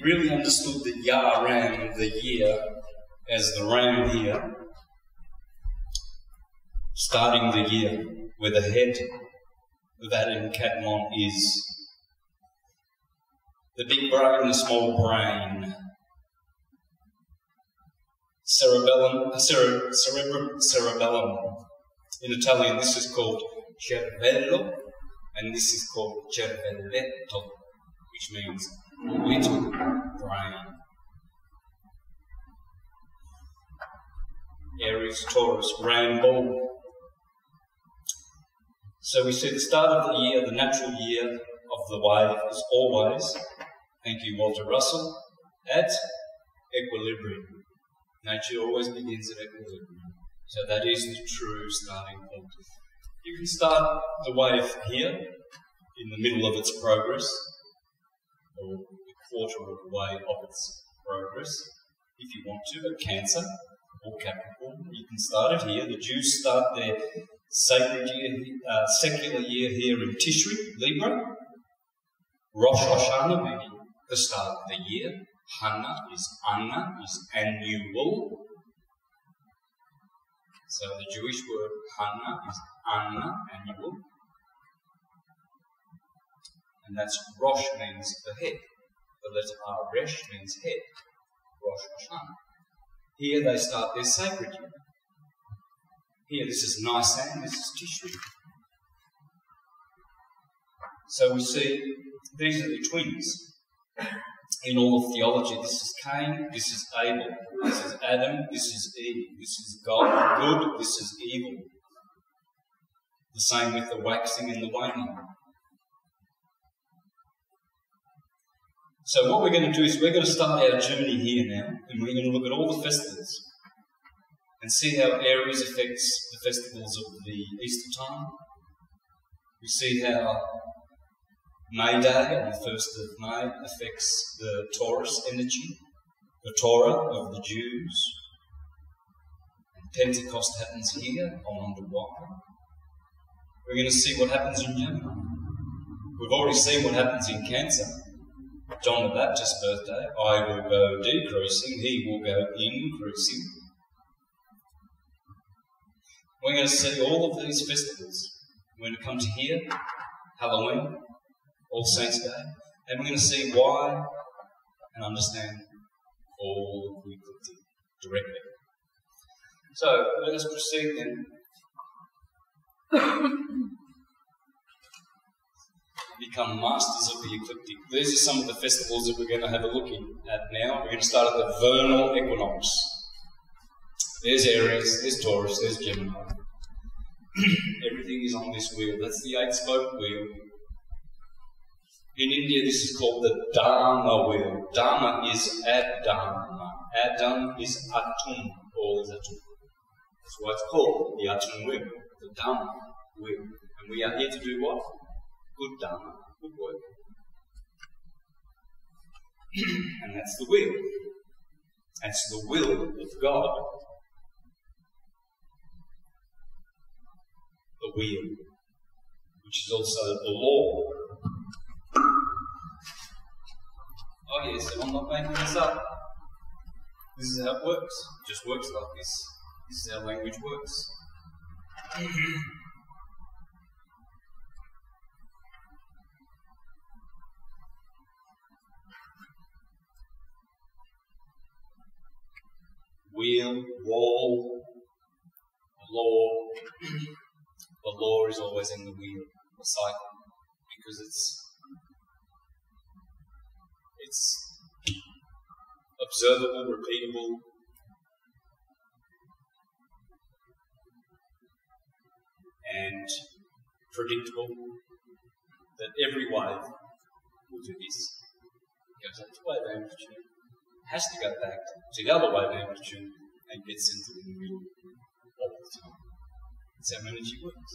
really understood the Ram, the year, as the ram here, starting the year where the head of that in Catmon is the big brain, the small brain, cerebellum. In Italian, this is called cervello, and this is called cervelletto, which means little brain. Aries, Taurus, rainbow. So we see the start of the year, the natural year of the wave is always, thank you Walter Russell, at equilibrium. Nature always begins at equilibrium. So that is the true starting point. You can start the wave here, in the middle of its progress, or a quarter of the way of its progress, if you want to, at Cancer or Capricorn. You can start it here. The Jews start their sacred year, secular year here in Tishri, Libra. Rosh Hashanah, meaning the start of the year. Anna is annual. So the Jewish word Anna is Anna, annual. And that's Rosh means the head. The letter R, Resh, means head. Rosh Hashanah. Here they start their sacred year. Here this is Nisan, this is Tishri. So we see these are the twins. In all of theology, this is Cain, this is Abel, this is Adam, this is Eve, this is God, good, this is evil. The same with the waxing and the waning. So what we're going to do is we're going to start our journey here now, and we're going to look at all the festivals and see how Aries affects the festivals of the Easter time. We see how May Day, on the 1st of May, affects the Taurus energy, the Torah of the Jews. And Pentecost happens here on Underwater. We're going to see what happens in Gemini. We've already seen what happens in Cancer. John the Baptist's birthday, I will go decreasing, he will go increasing. We're going to see all of these festivals. We're going to come to here, Halloween, All Saints' Day, and we're going to see why and understand all of the ecliptic directly. So let us proceed then. Become masters of the ecliptic. These are some of the festivals that we're going to have a look at now. We're going to start at the Vernal Equinox. There's Aries, there's Taurus, there's Gemini. Everything is on this wheel. That's the 8-spoke wheel. In India, this is called the Dharma wheel. Dharma is Adam. Adam is Atum. All is Atum. That's why it's called the Atum wheel, the Dharma wheel. And we are here to do what? Good Dharma, good work. And that's the wheel. That's the will of God. The wheel, which is also the law. Oh yes, and I'm not making this up. This is how it works. It just works like this. This is how language works. Wheel, wall, law. The law is always in the wheel, the cycle, because it's observable, repeatable, and predictable, that every wave will do this. It goes up to wave amplitude, has to go back to the other wave amplitude, and gets into the middle all the time. That's how energy works.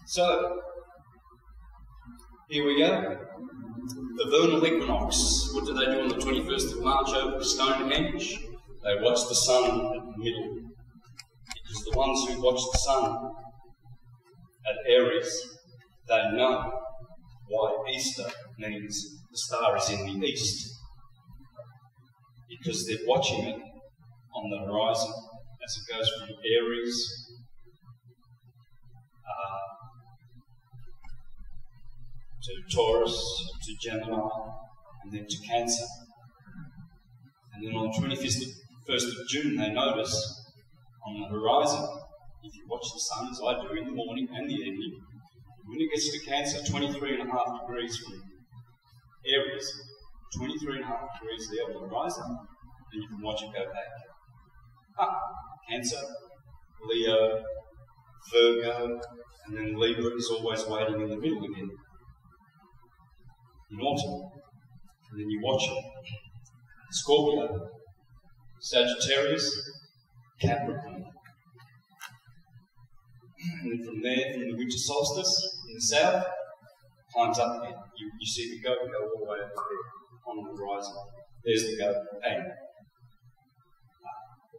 So, here we go. The Vernal Equinox. What do they do on the 21st of March over Stonehenge? They watch the sun at the middle. Because the ones who watch the sun at Aries, they know why Easter means the star is in the east. Because they're watching it on the horizon as it goes from Aries to Taurus, to Gemini, and then to Cancer. And then on the 21st of June, they notice on the horizon, if you watch the sun, as I do in the morning and the evening, when it gets to Cancer, 23.5 degrees from Aries, 23.5 degrees there on the horizon, then you can watch it go back. Cancer, Leo, Virgo, and then Libra is always waiting in the middle again. In autumn, and then you watch it. Scorpio, Sagittarius, Capricorn. And then from there, from the winter solstice in the south, climbs up again. You see the goat go all the way over there on the horizon. There's the goat, bang.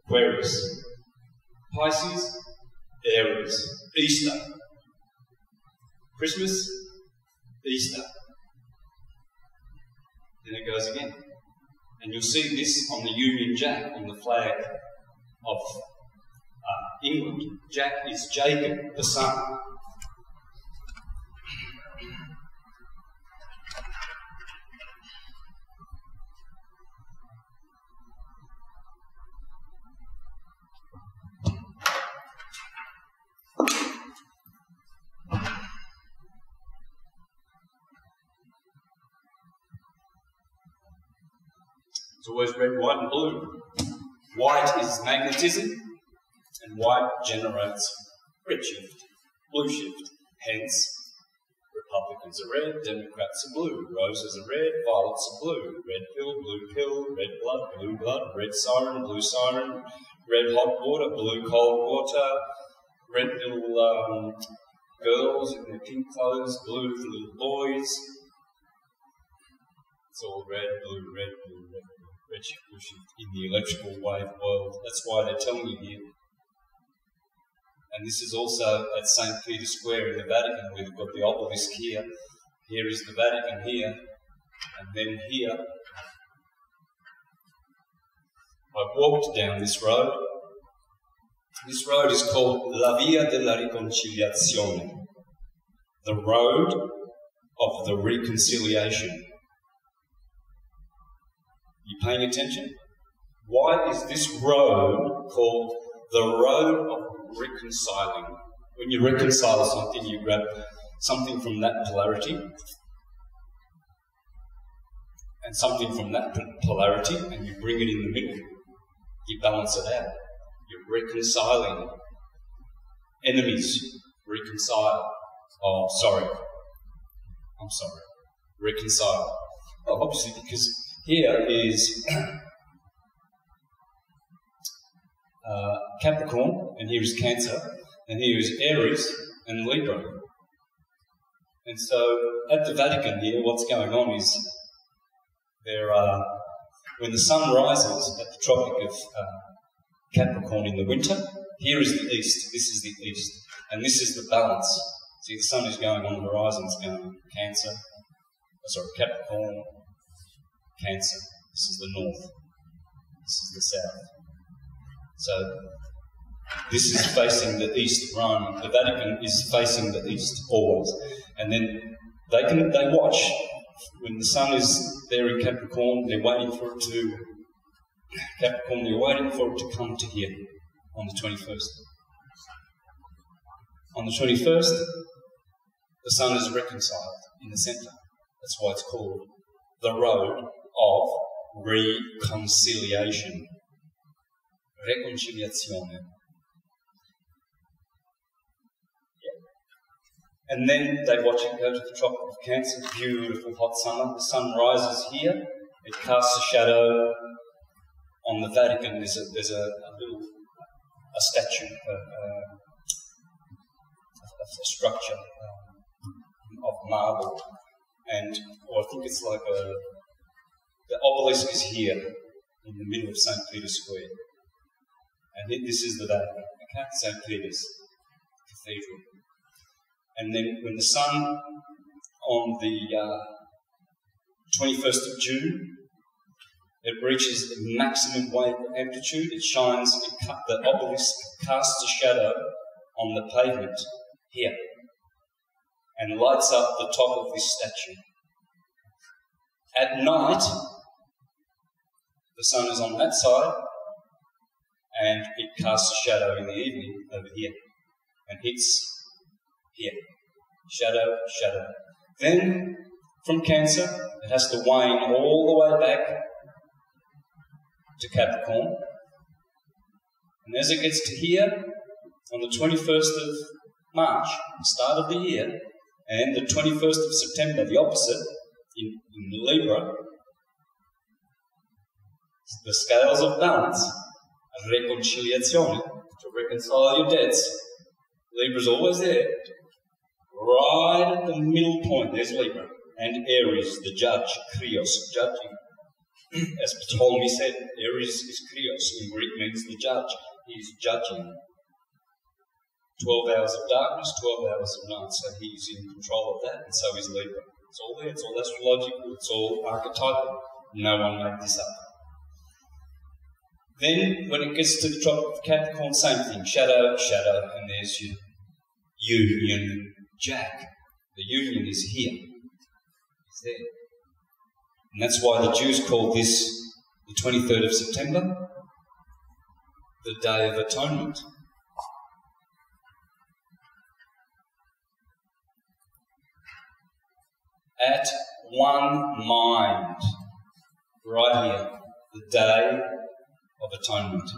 Aquarius, Pisces, Aries, Easter. Christmas, Easter. Then it goes again. And you'll see this on the Union Jack, on the flag of England. Jack is Jacob, the son. It's always red, white and blue. White is magnetism, and white generates redshift, blue shift. Hence, Republicans are red, Democrats are blue, roses are red, violets are blue, red pill, red blood, red siren, blue siren, red hot water, blue cold water, red little girls in their pink clothes, blue for little boys. It's all red, blue, red, blue, red, blue. Redshift, blue shift in the electrical wave world. That's why they're telling you here. And this is also at St. Peter Square in the Vatican. We've got the obelisk here. Here is the Vatican here. And then here. I've walked down this road. This road is called La Via della Riconciliazione. The road of the reconciliation. You paying attention? Why is this road called the road of reconciling? When you reconcile something, you grab something from that polarity and something from that polarity and you bring it in the middle. You balance it out. You're reconciling. Enemies reconcile. Oh, sorry. I'm sorry. Reconcile. Well, obviously because here is Capricorn, and here is Cancer, and here is Aries and Libra. And so at the Vatican here, what's going on is there are, when the sun rises at the Tropic of Capricorn in the winter, here is the east, this is the east, and this is the balance. See, the sun is going on the horizon, it's going Cancer, Capricorn, Cancer. This is the north. This is the south. So this is facing the east. Rome, the Vatican is facing the east always. And then they watch when the sun is there in Capricorn. They're waiting for it to Capricorn. They're waiting for it to come to here on the 21st. On the 21st, the sun is reconciled in the centre. That's why it's called the road of reconciliation. Reconciliazione. Yeah. And then they watch it go to the Tropic of Cancer, beautiful hot summer. The sun rises here, it casts a shadow on the Vatican. There's a statue, a structure of marble, or I think it's like the obelisk is here in the middle of St. Peter Square. And this is the Vatican, okay? St. Peter's Cathedral. And then when the sun on the 21st of June, it reaches maximum wave amplitude. It shines, the obelisk casts a shadow on the pavement here and lights up the top of this statue. At night, the sun is on that side and it casts a shadow in the evening over here and hits here. Shadow, shadow. Then, from Cancer, it has to wane all the way back to Capricorn. And as it gets to here, on the 21st of March, the start of the year, and the 21st of September, the opposite, in Libra, the scales of balance, reconciliazione, to reconcile your debts. Libra's always there. Right at the middle point, there's Libra. And Aries, the judge, Krios, judging. As Ptolemy said, Aries is Krios. In Greek means the judge. He's judging. 12 hours of darkness, 12 hours of night. So he's in control of that, and so is Libra. It's all there, it's all astrological, it's all archetypal. No one made this up. Then, when it gets to the top of Capricorn, same thing. Shadow, shadow, and there's your Union Jack. The Union is here. It's there. And that's why the Jews call this, the 23rd of September, the Day of Atonement. At one mind, right here, the Day of Atonement.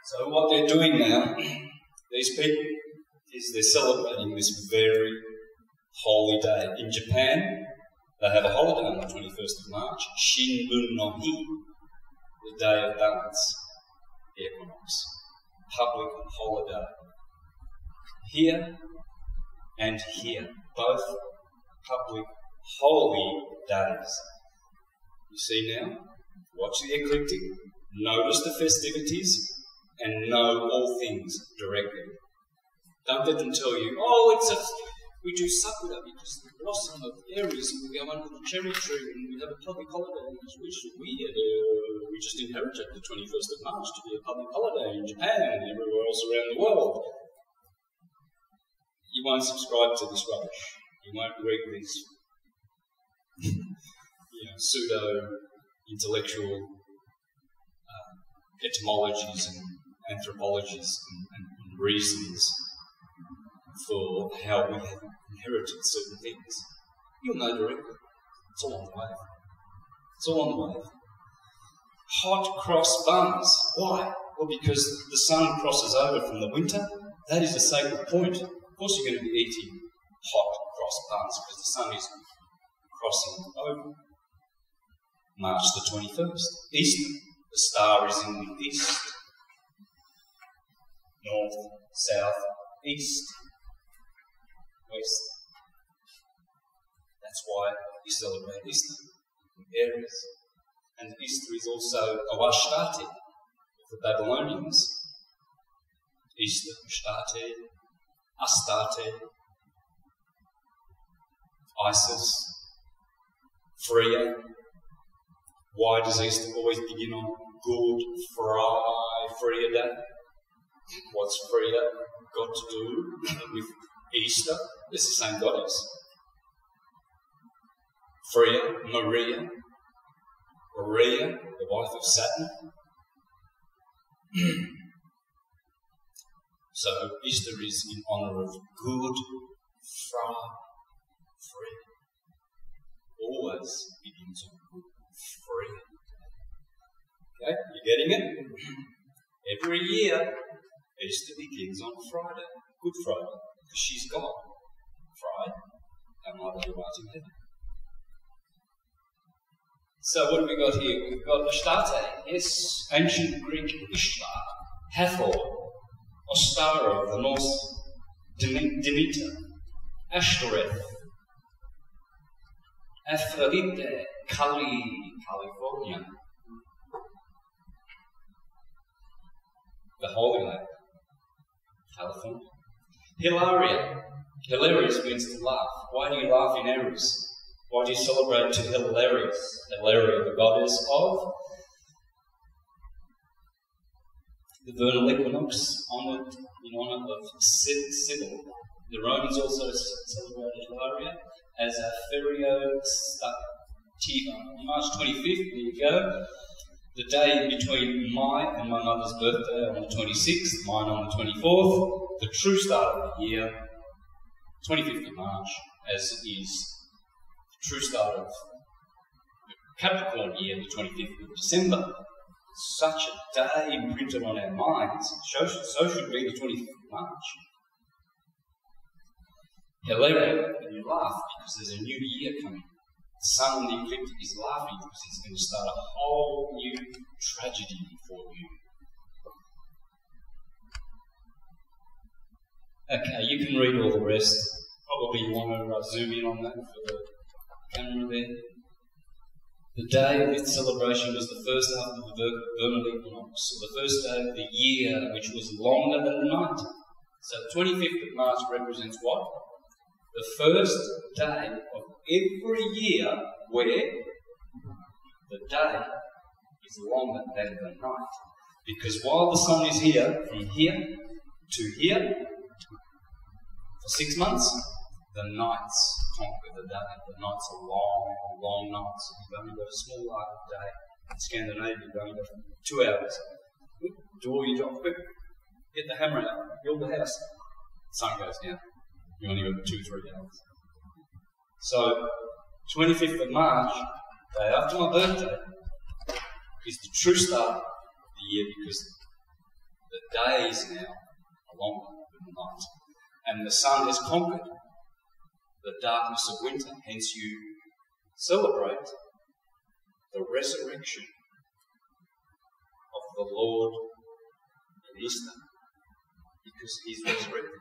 So what they're doing now, these people, is they're celebrating this very holy day. In Japan, they have a holiday on the 21st of March, Shinbun no Hi, the Day of Balance, Equinox, public holiday. Here and here, both public holy days. You see now? Watch the ecliptic, notice the festivities, and know all things directly. Don't let them tell you, oh, we do Sakura because the blossom of Aries and we go under the cherry tree and we have a public holiday, which is weird. We just inherited the 21st of March to be a public holiday in Japan and everywhere else around the world. You won't subscribe to this rubbish. You won't read these pseudo-intellectual etymologies and anthropologies and reasons for how we have inherited certain things. You'll know directly. It's all on the wave. It's all on the wave. Hot cross buns. Why? Well, because the sun crosses over from the winter. That is a sacred point. Of course you're going to be eating hot cross buns because the sun is crossing over. March the 21st. Easter. The star is in the east. North, south, east, west. That's why you celebrate Easter in Aries. And Easter is also Awashtati of the Babylonians. Easter, Ashtarte, Astarte, Isis, Freya. Why does Easter always begin on Good Freya Day? What's Freya got to do with Easter? It's the same goddess. Freya, Maria, the wife of Saturn. So Easter is in honour of good Freya. Always begins on Good Freya. Okay, you getting it? Every year, Easter begins on Friday, Good Friday, because she's God. Friday, how might they right in heaven? So what have we got here? We've got Astarte, yes, ancient Greek Ishtar, Hathor, Ostara of the North, Demeter, Ashtoreth, Aphrodite, Kali, California, the Holy Land, California, Hilaria, Hilarious means to laugh. Why do you laugh in Aries? Why do you celebrate to Hilarious? Hilaria, the goddess of the Vernal Equinox, honoured in honour of Sybil. The Romans also celebrated Hilaria as a Ferio Sativa. On March 25th, there you go, the day between my and my mother's birthday on the 26th, mine on the 24th, the true start of the year, 25th of March, as is the true start of the Capricorn year, the 25th of December. Such a day imprinted on our minds, so should be the 25th of March. Hilaria, and you laugh because there's a new year coming. The sun on the eclipse is laughing because he's going to start a whole new tragedy for you. Okay, you can read all the rest. Probably you want to zoom in on that for the camera there. The day of its celebration was the first after the Vernal Equinox, or the first day of the year, which was longer than the night. So 25th of March represents what? The first day of every year where the day is longer than the night. Because while the sun is here, from here to here, for 6 months, the nights conquer the day. The nights are long, long nights. You've only got a small hour of day. In Scandinavia, you've only got 2 hours. Do all your job quick. Get the hammer out. Build the house. The sun goes down. You only got 2 or 3 hours. So, 25th of March, day after my birthday, is the true start of the year because the days now are longer than the night. And the sun has conquered the darkness of winter. Hence you celebrate the resurrection of the Lord at Easter because he's resurrected.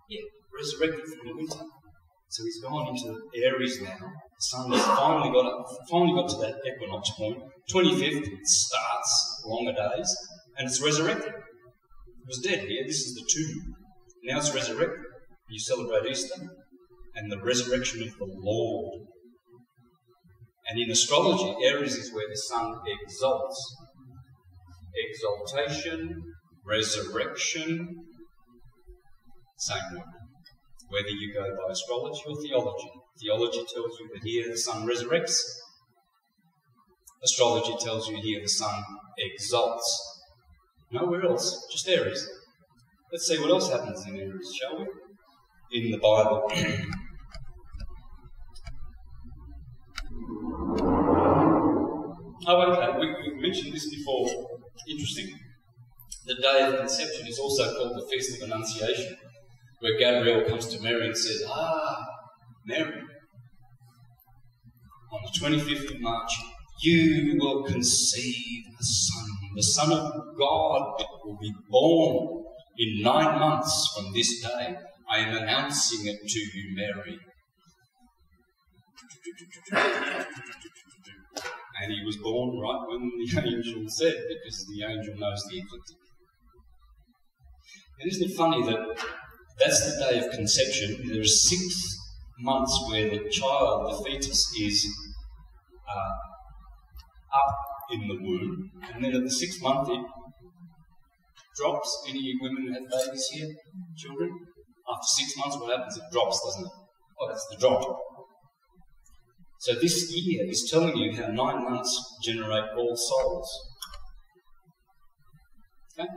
Yeah, resurrected from the winter. So he's gone into Aries now. The sun has finally got to that equinox point. 25th, it starts longer days, and it's resurrected. It was dead here. This is the tomb. Now it's resurrected. You celebrate Easter and the resurrection of the Lord. And in astrology, Aries is where the sun exalts. Exaltation, resurrection, same word. Whether you go by astrology or theology. Theology tells you that here the sun resurrects. Astrology tells you here the sun exalts. Nowhere else, just Aries. Let's see what else happens in Aries, shall we? In the Bible. Oh, okay, we mentioned this before. Interesting. The day of conception is also called the Feast of Annunciation, where Gabriel comes to Mary and says, Mary, on the 25th of March, you will conceive a son. The Son of God will be born in 9 months from this day. I am announcing it to you, Mary. And he was born right when the angel said, because the angel knows the ecliptic. And isn't it funny that that's the day of conception? There are 6 months where the child, the fetus, is up in the womb, and then at the 6th month it drops. Any women have babies here? Children? After 6 months, what happens? It drops, doesn't it? Oh, that's the drop. So this year is telling you how 9 months generate all souls. Okay?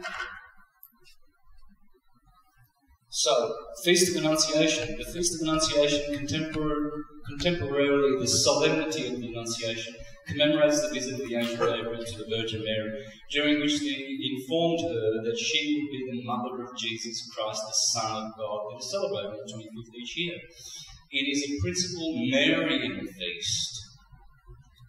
So, Feast of Annunciation. The Feast of Annunciation, contemporarily the solemnity of the Annunciation, commemorates the visit of the angel Gabriel to the Virgin Mary, during which he informed her that she would be the mother of Jesus Christ, the Son of God, that is celebrated on the 25th each year. It is in principle Marian feast,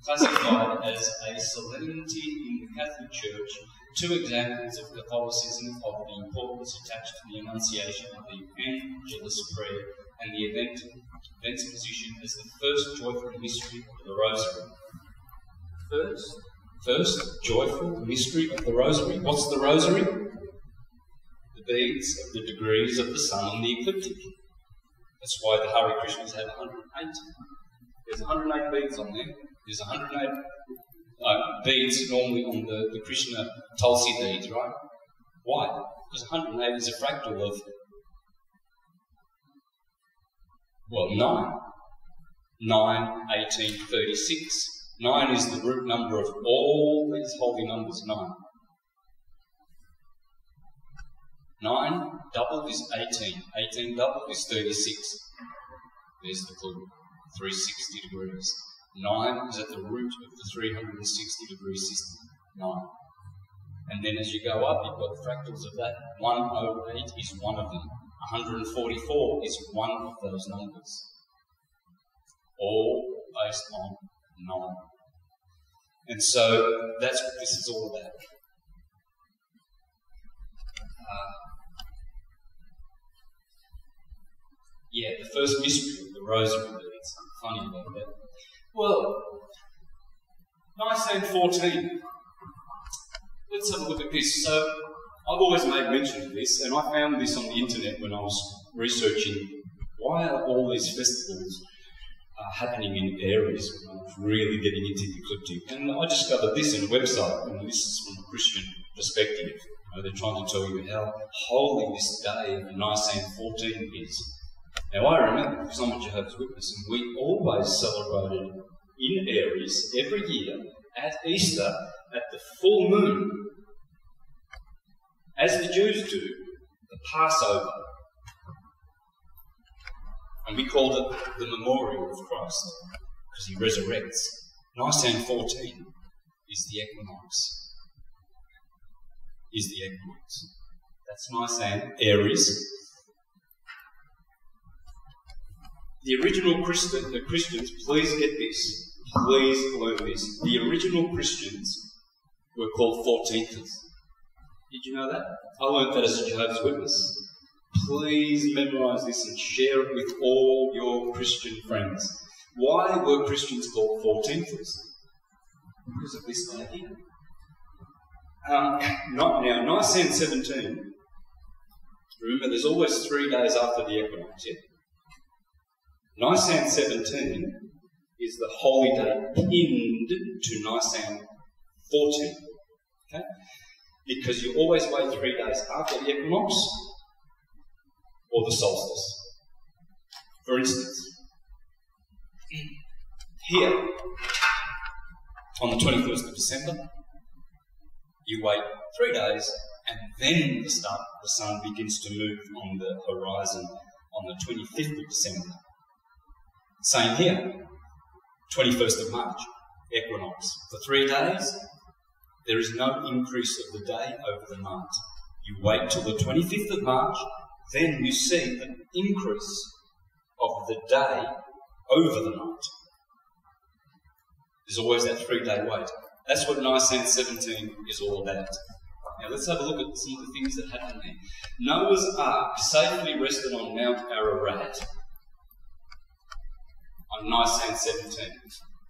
classified as a solemnity in the Catholic Church. 2 examples of Catholicism of the importance attached to the Annunciation of the Angelus Prayer and the event's position as the first joyful mystery of the Rosary. First joyful mystery of the Rosary. What's the Rosary? the beads of the degrees of the sun on the ecliptic. That's why the Hare Krishnas have 108. There's 108 beads on there. There's 108 beads normally on the Krishna Tulsi beads, right? Why? Because 108 is a fractal of, well, 9. 9, 18, 36. 9 is the root number of all these holy numbers, 9. 9 doubled is 18. 18 doubled is 36. There's the clue. 360 degrees. 9 is at the root of the 360 degree system. 9. And then as you go up, you've got fractals of that. 108 is one of them. 144 is one of those numbers. All based on 9. And so that's what this is all about. Yeah, the first mystery of the rosary beads. Funny about that. Well, nice and 14. Let's have a look at this. So, I've always made mention of this, and I found this on the internet when I was researching why are all these festivals happening in Aries when I was really getting into the ecliptic. And I discovered this in a website, and this is from a Christian perspective. They're trying to tell you how holy this day of Nisan 14 is. Now, I remember, because I'm a Jehovah's Witness, and we always celebrated in Aries every year at Easter at the full moon, as the Jews do, the Passover. And we called it the memorial of Christ, because he resurrects. Nisan 14 is the equinox. That's Nisan, Aries. The original Christians, please get this, please learn this. The original Christians were called 14thers. Did you know that? I learned that as a Jehovah's Witness. Please memorise this and share it with all your Christian friends. Why were Christians called 14thers? Because of this day here. Now, Nisan 17, remember there's always 3 days after the equinox, yeah? Nisan 17 is the holy day pinned to Nisan 14, okay? Because you always wait 3 days after the equinox or the solstice. For instance, here, on the 21st of December, you wait 3 days and then the sun begins to move on the horizon on the 25th of December. Same here, 21st of March, equinox. For 3 days, there is no increase of the day over the night. You wait till the 25th of March, then you see an increase of the day over the night. There's always that 3-day wait. That's what Nisan 17 is all about. Now let's have a look at some of the things that happen there. Noah's Ark safely rested on Mount Ararat on Nisan 17.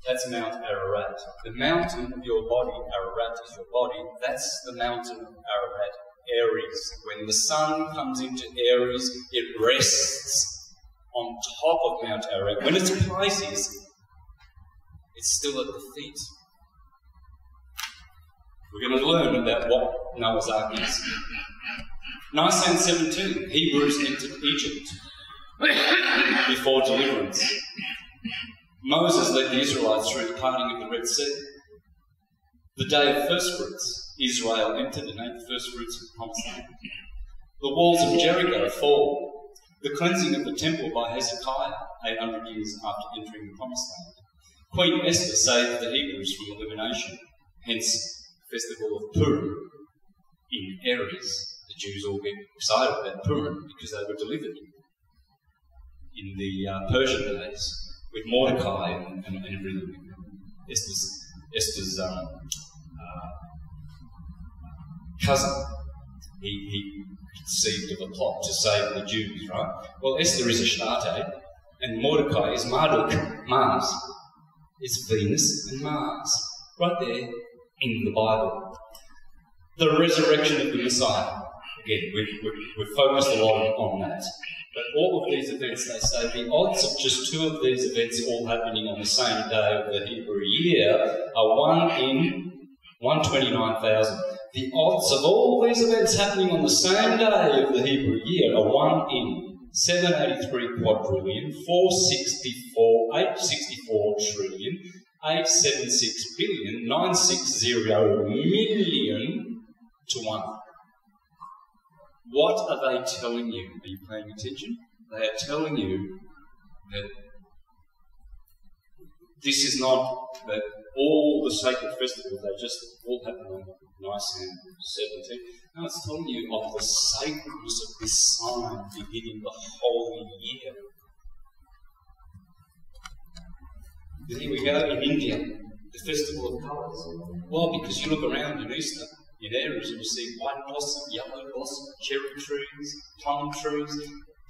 That's Mount Ararat. The mountain of your body, Ararat is your body, that's the mountain of Ararat, Aries. When the sun comes into Aries, it rests on top of Mount Ararat. When it's Pisces, it's still at the feet. We're going to learn about what Noah's Ark is. Nisan 17, Hebrews entered Egypt before deliverance. Moses led the Israelites through the parting of the Red Sea. The day of first fruits, Israel entered and ate the first fruits of the promised land. The walls of Jericho fall. The cleansing of the temple by Hezekiah, 800 years after entering the promised land. Queen Esther saved the Hebrews from elimination, hence the festival of Purim in Aries. The Jews all get excited about Purim because they were delivered in the Persian days with Mordecai and everything. Esther's cousin, he conceived of a plot to save the Jews, right? Well, Esther is Astarte, and Mordecai is Marduk, Mars. It's Venus and Mars, right there in the Bible. The resurrection of the Messiah. again, we've focused a lot on that. But all of these events, they say, the odds of just two of these events all happening on the same day of the Hebrew year are 1 in 129,000. The odds of all these events happening on the same day of the Hebrew year are 1 in 783 quadrillion, 864 trillion, 876 billion, 960 million to 1. What are they telling you? Are you paying attention? They are telling you that this is not that all the sacred festivals, they just all happen on nice and 17. No, it's telling you of the sacredness of this sign beginning the whole year. But here we go in India, the festival of colours. Well, because you look around in Easter, in Aries, you see white blossom, yellow blossom, cherry trees, plum trees,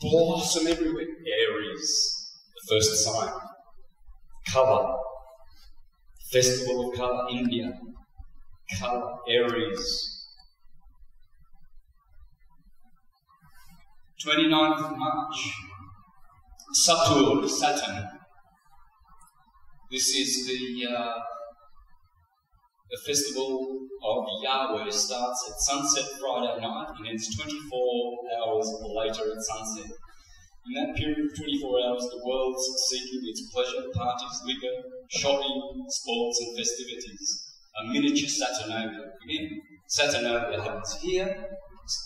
blossom everywhere. Aries, the first sign. Colour. Festival of colour, India. Colour, Aries. 29th of March. Saturn. This is the festival of Yahweh starts at sunset Friday night and ends 24 hours later at sunset. In that period of 24 hours, the world's seeking its pleasure, parties, liquor, shopping, sports and festivities. A miniature Saturnalia. Again, Saturnalia happens here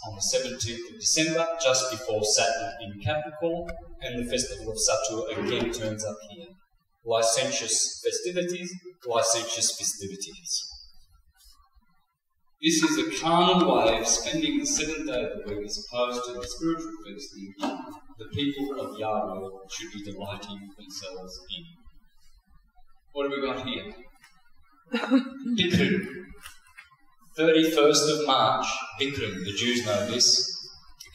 on the 17th of December, just before Saturn in Capricorn, and the festival of Saturn again turns up here. Licentious festivities. This is a carnal way of spending the 7th day of the week as opposed to the spiritual feast in which the people of Yahweh should be delighting themselves in. What have we got here? Bikram. 31st of March, Bikram, the Jews know this,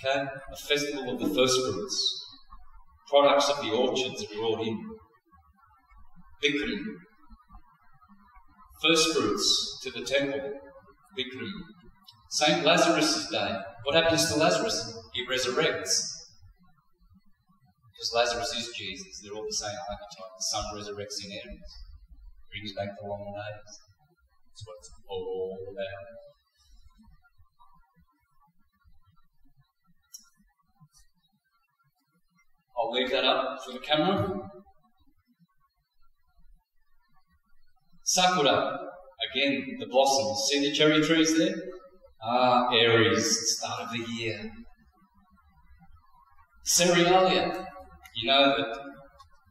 okay? A festival of the first fruits. Products of the orchards are brought in. Bikram. First fruits to the temple. Bikram. St. Lazarus' day. What happens to Lazarus? He resurrects. Because Lazarus is Jesus. They're all the same archetype. The sun resurrects in Aries. Brings back the long days. That's what it's all about. I'll leave that up for the camera. Sakura. Again, the blossoms. See the cherry trees there? Aries, start of the year. Cerealia. You know that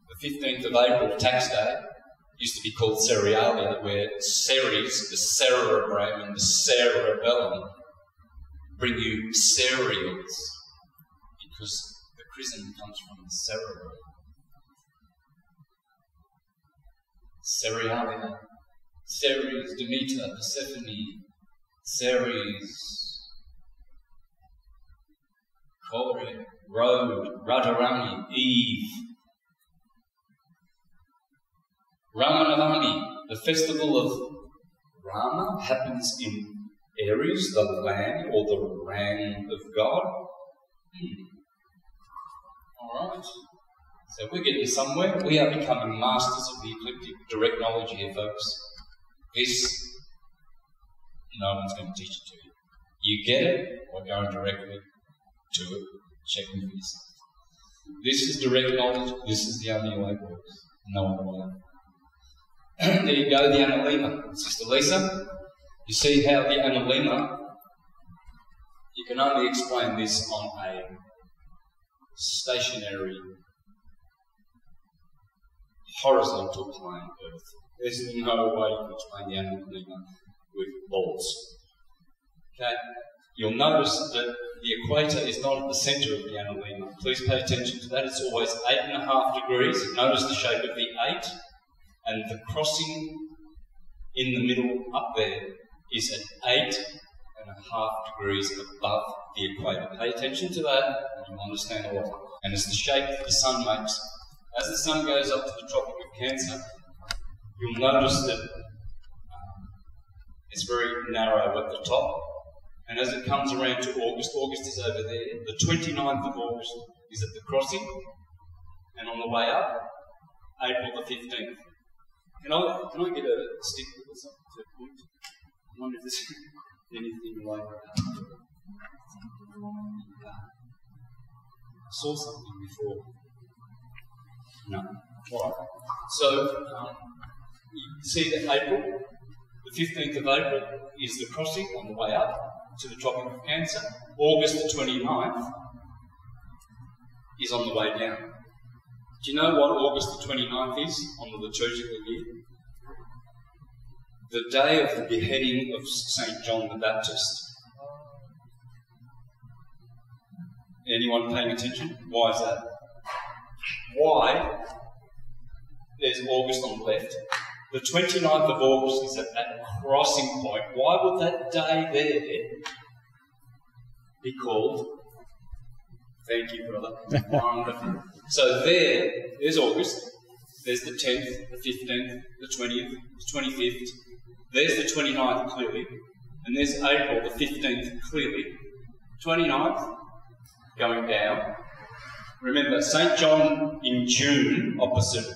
the 15th of April, tax day, used to be called Cerealia, where Ceres, the cerebrum and the cerebellum, bring you cereals, because the chrism comes from the cerebrum. Cerealia. Ceres, Demeter, Persephone, Ceres, Kore, Road, Radharani, Eve. Ramanavami, the festival of Rama, happens in Aries, the lamb or the ram of God. Alright. So we're getting somewhere. We are becoming masters of the ecliptic direct knowledge here, folks. This, no one's going to teach it to you. You get it, or go directly to it, checking for yourself. This is direct knowledge, this is the only way it works. No other way. There you go, the analema. Sister Lisa, you see how the analema, you can only explain this on a stationary, horizontal plane Earth. There's no way you can explain the analema with balls. Okay? You'll notice that the equator is not at the centre of the analema. Please pay attention to that. It's always 8.5 degrees. Notice the shape of the 8, and the crossing in the middle up there is at 8.5 degrees above the equator. Pay attention to that, and you'll understand a lot. And it's the shape that the sun makes. As the sun goes up to the Tropic of Cancer, you'll notice that it's very narrow at the top, And as it comes around to August, August is over there. The 29th of August is at the crossing. And on the way up, April the 15th. Can I get a stick or something to point? I wonder if there's anything like that. I saw something before. No. All right. So, you see that April, the 15th of April, is the crossing on the way up to the Tropic of Cancer. August the 29th is on the way down. Do you know what August the 29th is on the liturgical year? The day of the beheading of St. John the Baptist. Anyone paying attention? Why is that? Why? There's August on the left. The 29th of August is at that crossing point. Why would that day there be called? Thank you, brother. Wonderful. So there's August. There's the 10th, the 15th, the 20th, the 25th. There's the 29th clearly. And there's April, the 15th clearly. 29th, going down. Remember, St. John in June, opposite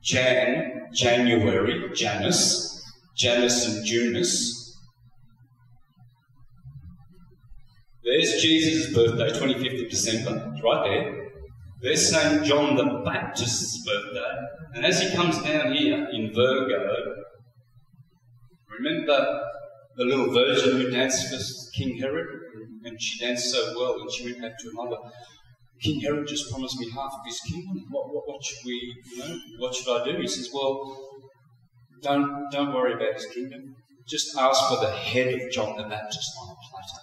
January, Janus and Junus. There's Jesus' birthday, 25th of December, it's right there. There's St. John the Baptist's birthday. And as he comes down here in Virgo, remember the little virgin who danced for King Herod? And she danced so well, and she went back to her mother. King Herod just promised me half of his kingdom. What should we, what should I do? He says, well, don't worry about his kingdom. Just ask for the head of John the Baptist on a platter.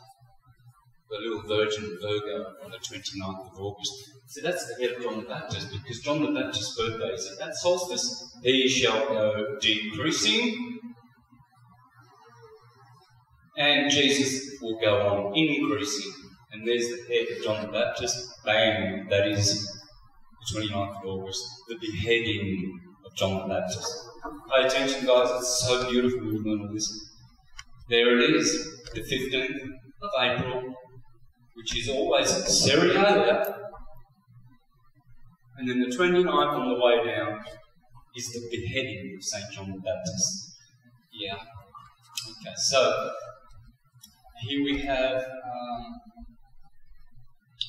The little virgin Virgo on the 29th of August. So that's the head of John the Baptist, because John the Baptist's birthday is at that solstice. He shall go decreasing, and Jesus will go on increasing. And there's the head of John the Baptist. Bang, that is the 29th of August, the beheading of John the Baptist. Pay attention, guys, it's so beautiful to learn all this. There it is, the 15th of April, which is always Serialia. And then the 29th on the way down is the beheading of St. John the Baptist. Yeah. Okay, so here we have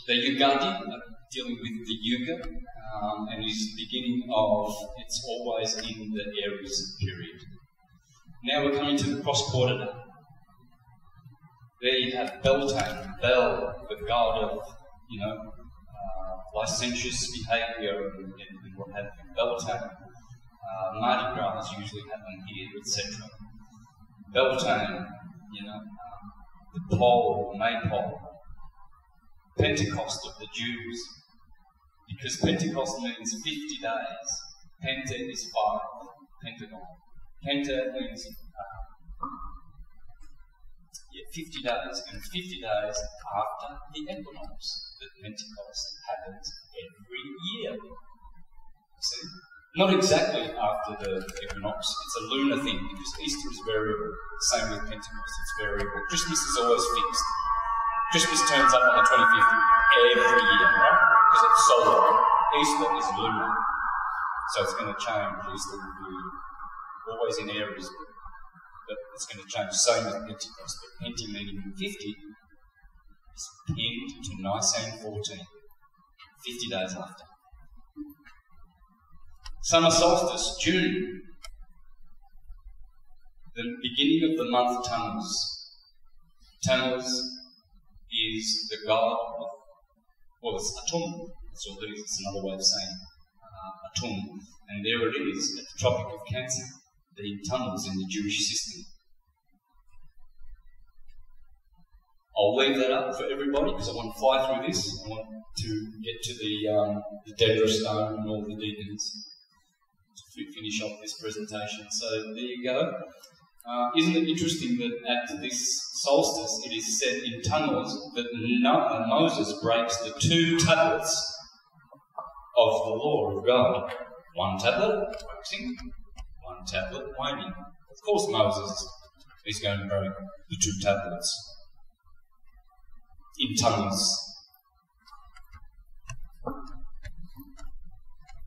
the Yugadi, dealing with the Yuga, and is beginning of, it's always in the Aries period. Now we're coming to the cross-quarter day. There you have Beltane, Bel, the god of, licentious behaviour and what have you. Beltane. Mardi Gras usually happen here, etc. Beltane, the pole, maypole. Pentecost of the Jews, because Pentecost means 50 days. Penta is 5, pentagon. Penta means 50 days, and 50 days after the equinox, that Pentecost happens every year. See? Not exactly after the equinox, it's a lunar thing, because Easter is variable. Same with Pentecost, it's variable. Christmas is always fixed. Christmas turns up on the 25th every year, right? Because it's solar. Easter is lunar. So it's going to change. Easter will be always in Aries, but it's going to change. Same with Pentecost. But Penti meaning 50 is pinned to Nicene 14, 50 days after. Summer solstice, June. The beginning of the month Tammuz. Tammuz is the god of, it's Atum, that's all it is, it's another way of saying Atum. And there it is, at the Tropic of Cancer, the Tammuz in the Jewish system. I'll leave that up for everybody because I want to fly through this. I want to get to the Dedra stone and all the deacons to finish off this presentation. So there you go. Isn't it interesting that at this solstice it is said in Tammuz that Moses breaks the 2 tablets of the law of God. 1 tablet waxing, 1 tablet waning. Of course Moses is going to break the 2 tablets. in tunnels.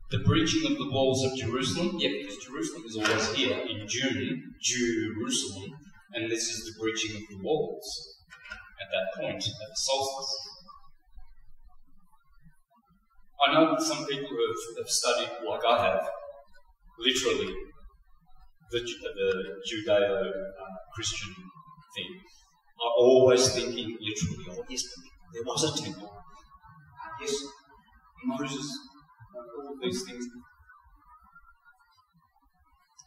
The breaching of the walls of Jerusalem, yeah, because Jerusalem is always here in June, Jerusalem, and this is the breaching of the walls at that point, at the solstice. I know that some people who have studied, like I have, literally, the Judeo-Christian thing, are always thinking literally, oh yes, there was a temple. Yes, Moses, all of these things.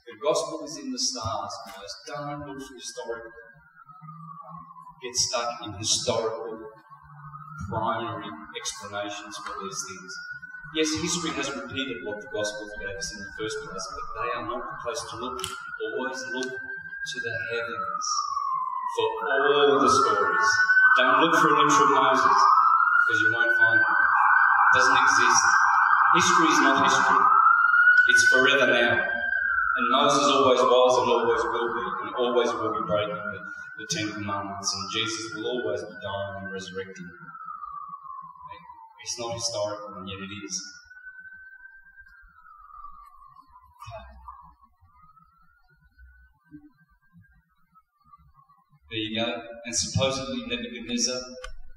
The gospel is in the stars, guys. Don't look for historical. Get stuck in historical primary explanations for these things. Yes, history has repeated what the Gospels gave us in the first place, but they are not the place to look. Always look to the heavens for all the stories. Don't look for a literal Moses, because you won't find it. It doesn't exist. History is not history. It's forever now. And Moses always was and always will be, and always will be breaking the Ten Commandments, and Jesus will always be dying and resurrecting. It's not historical, and yet it is. There you go. And supposedly Nebuchadnezzar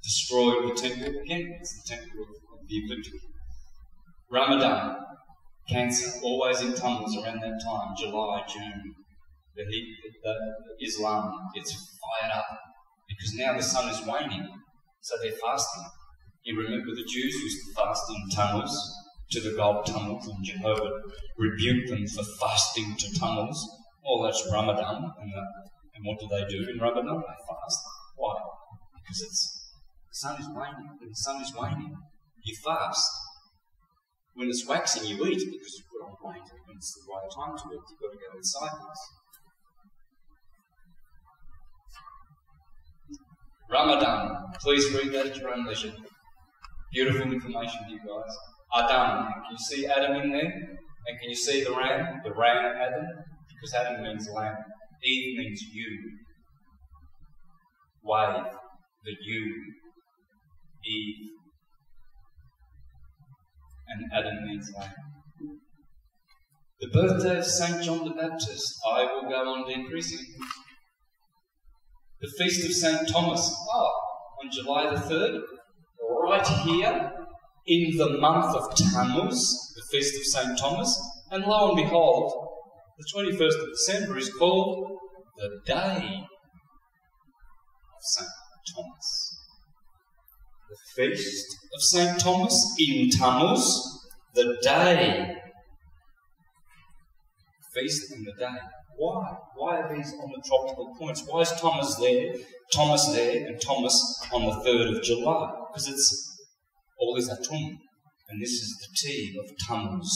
destroyed the temple. Again, it's the temple of the ecliptic. Ramadan, Cancer, always in tunnels around that time, July, June. The Islam gets fired up because now the sun is waning, so they're fasting. You remember the Jews used to fast in tunnels, to the gold tunnels, and Jehovah rebuked them for fasting to tunnels. Well, that's Ramadan, and what do they do in Ramadan? They fast. Why? Because the sun is waning. When the sun is waning, you fast. When it's waxing, you eat because you put on weight. When it's the right time to eat, you've got to go in cycles. Ramadan. Please read that at your own leisure. Beautiful information here, guys. Adam. Can you see Adam in there? And can you see the ram? The ram Adam? Because Adam means lamb. Eve means you. Wave. The you. Eve. And Adam means lamb. The birthday of St. John the Baptist. I will go on decreasing. The feast of St. Thomas. On July the 3rd. Right here, in the month of Tammuz, the feast of St. Thomas, and lo and behold, the 21st of December is called the Day of St. Thomas. The feast of St. Thomas in Tammuz, the Day. Feast and the Day. Why? Why are these on the tropical points? Why is Thomas there, and Thomas on the 3rd of July? Because it's all is Atum, and this is the T of Tammuz.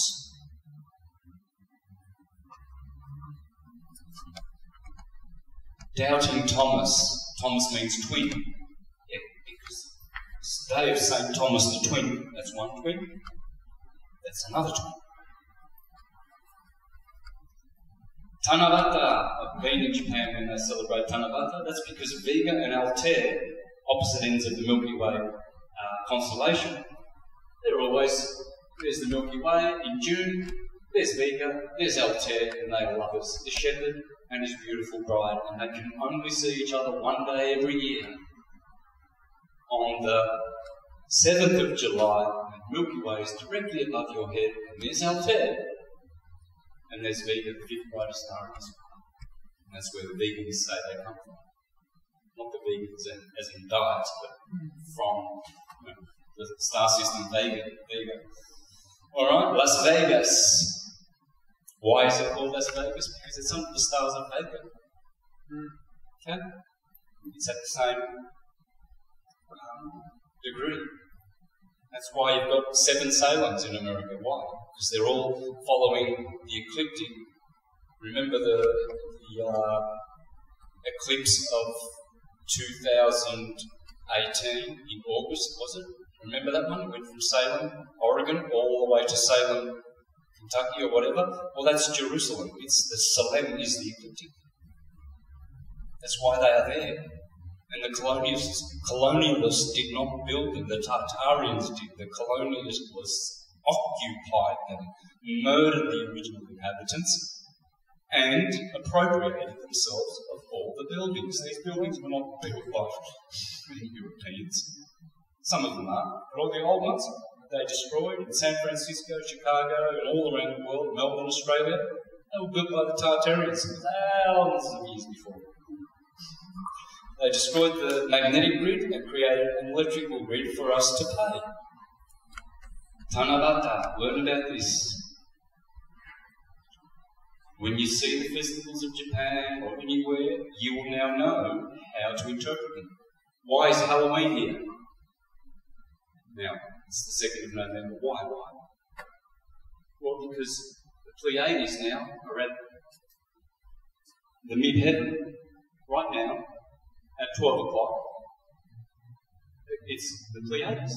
Doubting Thomas. Thomas means twin. Yeah, because it's the day of St. Thomas the twin. That's one twin. That's another twin. Tanabata. I've been in Japan when they celebrate Tanabata. That's because Vega and Altair, opposite ends of the Milky Way constellation, they're always, there's the Milky Way in June, there's Vega, there's Altair, and they are lovers. The shepherd and his beautiful bride, and they can only see each other one day every year. On the 7th of July, the Milky Way is directly above your head, and there's Altair. And there's Vega, the fifth brightest star in the sky. And that's where the vegans say they come from. Not the vegans as in diets, but from the star system Vega. Alright, Las Vegas. Why is it called Las Vegas? Because it's under the stars of Vega. Okay? It's at the same degree. That's why you've got 7 Salons in America. Why? Because they're all following the ecliptic. Remember the eclipse of 2018 in August, was it? Remember that one? It went from Salem, Oregon, all the way to Salem, Kentucky or whatever. Well, that's Jerusalem. It's the Salem is the ecliptic. That's why they are there. And the colonialists did not build them, the Tartarians did. The colonialists occupied them, murdered the original inhabitants, and appropriated themselves of all the buildings. These buildings were not built by Europeans. Some of them are, but all the old ones they destroyed in San Francisco, Chicago, and all around the world, Melbourne, Australia. They were built by the Tartarians thousands of years before. They destroyed the magnetic grid and created an electrical grid for us to pay. Tanabata, learn about this. When you see the festivals of Japan or anywhere, you will now know how to interpret them. Why is Halloween here? Now, it's the 2nd of November. Why? Well, because the Pleiades now are at the mid-heaven right now at 12 o'clock. It's the Pleiades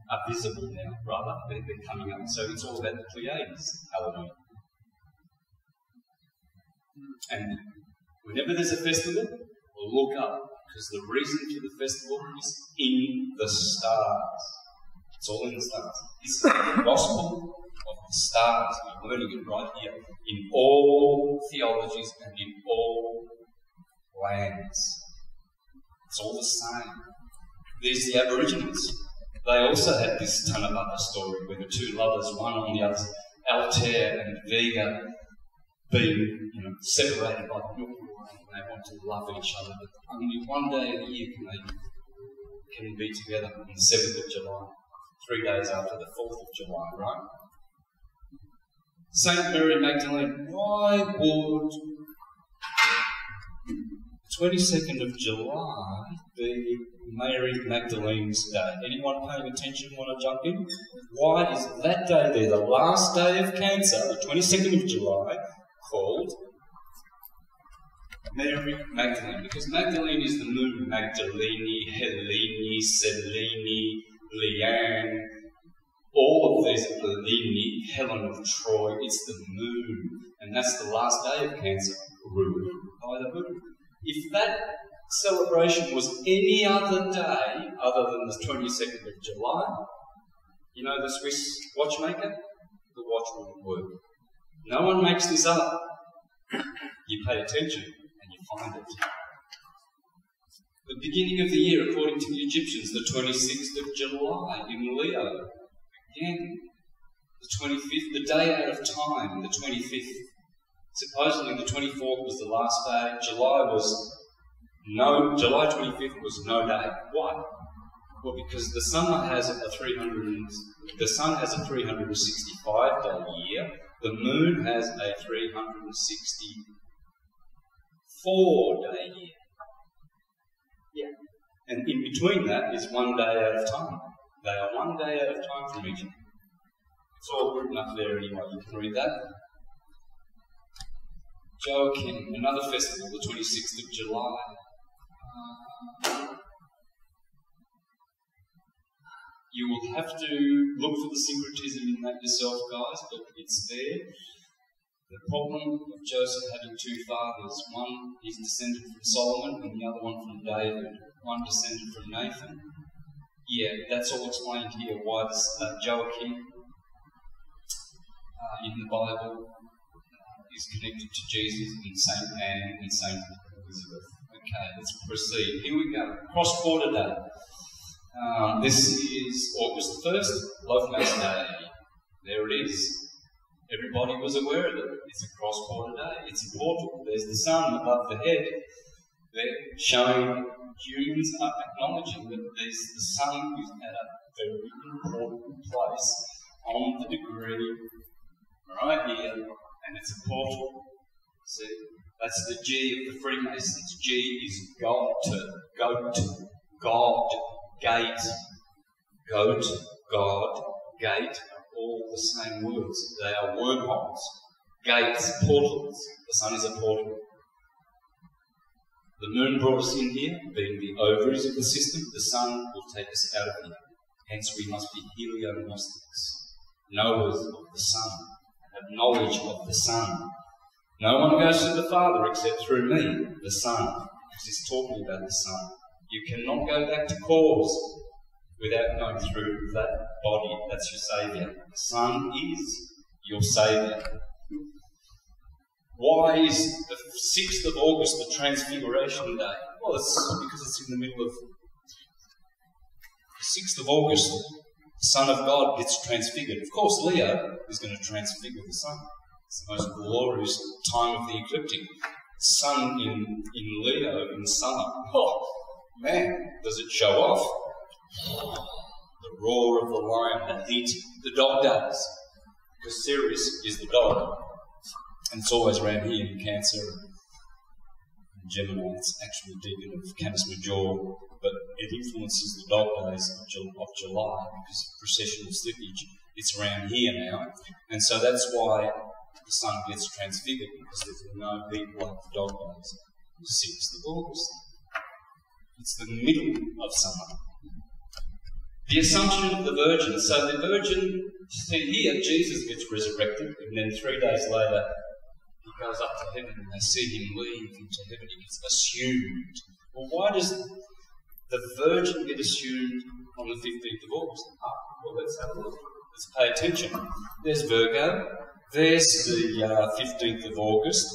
are visible now, rather. They're coming up. So it's all about the Pleiades, Halloween. And whenever there's a festival, we'll look up, because the reason for the festival is in the stars. It's all in the stars. It's the gospel of the stars. We're learning it right here in all theologies and in all lands. It's all the same. There's the Aborigines. They also had this Tanabata story where the two lovers, one on the other, Altair and Vega, being separated by the Milky Way, and they want to love each other, but only one day of the year can be together, on the 7th of July, 3 days after the 4th of July, right? Saint Mary Magdalene, why would 22nd of July be Mary Magdalene's day? Anyone paying attention want to jump in? Why is that day there, the last day of Cancer, the 22nd of July, called Mary Magdalene? Because Magdalene is the moon. Magdalene, Helene, Selene, Leanne, all of these are Helene, Helen of Troy. It's the moon. And that's the last day of Cancer, ruled by the moon. If that celebration was any other day other than the 22nd of July, you know the Swiss watchmaker? The watch wouldn't work. No one makes this up. You pay attention and you find it. The beginning of the year, according to the Egyptians, the 26th of July in Leo. Again, the 25th, the day out of time, the 25th. Supposedly the 24th was the last day. July 25th was no day. Why? Well, because the sun has a 365 day year. The moon has a 364 day year. Yeah. And in between that is 1 day out of time. They are 1 day out of time from each other. It's all written up there anyway, you can read that. Joachim, another festival, the 26th of July. You will have to look for the syncretism in that yourself, guys, but it's there. The problem of Joseph having two fathers, one is descended from Solomon and the other one from David, one descended from Nathan. Yeah, that's all explained here, why this Joachim in the Bible is connected to Jesus and Saint Anne and Saint Elizabeth. Okay, let's proceed. Here we go. Cross-border Day. This is August 1st, Love Mass Day. There it is. Everybody was aware of it. It's a cross-border day. It's important. There's the sun above the head. They're showing humans are acknowledging that there's the sun is at a very important place on the degree right here, and it's a portal. See, that's the G of the Freemasons. G is God, gate. Goat, God, gate are all the same words. They are wormholes. Gates, portals. The sun is a portal. The moon brought us in here, being the ovaries of the system. The sun will take us out of here. Hence we must be heliognostics, knowers of the sun, have knowledge of the sun. No one goes to the Father except through me, the Son, because he's talking about the sun. You cannot go back to cause without going through that body. That's your Saviour. The Son is your Saviour. Why is the 6th of August the Transfiguration Day? Well, it's because it's in the middle of the 6th of August. The Son of God gets transfigured. Of course, Leo is going to transfigure the Sun. It's the most glorious time of the ecliptic. Sun in Leo in summer. Oh, man, does it show off. The roar of the lion, the heat, the dog days. Because Sirius is the dog. And it's always around here in Cancer and Gemini. It's actually deacon of Canis Major, but it influences the dog days of July because of precessional slippage. It's around here now. And so that's why the Sun gets transfigured, because there's no heat like the dog days. The 6th of August. It's the middle of summer. The Assumption of the Virgin. So the Virgin, see here, Jesus gets resurrected, and then 3 days later, he goes up to heaven, and they see him leave into heaven. He gets assumed. Well, why does the Virgin get assumed on the 15th of August? Well, let's have a look. Let's pay attention. There's Virgo. There's the 15th of August.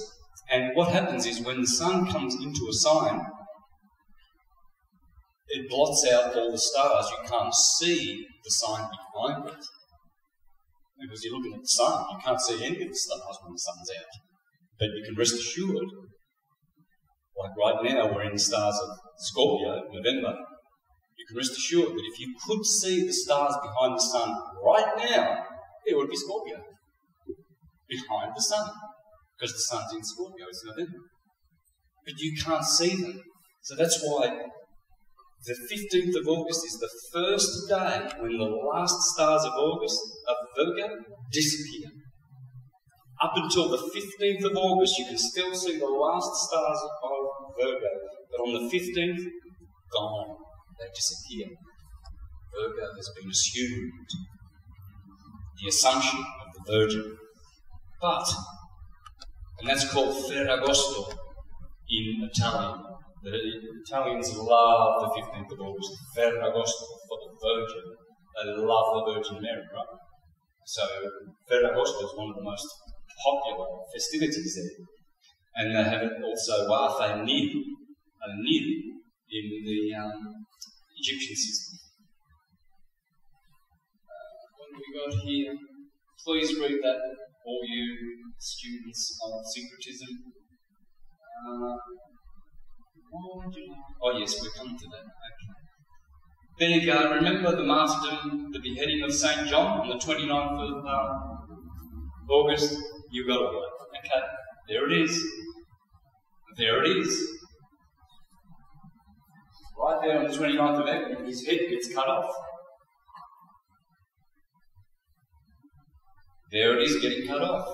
And what happens is when the Sun comes into a sign, it blots out all the stars. You can't see the sign behind it. Because you're looking at the Sun. You can't see any of the stars when the Sun's out. But you can rest assured, like right now we're in the stars of Scorpio, November, you can rest assured that if you could see the stars behind the Sun right now, it would be Scorpio. Behind the Sun. Because the Sun's in Scorpio, it's November. But you can't see them. So that's why the 15th of August is the first day when the last stars of August, of Virgo, disappear. Up until the 15th of August, you can still see the last stars of Virgo. But on the 15th, gone. They disappear. Virgo has been assumed. The Assumption of the Virgin. But, and that's called Ferragosto in Italian. The Italians love the 15th of August. Ferragosto for the Virgin. They love the Virgin Mary, right? So Ferragosto is one of the most popular festivities there. And they have it also Wafe Nil, a Nil in the Egyptian system. What have we got here? Please read that, all you students of syncretism. Oh yes, we're coming to that. Okay. There you go. Remember the martyrdom, the beheading of St. John on the 29th of August? You got it. Okay, there it is. There it is. Right there on the 29th of April, his head gets cut off. There it is, getting cut off.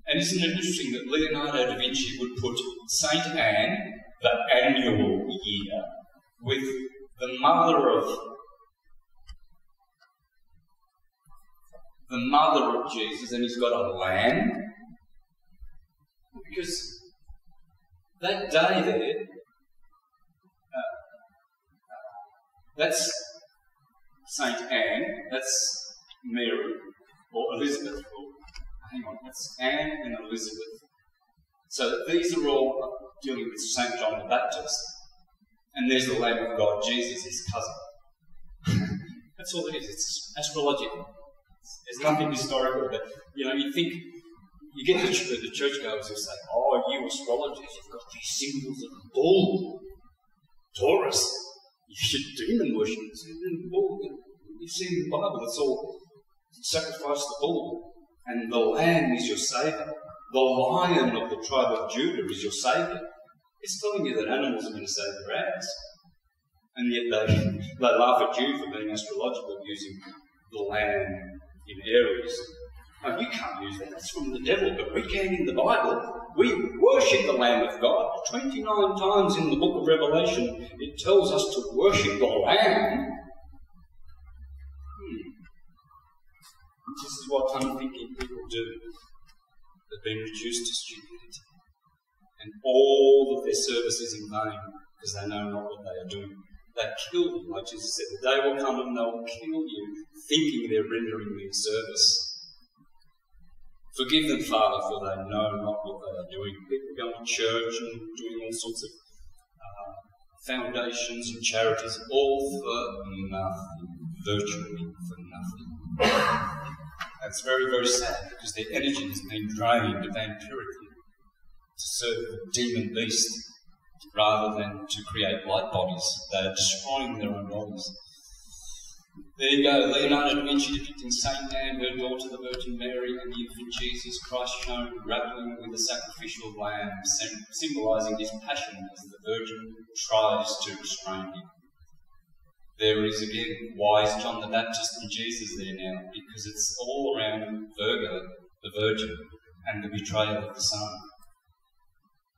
And isn't it interesting that Leonardo da Vinci would put Saint Anne, the annual year, with the mother of Jesus, and he's got a lamb? Because that day there, that's Saint Anne, that's Mary, or Elizabeth, or hang on, that's Anne and Elizabeth. So these are all dealing with St. John the Baptist. And there's the Lamb of God, Jesus, his cousin. That's all it is. It's astrological. There's nothing historical. But, you think, you get the churchgoers who say, oh, you astrologers, you've got these symbols of a bull. Taurus. You should demon worship. You see in the Bible, it's all sacrifice the bull. And the lamb is your saviour. The lion of the tribe of Judah is your saviour. It's telling you that animals are going to save their ass. And yet they laugh at you for being astrological using the lamb in Aries. No, you can't use that. That's from the devil. But we can in the Bible. We worship the Lamb of God. 29 times in the book of Revelation, it tells us to worship the Lamb. This is what unthinking people do. They've been reduced to stupidity. and all of their service is in vain, because they know not what they are doing. They kill you, like Jesus said. The day will come when they will kill you, thinking they're rendering me service. Forgive them, Father, for they know not what they are doing. People going to church and doing all sorts of foundations and charities, all for nothing, virtually for nothing. That's very, very sad, because their energy has been drained vampirically to serve the demon beast rather than to create light bodies. They are destroying their own bodies. There you go, Leonardo da Vinci depicting Saint Anne, her daughter, the Virgin Mary, and the infant Jesus Christ shown grappling with the sacrificial lamb, symbolising his passion as the Virgin tries to restrain him. There is again, why is John the Baptist and Jesus there now? Because it's all around Virgo, the Virgin, and the betrayal of the Son.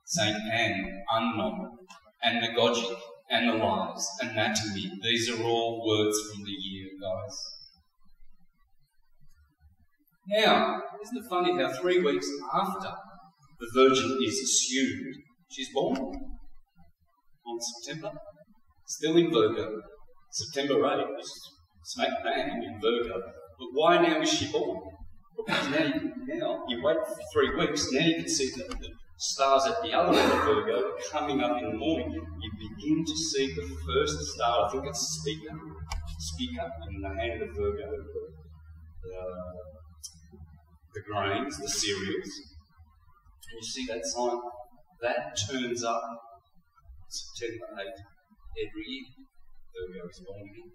Saint Anne, unknown, anagogic, analyse, anatomy, these are all words from the year, guys. Now, isn't it funny how 3 weeks after the Virgin is assumed, she's born on September, still in Virgo. September 8th is smack bang in Virgo. But why now is she born? Because now you wait for 3 weeks, now you can see the stars at the other end of Virgo coming up in the morning. You begin to see the first star, I think it's Speaker in the hand of Virgo, the grains, the cereals. And you see that sign? That turns up September 8th every year. Virgo is born again.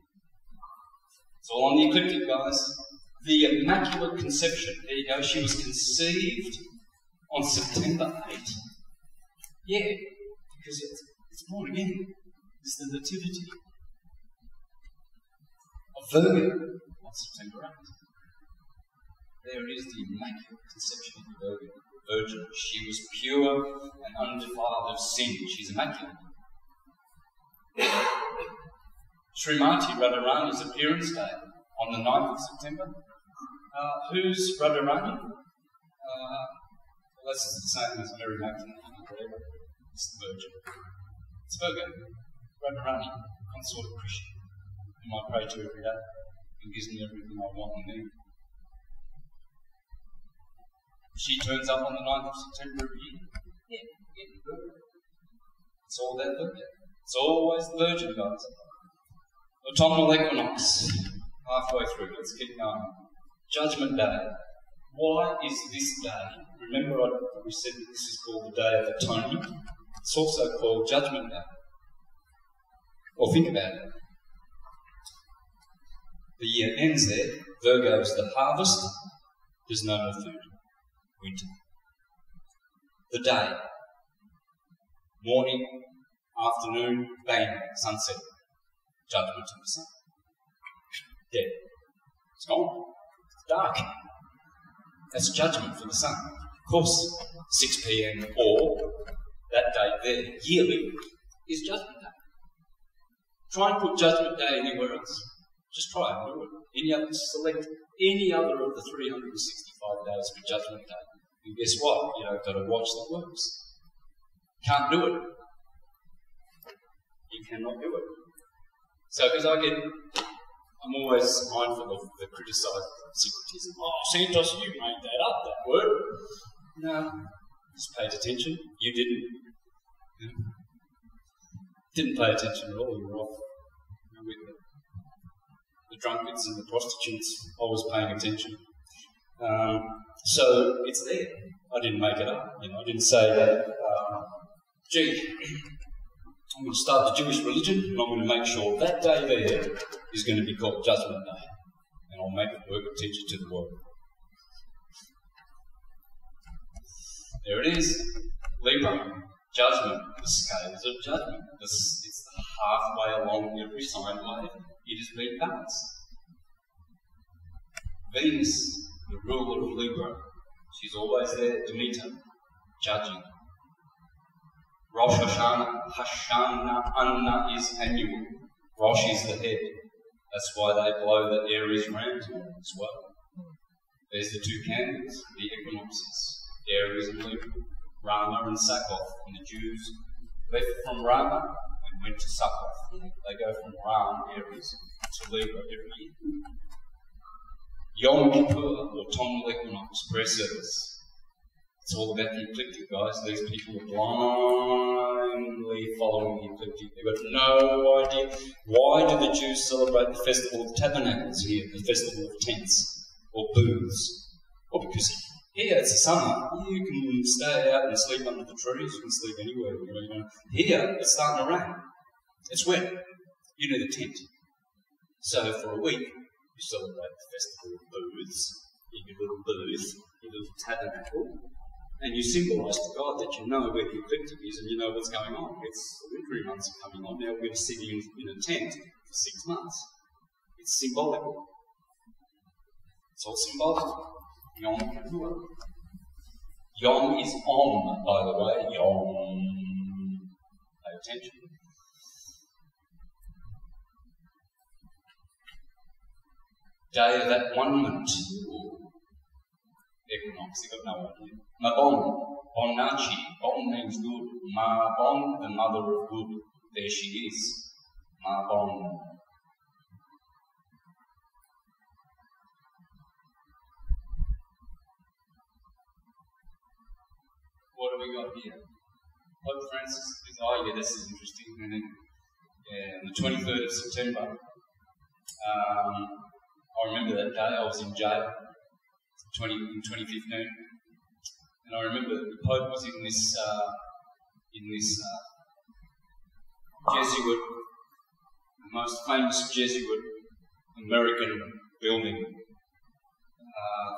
It's all on the ecliptic, guys. The Immaculate Conception. There you go. She was conceived on September 8th. Yeah, because it's born again. It's the nativity of Virgo on September 8th. There is the Immaculate Conception of the Virgin. She was pure and undefiled of sin. She's immaculate. Srimati Radharani's appearance day on the 9th of September. Who's Radharani? Well, that's the same as Mary Magdalene, whatever. It's the Virgin. It's Virgo. Radharani, consort of Krishna, whom I pray to every day and gives me everything I want and need. She turns up on the 9th of September every year. Yeah, Virgo. It's all that Virgo. It's always the Virgin, guys. Autumnal Equinox, halfway through, let's keep going. Judgment Day. Why is this day? Remember we said that this is called the Day of Atonement. It's also called Judgment Day. Well, think about it. The year ends there. Virgo is the harvest. There's no more food. Winter. The day. Morning, afternoon, bang, sunset. Judgment of the sun. Dead. It's gone. It's dark. That's judgment for the sun. Of course, 6 p.m. or that date there, yearly, is Judgment Day. Try and put Judgment Day anywhere else. Just try and do it. Select any other of the 365 days for Judgment Day. And guess what? You've got a watch that works. Can't do it. You cannot do it. So, because I'm always mindful of the criticising syncretism. Oh, Santos, you made that up, that word. No, just paid attention. You didn't. Didn't pay attention at all. You were off with the drunkards and the prostitutes. I was paying attention. So, it's there. I didn't make it up. I didn't say that, gee, I'm going to start the Jewish religion and I'm going to make sure that day there is going to be called Judgment Day. And I'll make it work and teach it to the world. There it is. Libra. Judgment. The scales of judgment. It's halfway along every sine wave. It has been balanced. Venus, the ruler of Libra. She's always there, Demeter, judging. Rosh Hashanah is annual. Rosh is the head. That's why they blow the Aries ram's horn as well. There's the two candles, the equinoxes, Aries and Libra. Rama and Sakkoth, and the Jews left from Rama and went to Sakkoth. They go from Ram, Aries, to Libra every year. Yom Kippur, Autumnal Equinox, prayer service. It's all about the ecliptic, guys. These people are blindly following the ecliptic. They've got no idea. Why do the Jews celebrate the Festival of Tabernacles here, the Festival of Tents, or booths? Well, because here it's the summer. You can stay out and sleep under the trees. You can sleep anywhere. You know. Here it's starting to rain. It's wet. You need a tent. So for a week, you celebrate the Festival of Booths, in your little booth, your little tabernacle, and you symbolise to God that you know where the ecliptic is and you know what's going on. It's the wintry months are coming on. Now we're going to sit in a tent for 6 months. It's symbolical. It's all symbolic. Yom Kippur. Yom is Om, by the way. Yom. Pay attention. Day of at-one-ment. Equinox, you've got no idea. Mabon, Bonacci. Bon means good. Mabon, the mother of good. There she is. Mabon. What do we got here? Pope Francis is, oh yeah, this is interesting. And then, yeah, on the 23rd of September, I remember that day I was in jail in 2015, and I remember the Pope was in this Jesuit, the most famous Jesuit American building,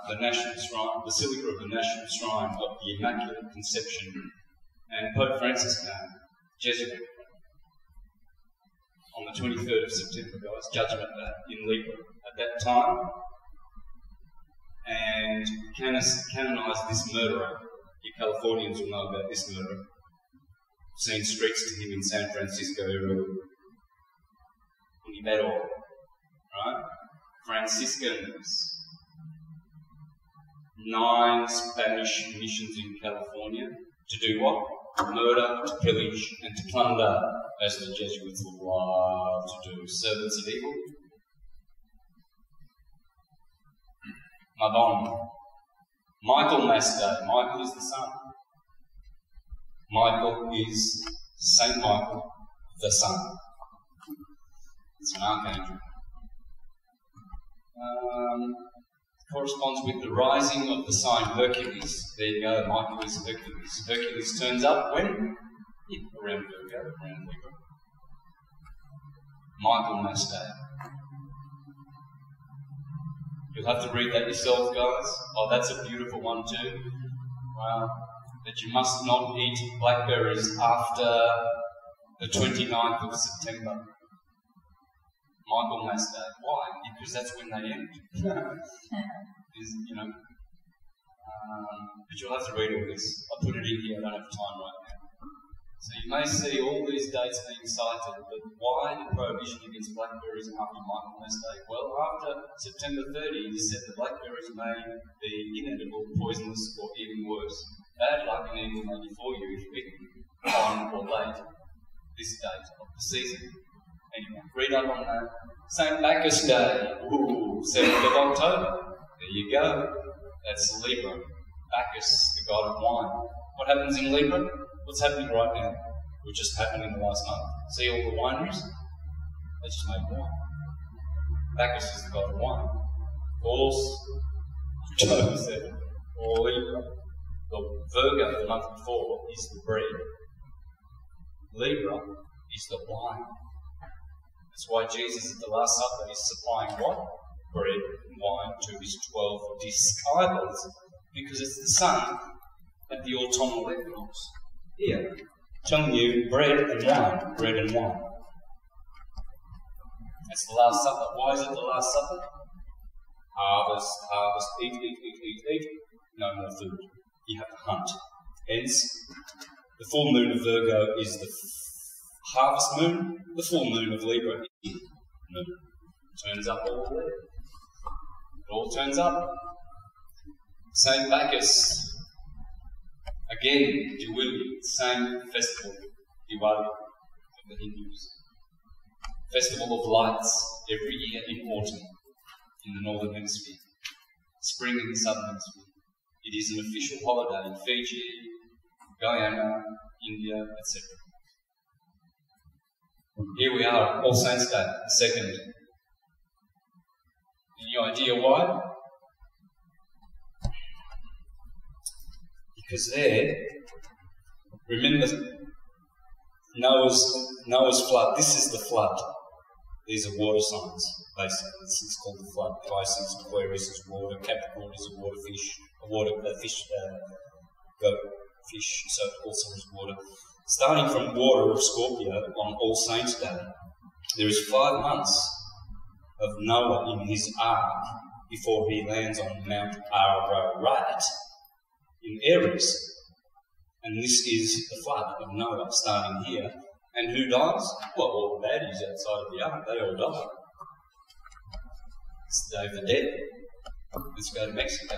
the National Shrine, Basilica of the National Shrine of the Immaculate Conception, and Pope Francis came, Jesuit, on the 23rd of September, guys, Judgment Day in Libra at that time, and canonised this murderer. You Californians will know about this murderer. Seen streets to him in San Francisco, Unibero, right? Franciscans. 9 Spanish missions in California to do what? To murder, to pillage, and to plunder, as the Jesuits love to do. Servants of evil. Mabon. Michael Mass Day. Michael is the sun. Michael is Saint Michael, the sun. It's an archangel. Corresponds with the rising of the sign Hercules. There you go, Michael is Hercules. Hercules turns up when? Around Virgo, around Libra. Michael Mass Day. You'll have to read that yourself, guys. Oh, that's a beautiful one too. Wow. That you must not eat blackberries after the 29th of September. Michael Mass Day. Why? Because that's when they end. But you'll have to read all this. I'll put it in here, I don't have time right now. So you may see all these dates being cited, but why the prohibition against blackberries after Michael Mass Day? Well, after September 30, it is said that blackberries may be inedible, poisonous, or even worse. Bad luck and evil may befall you if eaten on or late this date of the season. Anyway, read up on that. St. Bacchus Day, 7th of October. There you go. That's Libra. Bacchus, the god of wine. What happens in Libra? What's happening right now? What just happened in the last month? See all the wineries? They just make wine. Bacchus is the god of wine. Of course, October 7th, or Libra. The Virgo, the month before, is the bread. Libra is the wine. That's why Jesus at the Last Supper is supplying what? Bread and wine to his 12 disciples, because it's the sun at the autumnal equinox. Here, telling you bread and wine, bread and wine. That's the Last Supper. Why is it the Last Supper? Harvest, harvest, eat, eat, eat, eat, eat. No more food. You have to hunt. Hence, the full moon of Virgo is the harvest moon. The full moon of Libra is the moon. Turns up all there. It all turns up. St. Bacchus, Again, Diwali, same festival, Diwali of the Hindus. Festival of lights every year in autumn in the Northern Hemisphere, spring in the Southern Hemisphere. It is an official holiday in Fiji, Guyana, India, etc. Here we are, All Saints Day, the 2nd. Any idea why? Because there, remember Noah's flood. This is the flood. These are water signs, basically. This is called the flood. Pisces, Aquarius is water. Capricorn is a water fish. Goat fish, so it also is water. Starting from water of Scorpio on All Saints Day, there is 5 months of Noah in his ark before he lands on Mount Ararat in Aries. And this is the flood of Noah starting here. And who dies? Well, all the baddies outside of the ark, they all die. It's the Day of the Dead. Let's go to Mexico.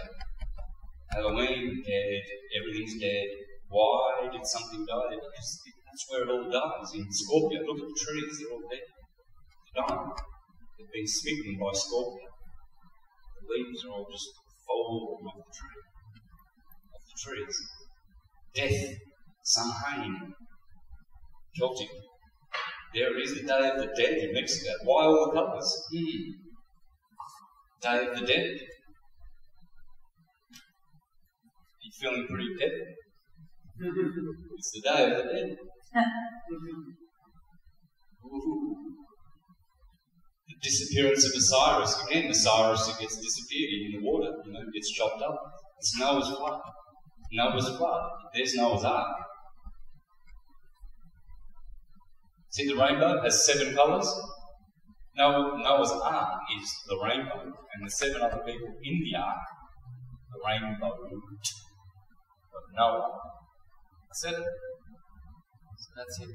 Halloween, dead, everything's dead. Why did something die? Because that's where it all dies, in Scorpio. Look at the trees, they're all dead. They're dying. They've been smitten by Scorpio. The leaves are all just falling off the trees. Death, Samhain, Celtic. There it is, the Day of the Dead in Mexico. Why all the colours? Day of the Dead. Are you feeling pretty dead? It's the Day of the Dead. The disappearance of Osiris. Again, Osiris who gets disappeared in the water, gets chopped up. It's Noah's flood. Noah's flood. There's Noah's Ark. See, the rainbow has 7 colours. Noah's Ark is the rainbow, and the 7 other people in the Ark, the rainbow of Noah. That's it. So that's it.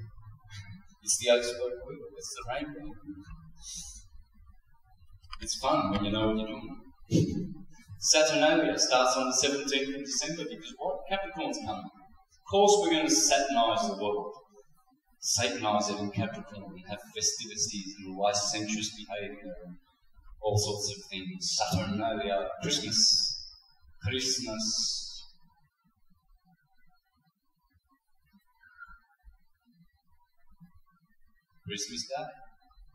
It's the Oxford word. It's the rainbow. It's fun when you know what you're doing. Saturnalia starts on the 17th of December because what? Capricorn's coming. Of course we're going to Saturnise the world. Satanise it in Capricorn and have festivities and licentious behaviour and all sorts of things. Saturnalia, Christmas. Christmas Day.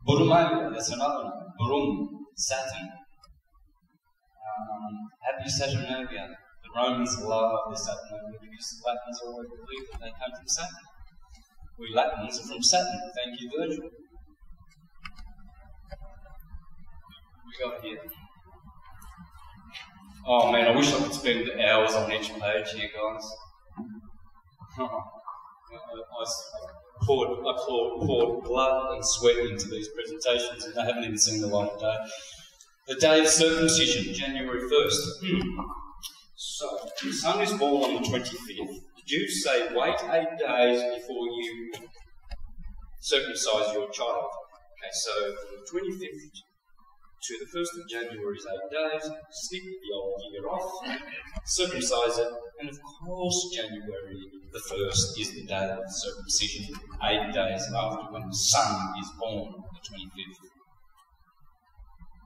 Burumalia, that's another one. Burum, Saturn. Happy Saturnalia. The Romans love the Saturnalia because the Latins always believe that they come from Saturn. We Latins are from Saturn. Thank you, Virgil. We got here. Oh man, I wish I could spend hours on each page here, guys. I poured blood and sweat into these presentations and I haven't even seen the light of day. The day of circumcision, January 1st. So, the sun is born on the 25th. The Jews say wait 8 days before you circumcise your child. Okay, so from the 25th to the 1st of January is 8 days. Snip the old year off, circumcise it, and of course January the 1st is the day of circumcision, 8 days after when the sun is born, the 25th.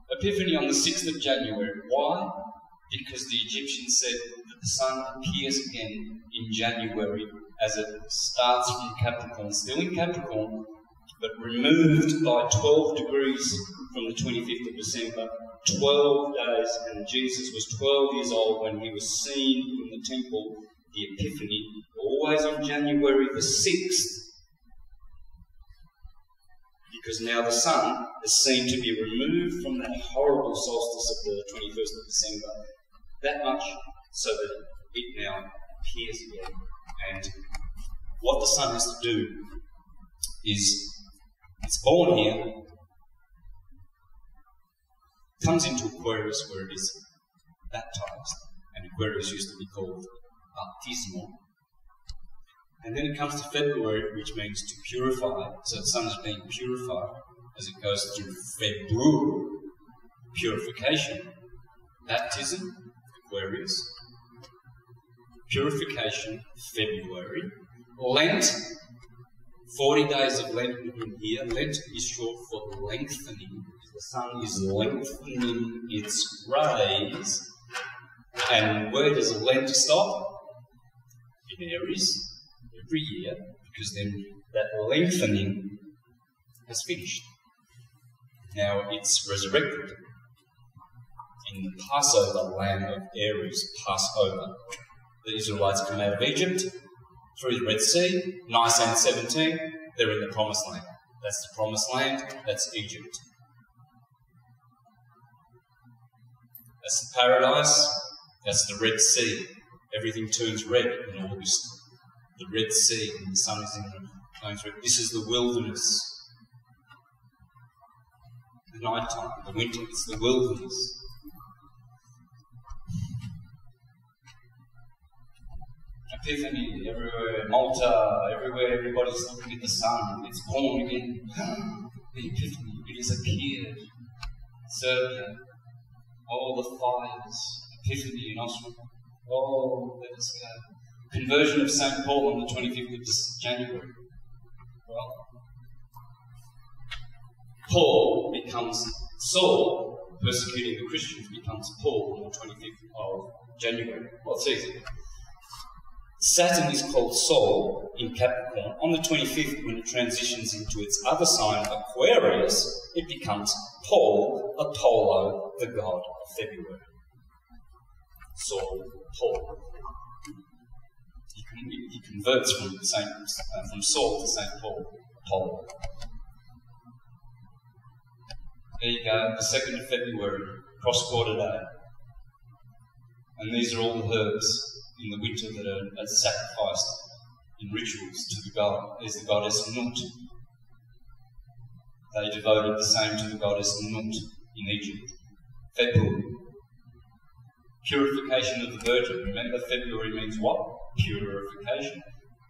Epiphany on the 6th of January. Why? Because the Egyptians said that the sun appears again in January as it starts from Capricorn, still in Capricorn, but removed by 12 degrees from the 25th of December, 12 days, and Jesus was 12 years old when he was seen in the temple, the Epiphany, always on January the 6th, because now the sun is seen to be removed from that horrible solstice of the 21st of December, that much so that it now appears again. And what the sun has to do is, it's born here, comes into Aquarius where it is baptized, and Aquarius used to be called baptismal. And then it comes to February, which means to purify. So the sun is being purified as it goes through February, purification, baptism, Aquarius, Purification, February. Lent, 40 days of Lent in here. Lent is short for lengthening. The sun is lengthening its rays. And where does Lent stop? In Aries, every year, because then that lengthening has finished. Now it's resurrected. In the Passover lamb of Aries, Passover, the Israelites come out of Egypt, through the Red Sea, Nisan 17, they're in the Promised Land. That's the Promised Land, that's Egypt. That's the paradise, that's the Red Sea. Everything turns red in August. The Red Sea, and the sun is flowing through. This is the wilderness. The night time, the winter, it's the wilderness. Epiphany, everywhere, Malta, everywhere, everybody's looking at the sun. It's born again. The Epiphany, it has appeared. Serbia, all the fires. Epiphany in Austria. Oh, let us go. Conversion of St. Paul on the 25th of January. Well, Paul becomes Saul, persecuting the Christians, becomes Paul on the 25th of January. Well, it's easy. Saturn is called Sol in Capricorn. On the 25th, when it transitions into its other sign, Aquarius, it becomes Paul, Apollo, the god of February. Sol, Paul. He converts from Saul to St. Paul, Apollo. There you go, the 2nd of February, cross-quarter day. And these are all the herbs in the winter that are sacrificed in rituals to the god. There's the goddess Nut. They devoted the same to the goddess Nut in Egypt. February. Purification of the Virgin. Remember, February means what? Purification.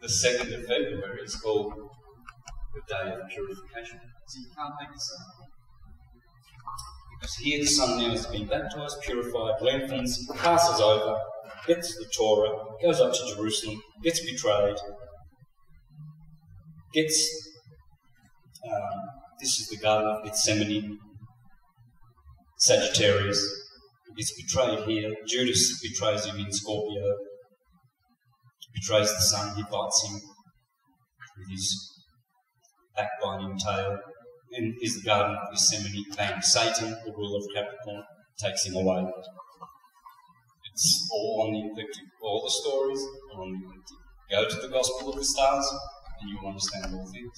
The 2nd of February is called the day of purification. So you can't make this up. Because here the sun now has been baptized, purified, lengthens, passes over, gets the Torah, goes up to Jerusalem, gets betrayed, gets, this is the Garden of Gethsemane, Sagittarius, gets betrayed here. Judas betrays him in Scorpio, betrays the sun, he bites him with his backbiting tail. And is the Garden of Gethsemane, bang, Satan, the ruler of Capricorn, takes him away. It's all on the ecliptic. All the stories are on the ecliptic. Go to the Gospel of the Stars and you'll understand all things.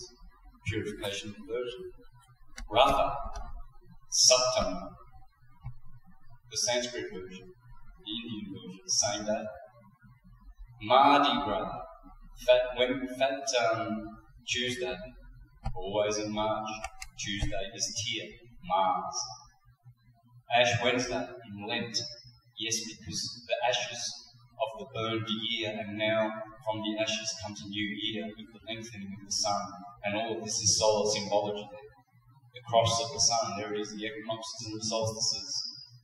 Purification of the Virgin. Ratha, Saptami, the Sanskrit version, the Indian version, the same day. Mardi Gras, Fat Tuesday, always in March. Tuesday is Tyr, Mars. Ash Wednesday in Lent. Yes, because the ashes of the burned year, and now from the ashes comes a new year with the lengthening of the sun, and all of this is solar symbology there. The cross of the sun, there it is, the equinoxes and the solstices.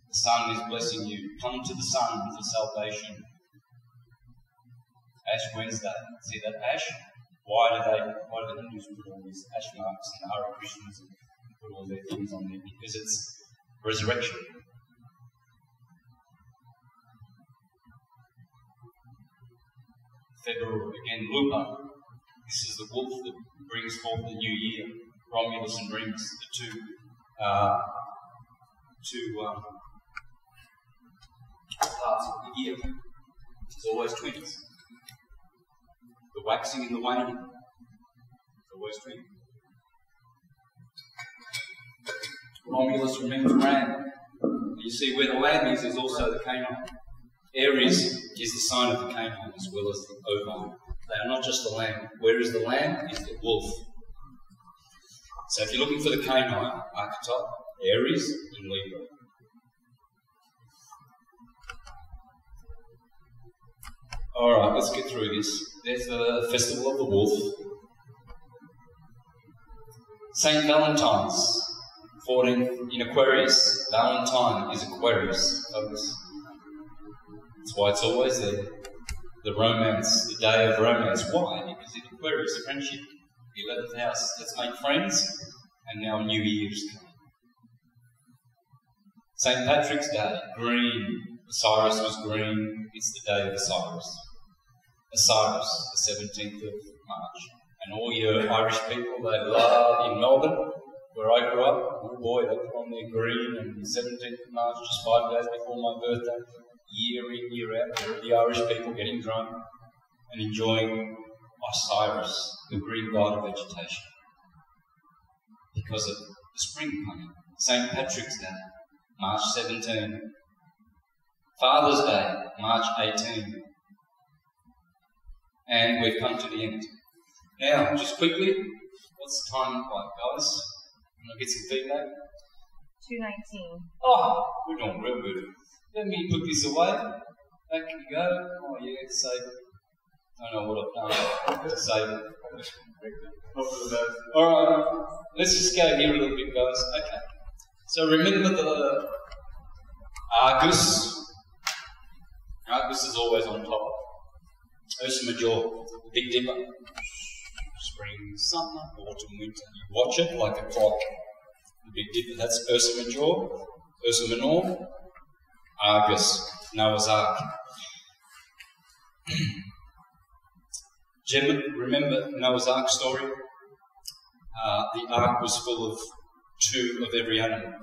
The sun is blessing you. Come to the sun for salvation. Ash Wednesday. See that ash? Why do the Hindus put all these ash marks and the Hare Krishnas and put all their things on there? Because it's resurrection. February, again, Lupa. This is the wolf that brings forth the new year. Romulus and Remus, the two parts of the year. It's always twins. The waxing and the waning. It's always twins. Romulus remains ram. You see where the lamb is also the canine. Aries is the sign of the canine as well as the ovine. They are not just the lamb. Where is the lamb? Is the wolf. So if you're looking for the canine archetype, Aries and Libra. Alright, let's get through this. There's the Festival of the Wolf. St. Valentine's, 14th in Aquarius. Valentine is Aquarius, folks. That's why it's always there. the romance, the day of romance. Why? Because in Aquarius, friendship, the 11th house, let's make friends, and now New Year is coming. St. Patrick's Day, green. Osiris was green. It's the day of Osiris. Osiris, the 17th of March. And all your Irish people, they love, in Melbourne, where I grew up, oh boy, they put on their green, and the 17th of March, just 5 days before my birthday, year in, year out, there are the Irish people getting drunk and enjoying Osiris, the green god of vegetation, because of the spring coming. St. Patrick's Day, March 17. Father's Day, March 18. And we've come to the end. Now, just quickly, what's the time like, guys? Can I get some feedback? 2:19. Oh, we're doing real good. Let me put this away. Back you go. Oh yeah, save it. I don't know what I've done to save it. Alright, let's just go here a little bit, guys. Okay. So remember the Argus. Argus is always on top. Ursa Major, Big Dipper. Spring, summer, autumn, winter. You watch it like a clock. The Big Dipper, that's Ursa Major. Ursa Minor, Argus, Noah's Ark. Remember Noah's Ark story? The ark was full of 2 of every animal.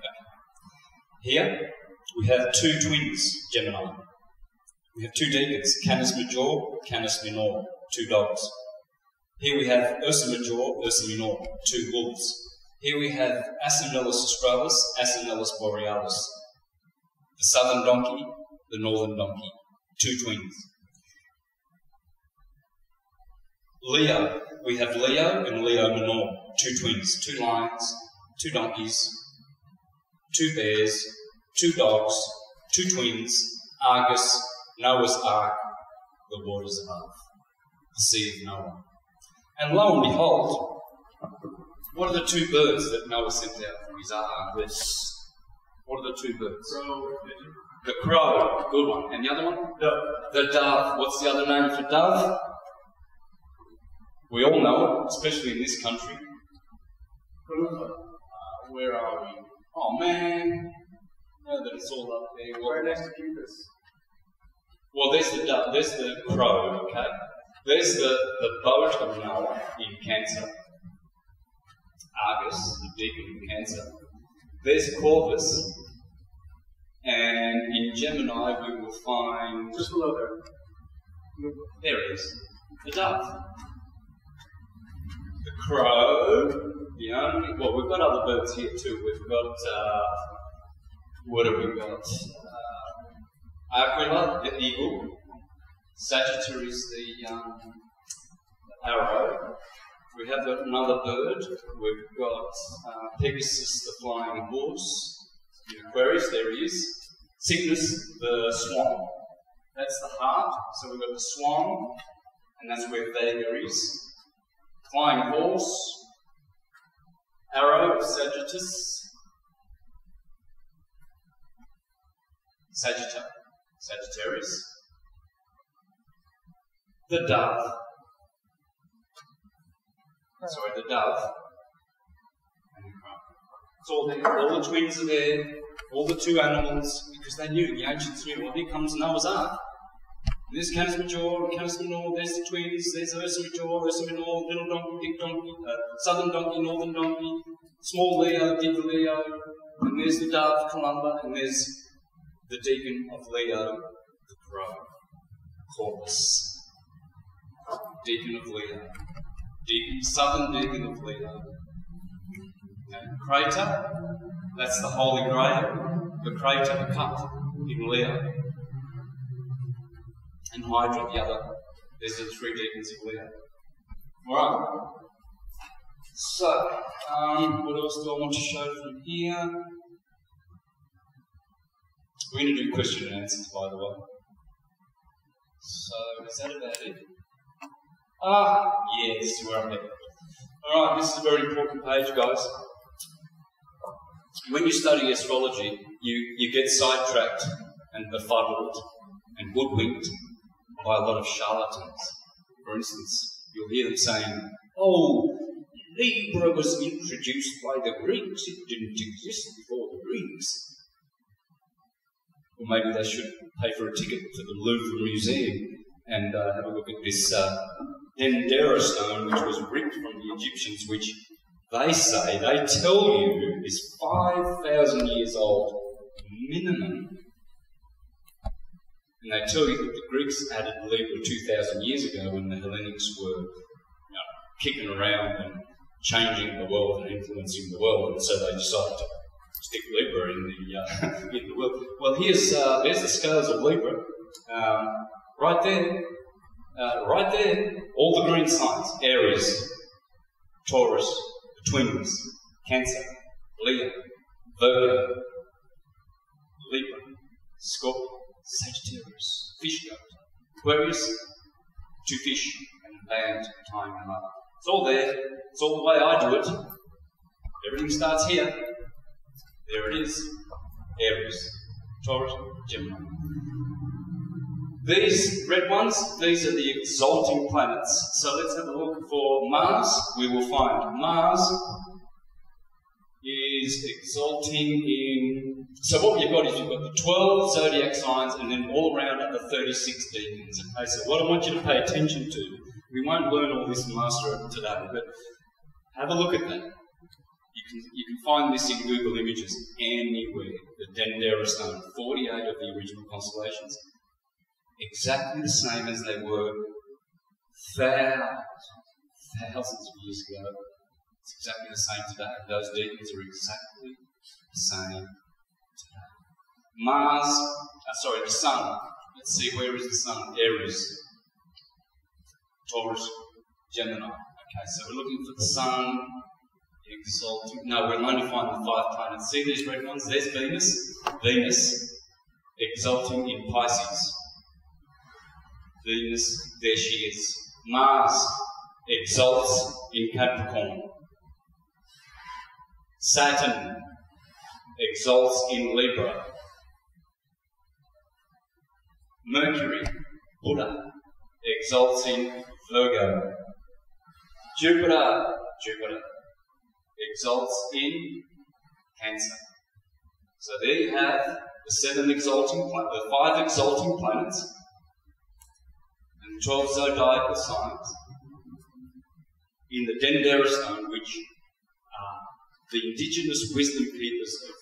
Here, we have 2 twins, Gemini. We have 2 deacons, Canis Major, Canis Minor, 2 dogs. Here we have Ursa Major, Ursa Minor, 2 wolves. Here we have Asinellus australis, Asinellus borealis. The southern donkey, the northern donkey, 2 twins. Leo, we have Leo and Leo Minor, 2 twins, 2 lions, 2 donkeys, 2 bears, 2 dogs, 2 twins, Argus, Noah's Ark, the waters above, the Sea of Noah. And lo and behold, what are the 2 birds that Noah sent out from his ark? What are the 2 birds? The crow, good one. And the other one? The dove. What's the other name for dove? We all know it, especially in this country. Where are we? Oh man, now that it's all up there. Where next to keep this? Well, there's the dove, there's the crow, okay? There's the boat of Noah in Cancer. Argus, the deacon of Cancer. There's Corvus. And in Gemini we will find... Just below there. There it is. The dove. The crow. The only... Well, we've got other birds here too. We've got... what have we got? Aquila, the eagle. Sagittarius, the arrow. We have another bird. We've got Pegasus, the flying horse. In Aquarius, there he is. Cygnus, the swan. That's the heart. So we've got the swan, and that's where Vega is. Flying horse. Arrow, Sagittarius. Sagittarius. The dove. Sorry, the dove. And the crow. It's all there. All the twins are there. All the 2 animals, because they knew, the ancients knew, well, here comes Noah's Ark. And there's Canis Major, Canis Minor, there's the twins, there's Ursa Major, Ursa Minor, little donkey, big donkey, southern donkey, northern donkey, small Leo, big Leo, and there's the dove, Columba, and there's the deacon of Leo, the crow, Corvus. Deacon of Leo. Southern deacon of Leo. Okay. Crater, that's the Holy Grail. The crater, the cup in Leo. And Hydra, the other. There's the 3 deacons of Leo. Alright. So, what else do I want to show from here? We're going to do question and answers, by the way. So, is that about it? Yeah, this is where I'm headed. Alright, this is a very important page, guys. When you study astrology, you get sidetracked and befuddled and hoodwinked by a lot of charlatans. For instance, you'll hear them saying, oh, Libra was introduced by the Greeks, it didn't exist before the Greeks. Or maybe they should pay for a ticket to the Louvre Museum and have a look at this Dendera stone, which was ripped from the Egyptians, which they say, they tell you, is 5,000 years old minimum. And they tell you that the Greeks added Libra 2,000 years ago when the Hellenics were kicking around and changing the world and influencing the world, and so they decided to stick Libra in the world. Well, there's the scales of Libra, right there, all the green signs: Aries, Taurus, the Twins, Cancer, Leo, Virgo, Libra, Scorpio, Sagittarius, Fish Goat, Aquarius, 2 fish, and a band tying them up. It's all there. It's all the way I do it. Everything starts here. There it is. Aries, Taurus, Gemini. These red ones, these are the exalting planets. So let's have a look for Mars. We will find Mars is exalting in... So what you've got is you've got the 12 zodiac signs, and then all around are the 36 deacons. Okay, so what I want you to pay attention to, we won't learn all this and master it today, but have a look at that. You can find this in Google Images anywhere. The Dendera stone, 48 of the original constellations, exactly the same as they were thousands of years ago. It's exactly the same today. Those deacons are exactly the same today. Mars, the Sun. Let's see, where is the Sun? Aries, Taurus, Gemini. Okay, so we're looking for the Sun exalting. No, we'll only find the 5 planets. See these red ones? There's Venus. Venus exalting in Pisces. Venus, there she is. Mars exalts in Capricorn. Saturn exalts in Libra. Mercury, Buddha, exalts in Virgo. Jupiter exalts in Cancer. So there you have the 5 exalting planets and 12 zodiacal signs in the Dendera stone, which the indigenous wisdom keepers of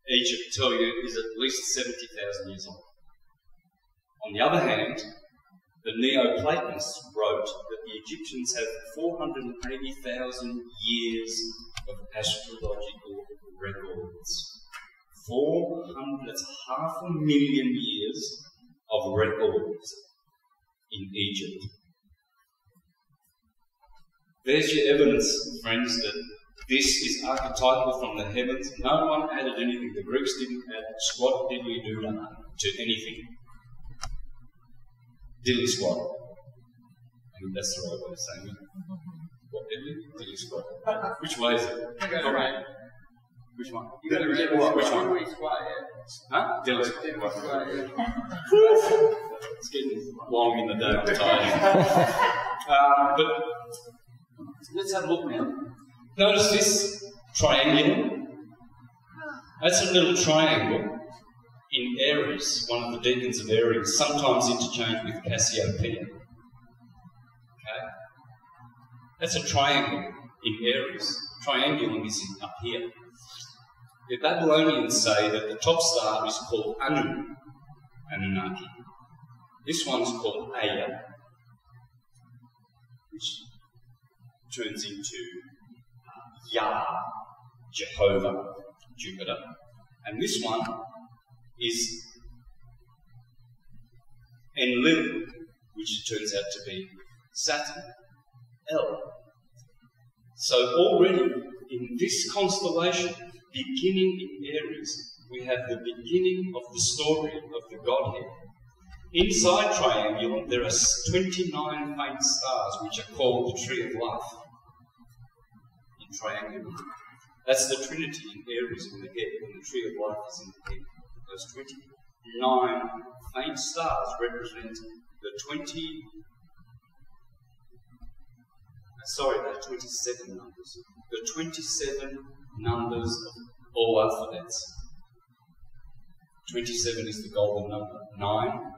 Egypt tell you is at least 70,000 years old. On the other hand, the Neoplatonists wrote that the Egyptians have 480,000 years of astrological records. 400, that's 500,000 years of records in Egypt. There's your evidence, friends, that this is archetypal from the heavens. No one added anything. The Greeks didn't add squat diddly doo to anything. Diddly squat. I mean, that's the right way of saying it. What diddly? Diddly squat. Which way is it? Right. Which one? You got to read what? Which one? Diddly squat, yeah. Huh? Diddly squat. Diddly squat, yeah. It's getting long in the day, I'm tired. But let's have a look now. Notice this triangle. That's a little triangle in Aries, one of the deacons of Aries, sometimes interchanged with Cassiopeia. Okay? That's a triangle in Aries. Triangulum is up here. The Babylonians say that the top star is called Anu, Anunnaki. This one's called Aya, which turns into Yah, Jehovah, Jupiter. And this one is Enlil, which turns out to be Saturn, El. So already in this constellation, beginning in Aries, we have the beginning of the story of the Godhead. Inside Triangulum, there are 29 faint stars, which are called the Tree of Life. In Triangulum. That's the Trinity in Aries in the head, and the Tree of Life is in the head. Those 29 faint stars represent the 27 numbers. The 27 numbers of all alphabets. 27 is the golden number. 9,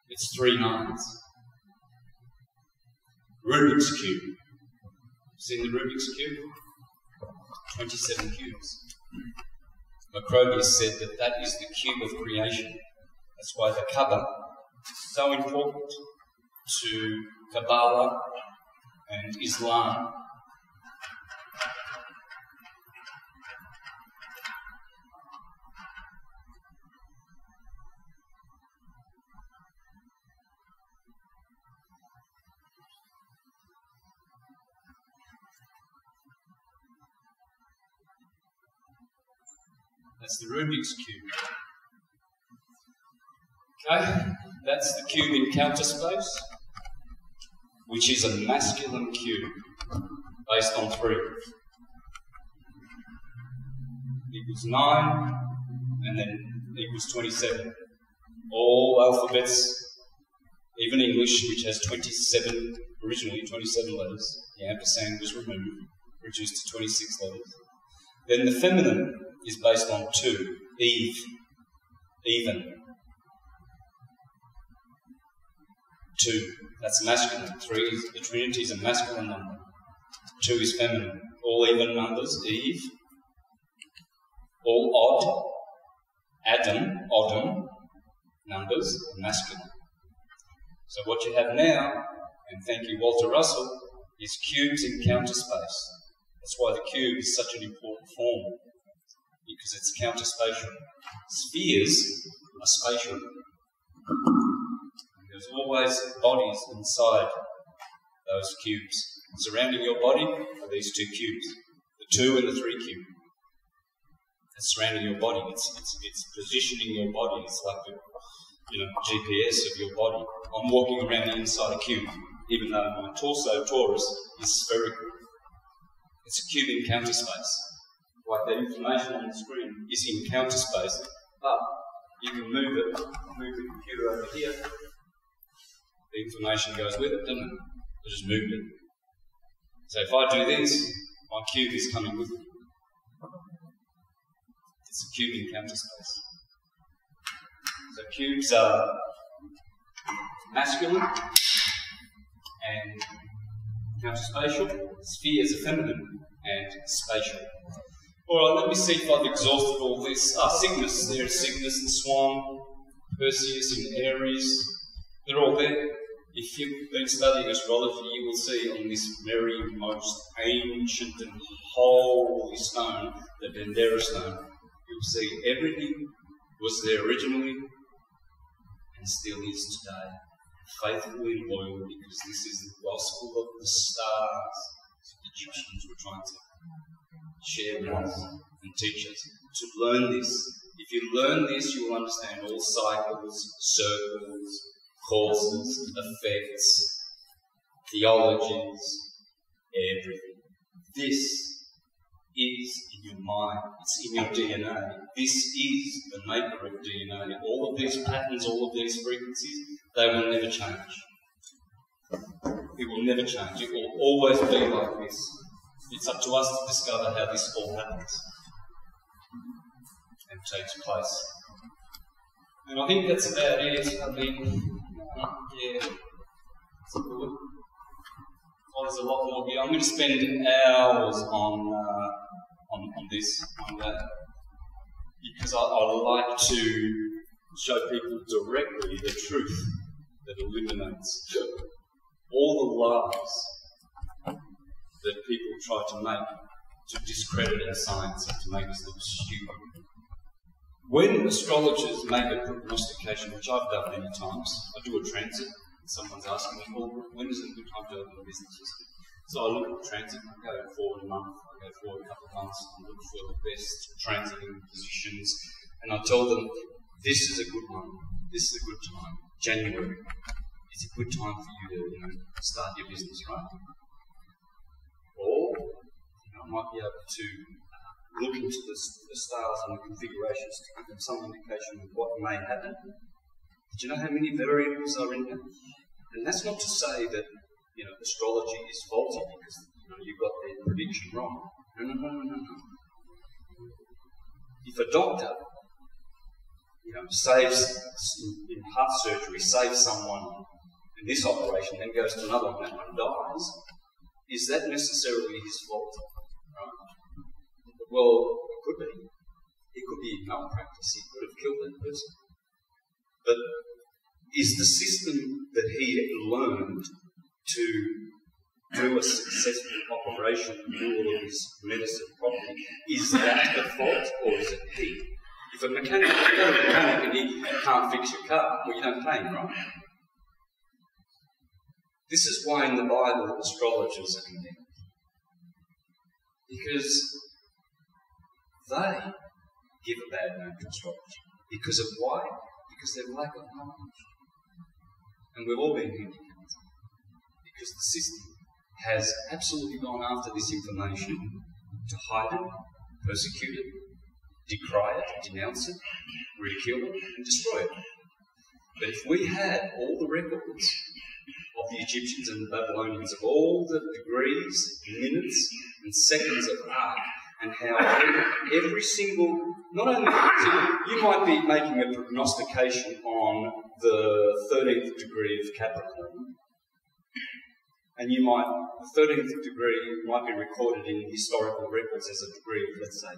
it's 3 9s. Rubik's Cube. Seen the Rubik's Cube? 27 cubes. Macrobius said that that is the cube of creation. That's why the Kaaba is so important to Kabbalah and Islam. That's the Rubik's Cube. Okay, that's the cube in counter space, which is a masculine cube based on 3. Equals 9, and then equals 27. All alphabets, even English, which has 27, originally 27 letters, the ampersand was removed, reduced to 26 letters. Then the feminine is based on 2, Eve, even. 2, that's masculine. 3 is, the Trinity is a masculine number. 2 is feminine. All even numbers, Eve. All odd, Adam, Odom, numbers, masculine. So what you have now, and thank you Walter Russell, is cubes in counter space. That's why the cube is such an important form, because it's counter-spatial. Spheres are spatial. There's always bodies inside those cubes. Surrounding your body are these 2 cubes, the 2 and the 3 cube. It's surrounding your body. It's positioning your body. It's like the GPS of your body. I'm walking around inside a cube, even though my torso, torus, is spherical. It's a cube in counter space. Like that information on the screen is in counter space, but you can move it, move the computer over here. The information goes with it, doesn't it? I just moved it. So if I do this, my cube is coming with me. It's a cube in counter space. So cubes are masculine and counterspatial. Spheres are feminine and spatial. Alright, let me see if I've exhausted all this. Cygnus. There's Cygnus and Swan, Perseus and Aries. They're all there. If you've been studying astrology, you will see on this very most ancient and holy stone, the Dendera stone, you'll see everything was there originally and still is today. Faithful and loyal, because this is the gospel of the stars. So the Egyptians were trying to share with us and teach us to learn this. If you learn this, you will understand all cycles, circles, causes, effects, theologies, everything. This is in your mind. It's in your DNA. This is the maker of DNA. All of these patterns, all of these frequencies, they will never change. It will never change. It will always be like this. It's up to us to discover how this all happens and takes place. And I think that's about it. I mean, yeah, it's good. Oh, there's a lot more here. I'm going to spend hours on this, on that, because I like to show people directly the truth that illuminates all the lies that people try to make to discredit our science and to make us look stupid. When astrologers make a prognostication, which I've done many times, I do a transit, and someone's asking me, well, when is it a good time to open a business? So I look at the transit, I go forward a month, I go forward a couple of months, and look for the best transiting positions, and I tell them, this is a good one, this is a good time, January. It's a good time for you to start your business, right? Or I might be able to look into the stars and the configurations to give them some indication of what may happen. Do you know how many variables are in that? And that's not to say that, astrology is faulty because, you got their prediction wrong. No. If a doctor, saves, in heart surgery, saves someone in this operation, then goes to another one, that one dies, is that necessarily his fault? Right? Well, it could be. It could be malpractice. He could have killed that person. But is the system that he learned to do a successful operation, do all of his medicine properly, is that the fault or is it he? If a mechanic, and he can't fix your car, well, you don't pay him, right? This is why in the Bible astrologers are condemned. Because they give a bad name to astrology. Because of why? Because their lack of knowledge. And we've all been handicapped. Because the system has absolutely gone after this information to hide it, persecute it, decry it, denounce it, ridicule it, and destroy it. But if we had all the records of the Egyptians and the Babylonians of all the degrees, minutes, and seconds of art, and how every single, not only, so you might be making a prognostication on the 13th degree of Capricorn, and the 13th degree might be recorded in historical records as a degree of, let's say,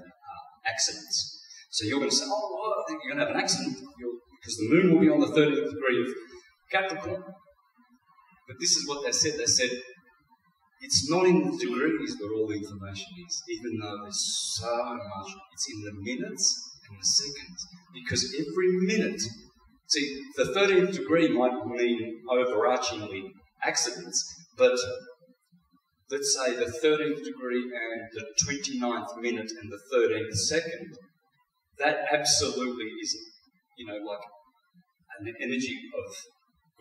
accidents. So you're going to say, I think you're going to have an accident because the moon will be on the 13th degree of Capricorn. But this is what they said. They said, it's not in the degrees where all the information is, even though there's so much. It's in the minutes and the seconds. Because every minute, see, the 13th degree might mean overarchingly accidents, but let's say the 13th degree and the 29th minute and the 13th second, that absolutely is, like an energy of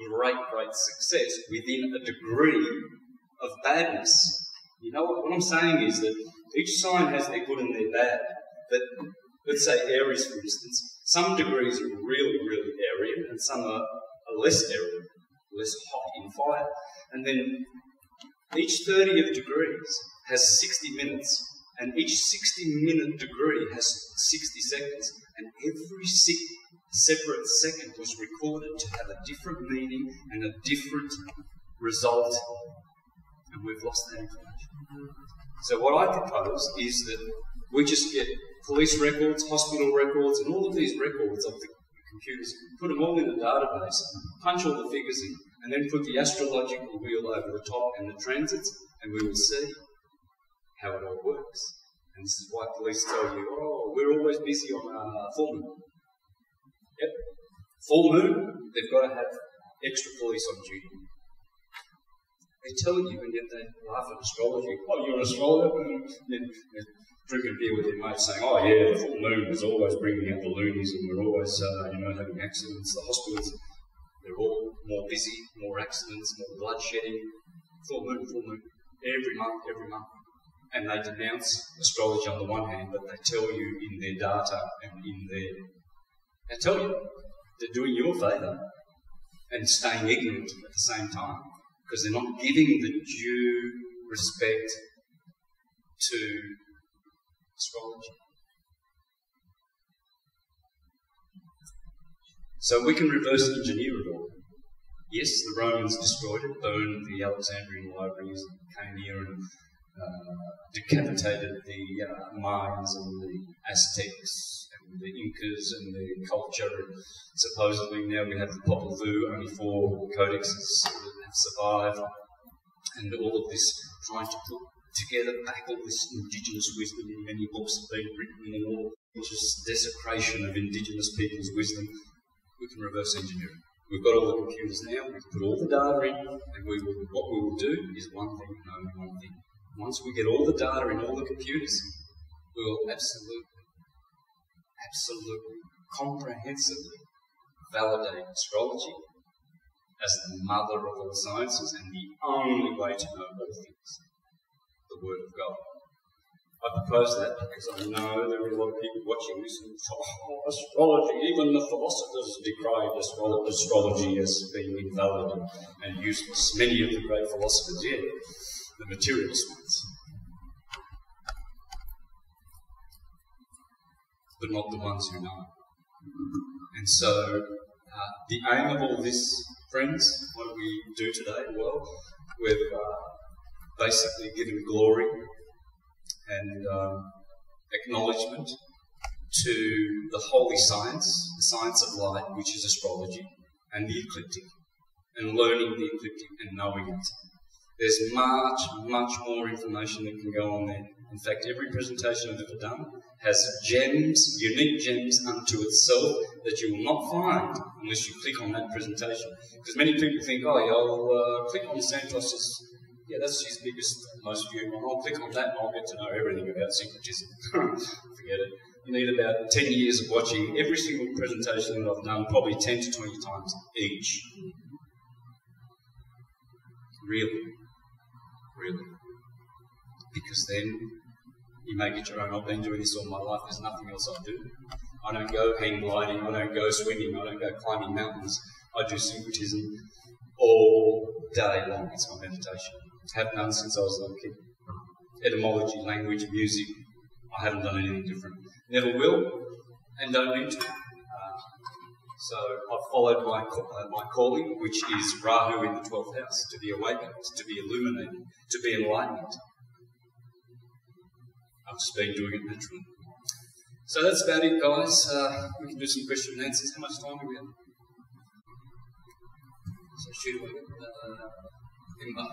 great success within a degree of badness. You know what I'm saying is that each sign has their good and their bad. But let's say Aries, for instance, some degrees are really Aryan and some are less Aryan, less hot in fire. And then each 30th degrees has 60 minutes, and each 60-minute degree has 60 seconds, and every separate second was recorded to have a different meaning and a different result, and we've lost that information. So what I propose is that we just get police records, hospital records, and all of these records of the computers, put them all in a database, punch all the figures in, and then put the astrological wheel over the top and the transits, and we will see how it all works. And this is why police tell you, we're always busy on full moon. Yep. Full moon, they've got to have extra police on duty. They tell you, and yet they laugh at astrology. Oh, you're an astrologer? They're drinking beer with their mates saying, the full moon is always bringing out the loonies and we're always, having accidents. The hospitals, they're all more busy, more accidents, more bloodshedding. Full moon, every month. And they denounce astrology on the one hand, but they tell you in their data and they tell you they're doing you a favour and staying ignorant at the same time because they're not giving the due respect to astrology. So we can reverse engineer it all. Yes, the Romans destroyed it, burned the Alexandrian libraries, came here and decapitated the Mayans and the Aztecs and the Incas and their culture. And supposedly now we have the Popol Vuh, only 4 codexes that have survived, and all of this trying to put together back all this indigenous wisdom. Many books have been written and all, which is desecration of indigenous people's wisdom. We can reverse engineer it. We've got all the computers now, we can put all the data in, and what we will do is one thing and only one thing. Once we get all the data in all the computers, we will absolutely, comprehensively validate astrology as the mother of all sciences and the only way to know all things, the Word of God. I propose that because I know there are a lot of people watching this and astrology, even the philosophers decried astrology as being invalid and useless. Many of the great philosophers, yeah, the materialist ones. But not the ones who know. And so, the aim of all this, friends, what do we do today? Well, we've basically given glory and acknowledgement to the holy science, the science of light, which is astrology, and the ecliptic, and learning the ecliptic and knowing it. There's much, much more information that can go on there. In fact, every presentation I've ever done has gems, unique gems unto itself that you will not find unless you click on that presentation. Because many people think, oh, yeah, I'll click on Santos's, yeah, that's his biggest, most viewed one. I'll click on that and I'll get to know everything about syncretism. Forget it. You need about 10 years of watching every single presentation that I've done, probably 10 to 20 times each. Really. Because then you make it your own. I've been doing this all my life. There's nothing else I do. I don't go hang gliding. I don't go swimming. I don't go climbing mountains. I do syncretism all day long. It's my meditation. Have done since I was a little kid. Etymology, language, music. I haven't done anything different. Never will, and don't need to. So I've followed my calling, which is Rahu in the 12th house, to be awakened, to be illuminated, to be enlightened. I've just been doing it naturally. So that's about it, guys. We can do some question and answers. How much time do we have? So shoot away. Emma.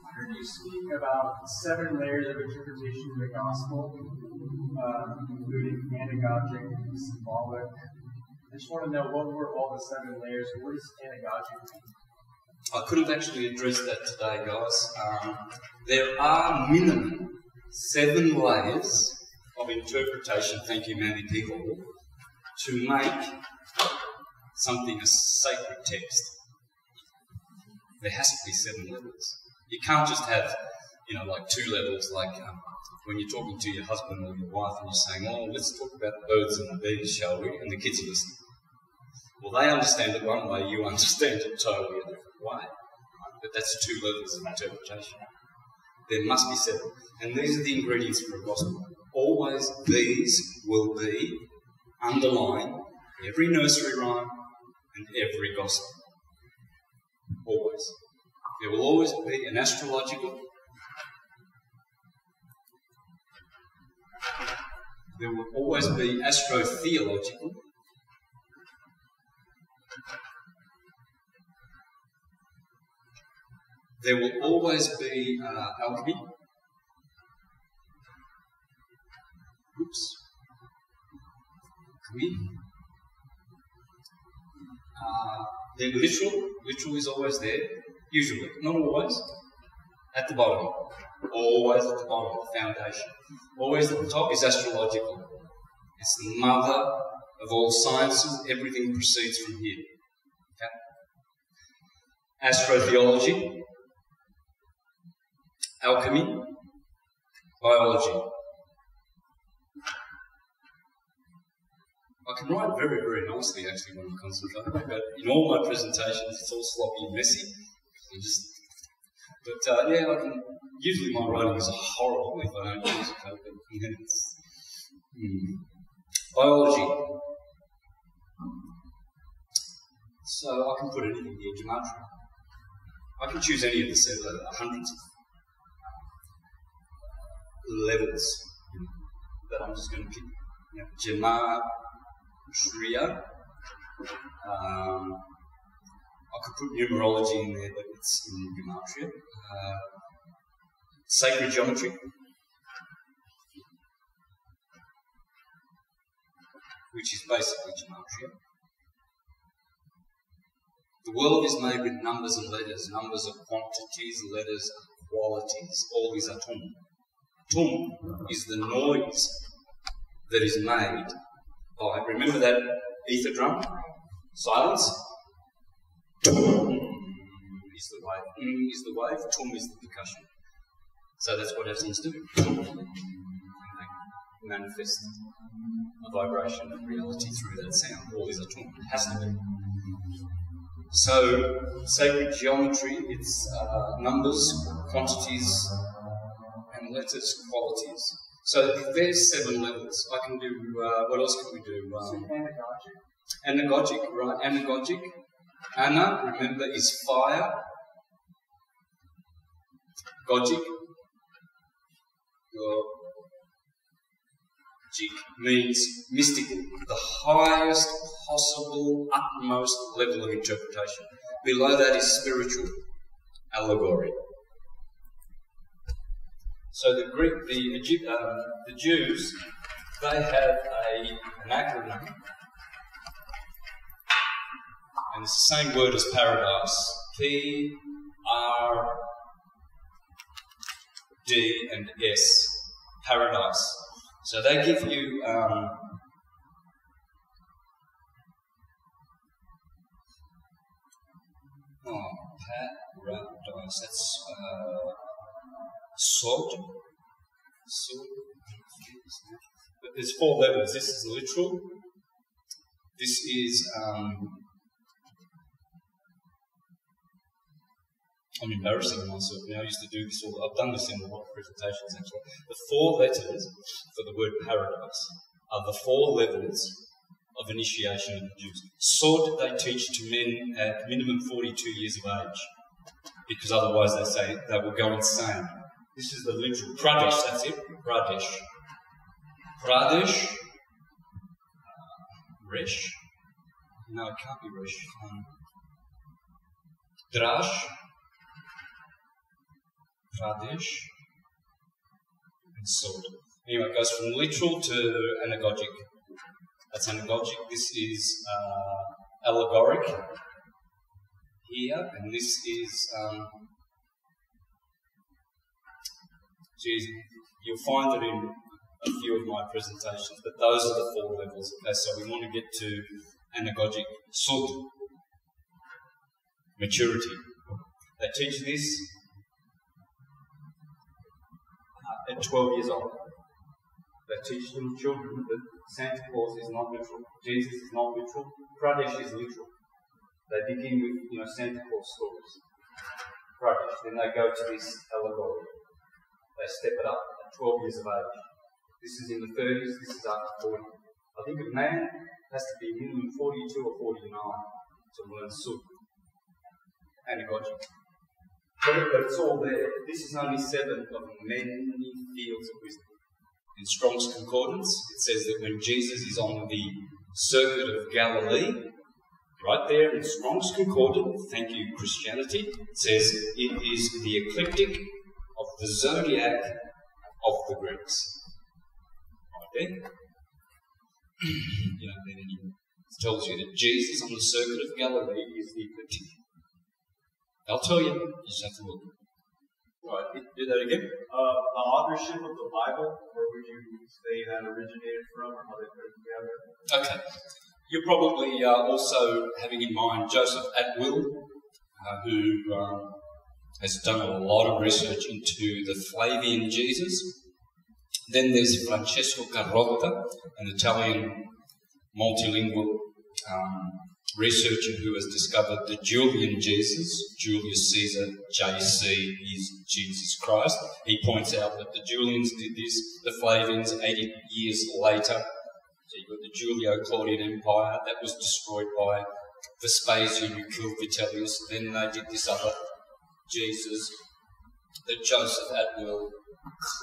I heard you speak about 7 layers of interpretation of the gospel, including anagogic, symbolic. I just want to know, what were all the 7 layers? What does anagogic mean? I could have actually addressed that today, guys. There are minimum 7 layers of interpretation, thank you, Mandy people, to make something a sacred text. There has to be 7 levels. You can't just have, like 2 levels, like when you're talking to your husband or your wife and you're saying, oh, let's talk about the birds and the bees, shall we? And the kids are listening. Well, they understand it one way, you understand it totally a different way. But that's 2 levels of interpretation. There must be 7. And these are the ingredients for a gospel. Always these will be underlying every nursery rhyme and every gospel. Always. There will always be an astrological. There will always be astrotheological. There will always be alchemy. Oops. Alchemy. Then literal is always there, usually, not always, at the bottom. Always at the bottom, the foundation. Always at the top is astrological. It's the mother of all sciences. Everything proceeds from here. Okay? Astrotheology, alchemy, biology. I can write very, very nicely, actually, when I'm concentrating, but in all my presentations, it's all sloppy and messy. Yeah, I can. Usually my writing is horrible if I don't use it. Biology. So I can put anything here, gematria. I can choose any of the hundreds of levels that I'm just going to pick. Gematria. I could put numerology in there, but it's in gematria. Sacred geometry, which is basically gematria. The world is made with numbers and letters. Numbers are quantities, letters are qualities. All these are tum. Tum is the noise that is made by, remember that ether drum? Silence. Tum is the wave. Is the wave. Tum is the percussion. So that's what everything's doing. manifest a vibration of reality through that sound. All is atonement. It has to be. So, sacred geometry, it's numbers, quantities, and letters, qualities. So if there's 7 levels, I can do, what else can we do? Anagogic, right, anagogic. Ana, remember, is fire. Gogic. Jig means mystical, the highest possible, utmost level of interpretation. Below that is spiritual, allegory. So the Jews, they have an acronym, and it's the same word as paradise. P, R, D, and S, paradise. So they give you paradise. That's sod. But there's 4 levels. This is literal. This is I'm embarrassing myself now. I used to do this all. I've done this in a lot of presentations actually. The 4 letters for the word paradise are the 4 levels of initiation of the Jews. Sod they teach to men at minimum 42 years of age, because otherwise they say they will go insane. This is the literal. Pradesh, that's it. Pradesh. Pradesh. Resh. No, it can't be Resh. Drash. Pradesh, and Sod. Anyway, it goes from literal to anagogic. That's anagogic. This is allegoric here, and this is you'll find it in a few of my presentations, but those are the 4 levels. Okay, so we want to get to anagogic, Sod, maturity. They teach this at 12 years old. They teach little children that Santa Claus is not literal, Jesus is not literal, Pradesh is literal. They begin with, Santa Claus stories. Pradesh. Then they go to this allegory. They step it up at 12 years of age. This is in the 30s, this is up to 40. I think a man has to be minimum 42 or 49 to learn Sud. Anagogic. But it's all there. This is only 7 of many fields of wisdom. In Strong's Concordance, it says that when Jesus is on the circuit of Galilee, right there in Strong's Concordance, thank you Christianity, it says it is the ecliptic of the zodiac of the Greeks. Right there. You don't need any. It tells you that Jesus on the circuit of Galilee is the ecliptic. I'll tell you, you just have to look. Right, do that again. The authorship of the Bible, where would you say that originated from, or how they put it together? Okay. You're probably also having in mind Joseph Atwill, who has done a lot of research into the Flavian Jesus. Then there's Francesco Carlotta, an Italian multilingual researcher who has discovered the Julian Jesus, Julius Caesar, JC, is Jesus Christ. He points out that the Julians did this, the Flavians 80 years later. So you've got the Julio-Claudian Empire, that was destroyed by Vespasian who killed Vitellius. Then they did this other Jesus that Joseph Atwill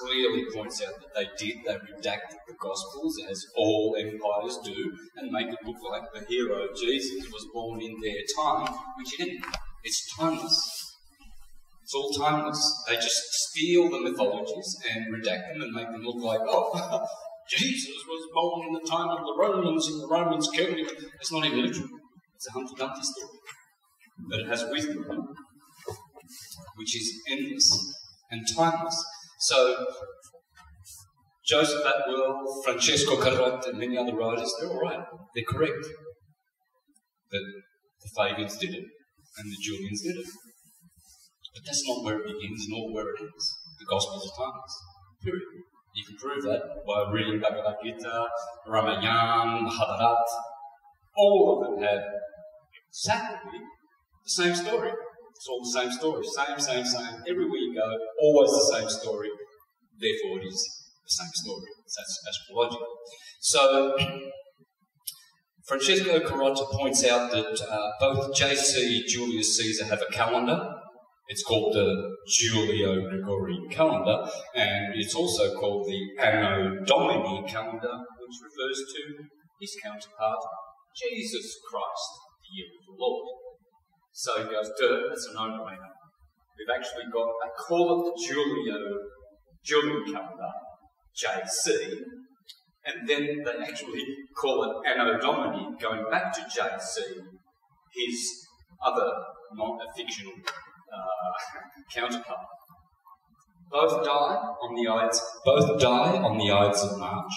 clearly points out that they did. They redacted the Gospels, as all empires do, and make it look like the hero Jesus was born in their time, which he didn't. It's timeless. It's all timeless. They just steal the mythologies and redact them and make them look like, oh, Jesus was born in the time of the Romans and the Romans killed him. It's not even literal. It's a Humpty Dumpty story. But it has wisdom, which is endless and timeless. So, Joseph Atwill, Francesco Carlotta, and many other writers, they're all right. They're correct. That the Flavians did it, and the Julians did it. But that's not where it begins, nor where it ends. The Gospels are timeless. Period. You can prove that by reading Bhagavad Gita, Ramayana, Mahabharata. All of them have exactly the same story. It's all the same story. Same. Everywhere you go, always the same story. Therefore, it is the same story. That's astrological. So, Francesco Carotta points out that both J.C. Julius Caesar have a calendar. It's called the Julio-Gregorian calendar, and it's also called the Anno Domini calendar, which refers to his counterpart, Jesus Christ, the year of the Lord. So he goes, duh, that's a no-brainer. We've actually got, I call it the Julian calendar, JC, and then they actually call it Anno Domini, going back to JC, his other non-fictional counterpart. Both die on the Ides of March.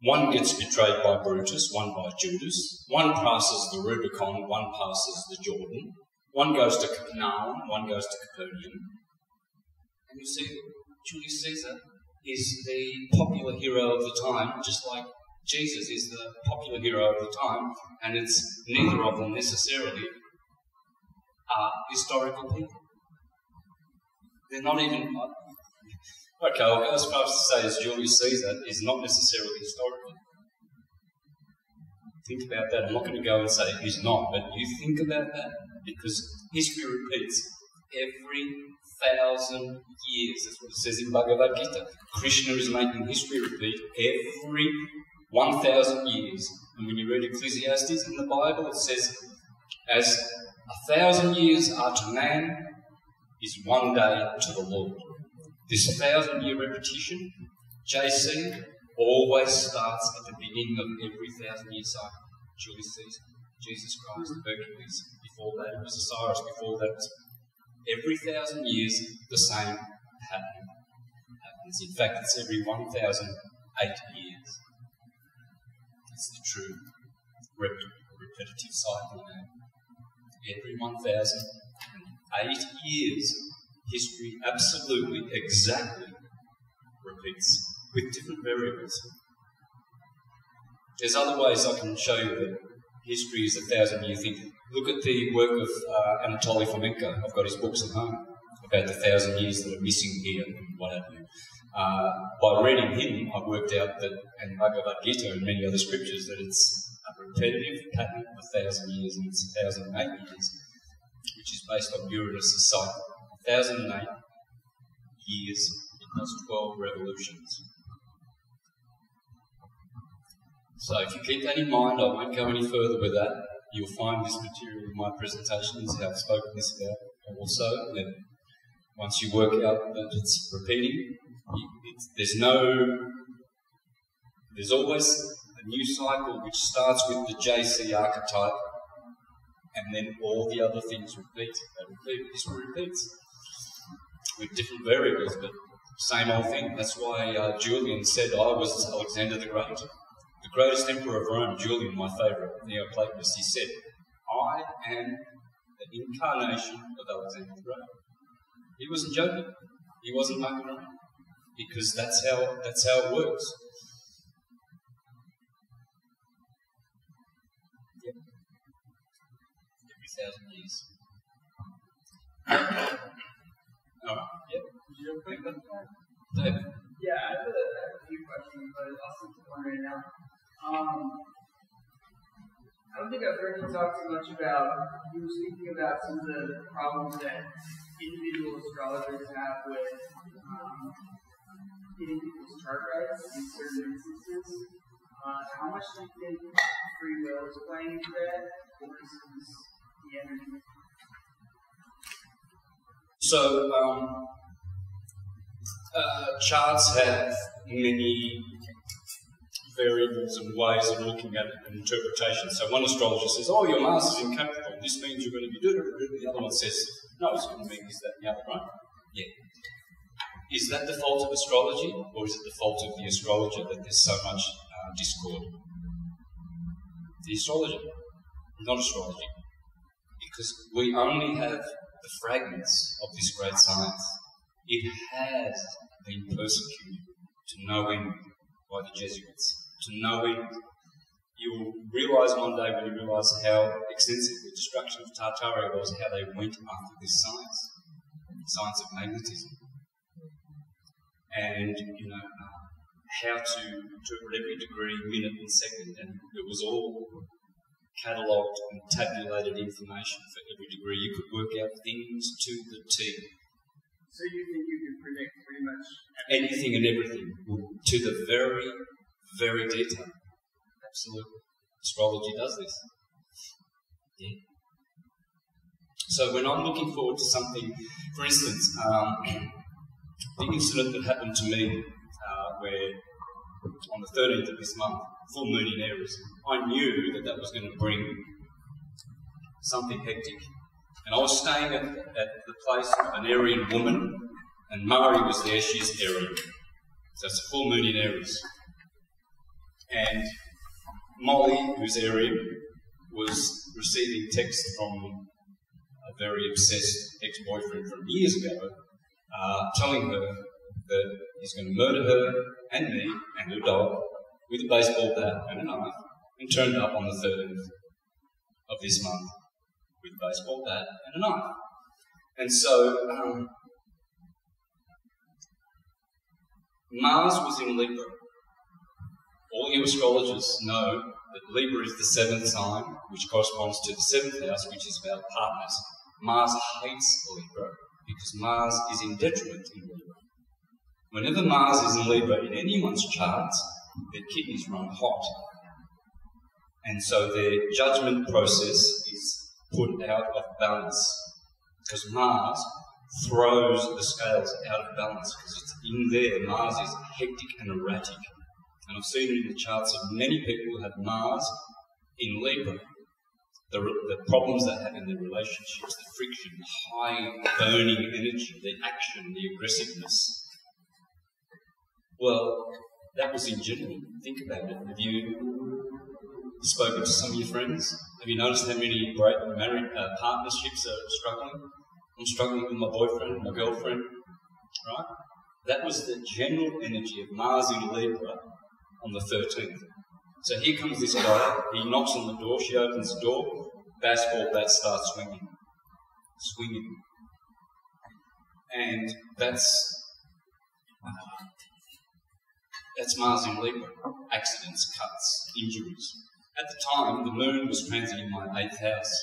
One gets betrayed by Brutus, one by Judas. One passes the Rubicon, one passes the Jordan. One goes to Capernaum, one goes to Capernaum. And you see, Julius Caesar is the popular hero of the time, just like Jesus is the popular hero of the time, and it's neither of them necessarily are historical people. They're not even... Okay, I'll go as far as to say as Julius Caesar is not necessarily historical. Think about that. I'm not going to go and say he's not, but you think about that, because history repeats every 1,000 years. That's what it says in Bhagavad Gita. Krishna is making history repeat every 1,000 years. And when you read Ecclesiastes in the Bible, it says, as 1,000 years are to man, is one day to the Lord. This 1,000-year repetition, JC, always starts at the beginning of every 1,000-year cycle. Julius Caesar, Jesus Christ, Hercules, before that it was Osiris, before that it was... Every 1,000 years, the same pattern happens. In fact, it's every 1,008 years. It's the true repetitive cycle now. Every 1,008 years, history absolutely, exactly repeats with different variables. There's other ways I can show you that history is a 1,000-year thing. Look at the work of Anatoly Fomenko. I've got his books at home about the 1,000 years that are missing here and what have you. By reading him, I've worked out that, and Bhagavad Gita and many other scriptures, that it's a repetitive pattern of 1,000 years, and it's 1,008 years, which is based on Uranus' cycle. 1,008 years equals 12 revolutions. So if you keep that in mind, I won't go any further with that. You'll find this material in my presentations. I've spoken this about also. That once you work out that it's repeating, there's always a new cycle which starts with the JC archetype, and then all the other things repeat. They repeat. History repeats with different variables, but same old thing. That's why Julian said I was Alexander the Great. The greatest emperor of Rome, Julian, my favourite Neoplatonist, he said, I am the incarnation of Alexander the Great. He wasn't joking. He wasn't mucking around. Because that's how it works. Yep. Every 1,000 years. Oh, yep. David. Yeah, I have a few questions, but I'll stick to one right now. I don't think I've heard you talk too much about, you were speaking about some of the problems that individual astrologers have with getting people's chart rights in certain instances. How much do you think free will is playing into that versus the energy? So, charts have many variables and ways of looking at it and interpretation. So one astrologer says, oh, your Mars is in Capricorn, this means you're going to be do-do-do-do. The other one says, no, it's going to mean this, that, and the other, right? Yeah. Is that the fault of astrology, or is it the fault of the astrologer that there's so much discord? The astrologer, not astrology. Because we only have the fragments of this great science. It has been persecuted to no end by the Jesuits, to no end. You'll realise one day when you realise how extensive the destruction of Tartaria was, how they went after this science of magnetism. And, how to interpret every degree, minute and second, and it was all catalogued and tabulated information for every degree. You could work out things to the T. So you think you can predict pretty much anything and everything to the very, very detail. Absolutely. Astrology does this. Yeah. So when I'm looking forward to something, for instance, the incident that happened to me where on the 13th of this month, full moon in Aries, I knew that was going to bring something hectic. And I was staying at the place of an Aryan woman, and Mari was there, she's Aryan. So it's a full moon in Aries. And Molly, who's Aryan, was receiving text from a very obsessed ex-boyfriend from years ago, telling her that he's going to murder her and me and her dog with a baseball bat and a knife, and turned up on the 13th of this month with a baseball bat and a knife. And so Mars was in Libra. All you astrologers know that Libra is the seventh sign, which corresponds to the seventh house, which is about partners. Mars hates Libra because Mars is in detriment in Libra. Whenever Mars is in Libra in anyone's charts, their kidneys run hot. And so their judgment process is put out of balance because Mars throws the scales out of balance because it's in there. Mars is hectic and erratic. And I've seen it in the charts of many people who have Mars in Libra. The problems they have in their relationships, the friction, the high burning energy, the action, the aggressiveness. Well, that was in general. Think about it. Have you spoken to some of your friends? Have you noticed how many married partnerships are struggling? I'm struggling with my boyfriend, my girlfriend, right? That was the general energy of Mars in Libra on the 13th. So here comes this guy, he knocks on the door, she opens the door, baseball bat starts swinging. And that's Mars in Libra. Accidents, cuts, injuries. At the time, the moon was transiting my 8th house.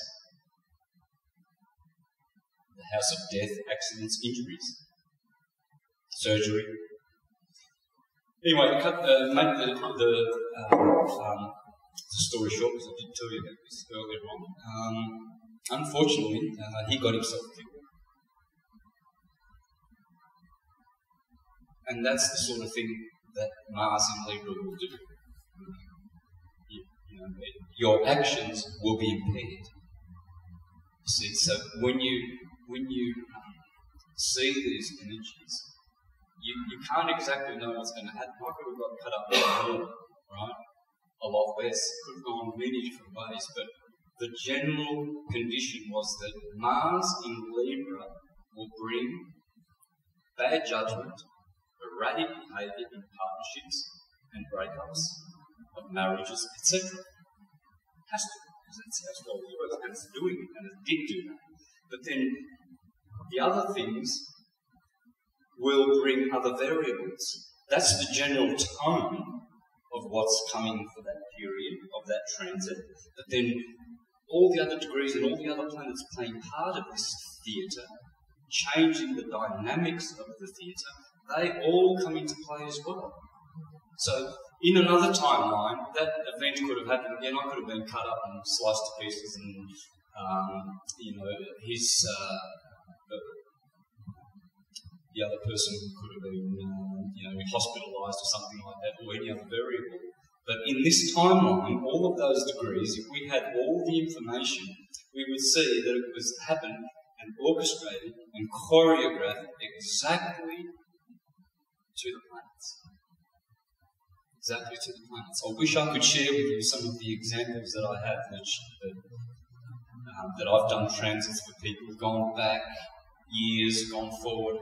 The house of death, accidents, injuries, surgery. Anyway, make the story short, because I did tell you about this earlier on. Unfortunately, he got himself killed. And that's the sort of thing that Mars in Libra will do. Your actions will be impaired. You see, so when you see these energies, you can't exactly know what's going to happen. I could have got cut up more, right? A lot less. Could have gone many different ways, but the general condition was that Mars in Libra will bring bad judgment, erratic behaviour in partnerships and breakups of marriages, etc. It has to, because that's how astrology works, and it's doing it, and it did do that. But then the other things will bring other variables. That's the general tone of what's coming for that period, of that transit. But then all the other degrees and all the other planets playing part of this theatre, changing the dynamics of the theatre, they all come into play as well. So in another timeline, that event could have happened again. I could have been cut up and sliced to pieces, and the other person could have been hospitalised or something like that, or any other variable. But in this timeline, all of those degrees, if we had all the information, we would see that it was happened and orchestrated and choreographed exactly to the planets. Exactly to the planets. I wish I could share with you some of the examples that I have that I've done transits for people, gone back years, gone forward,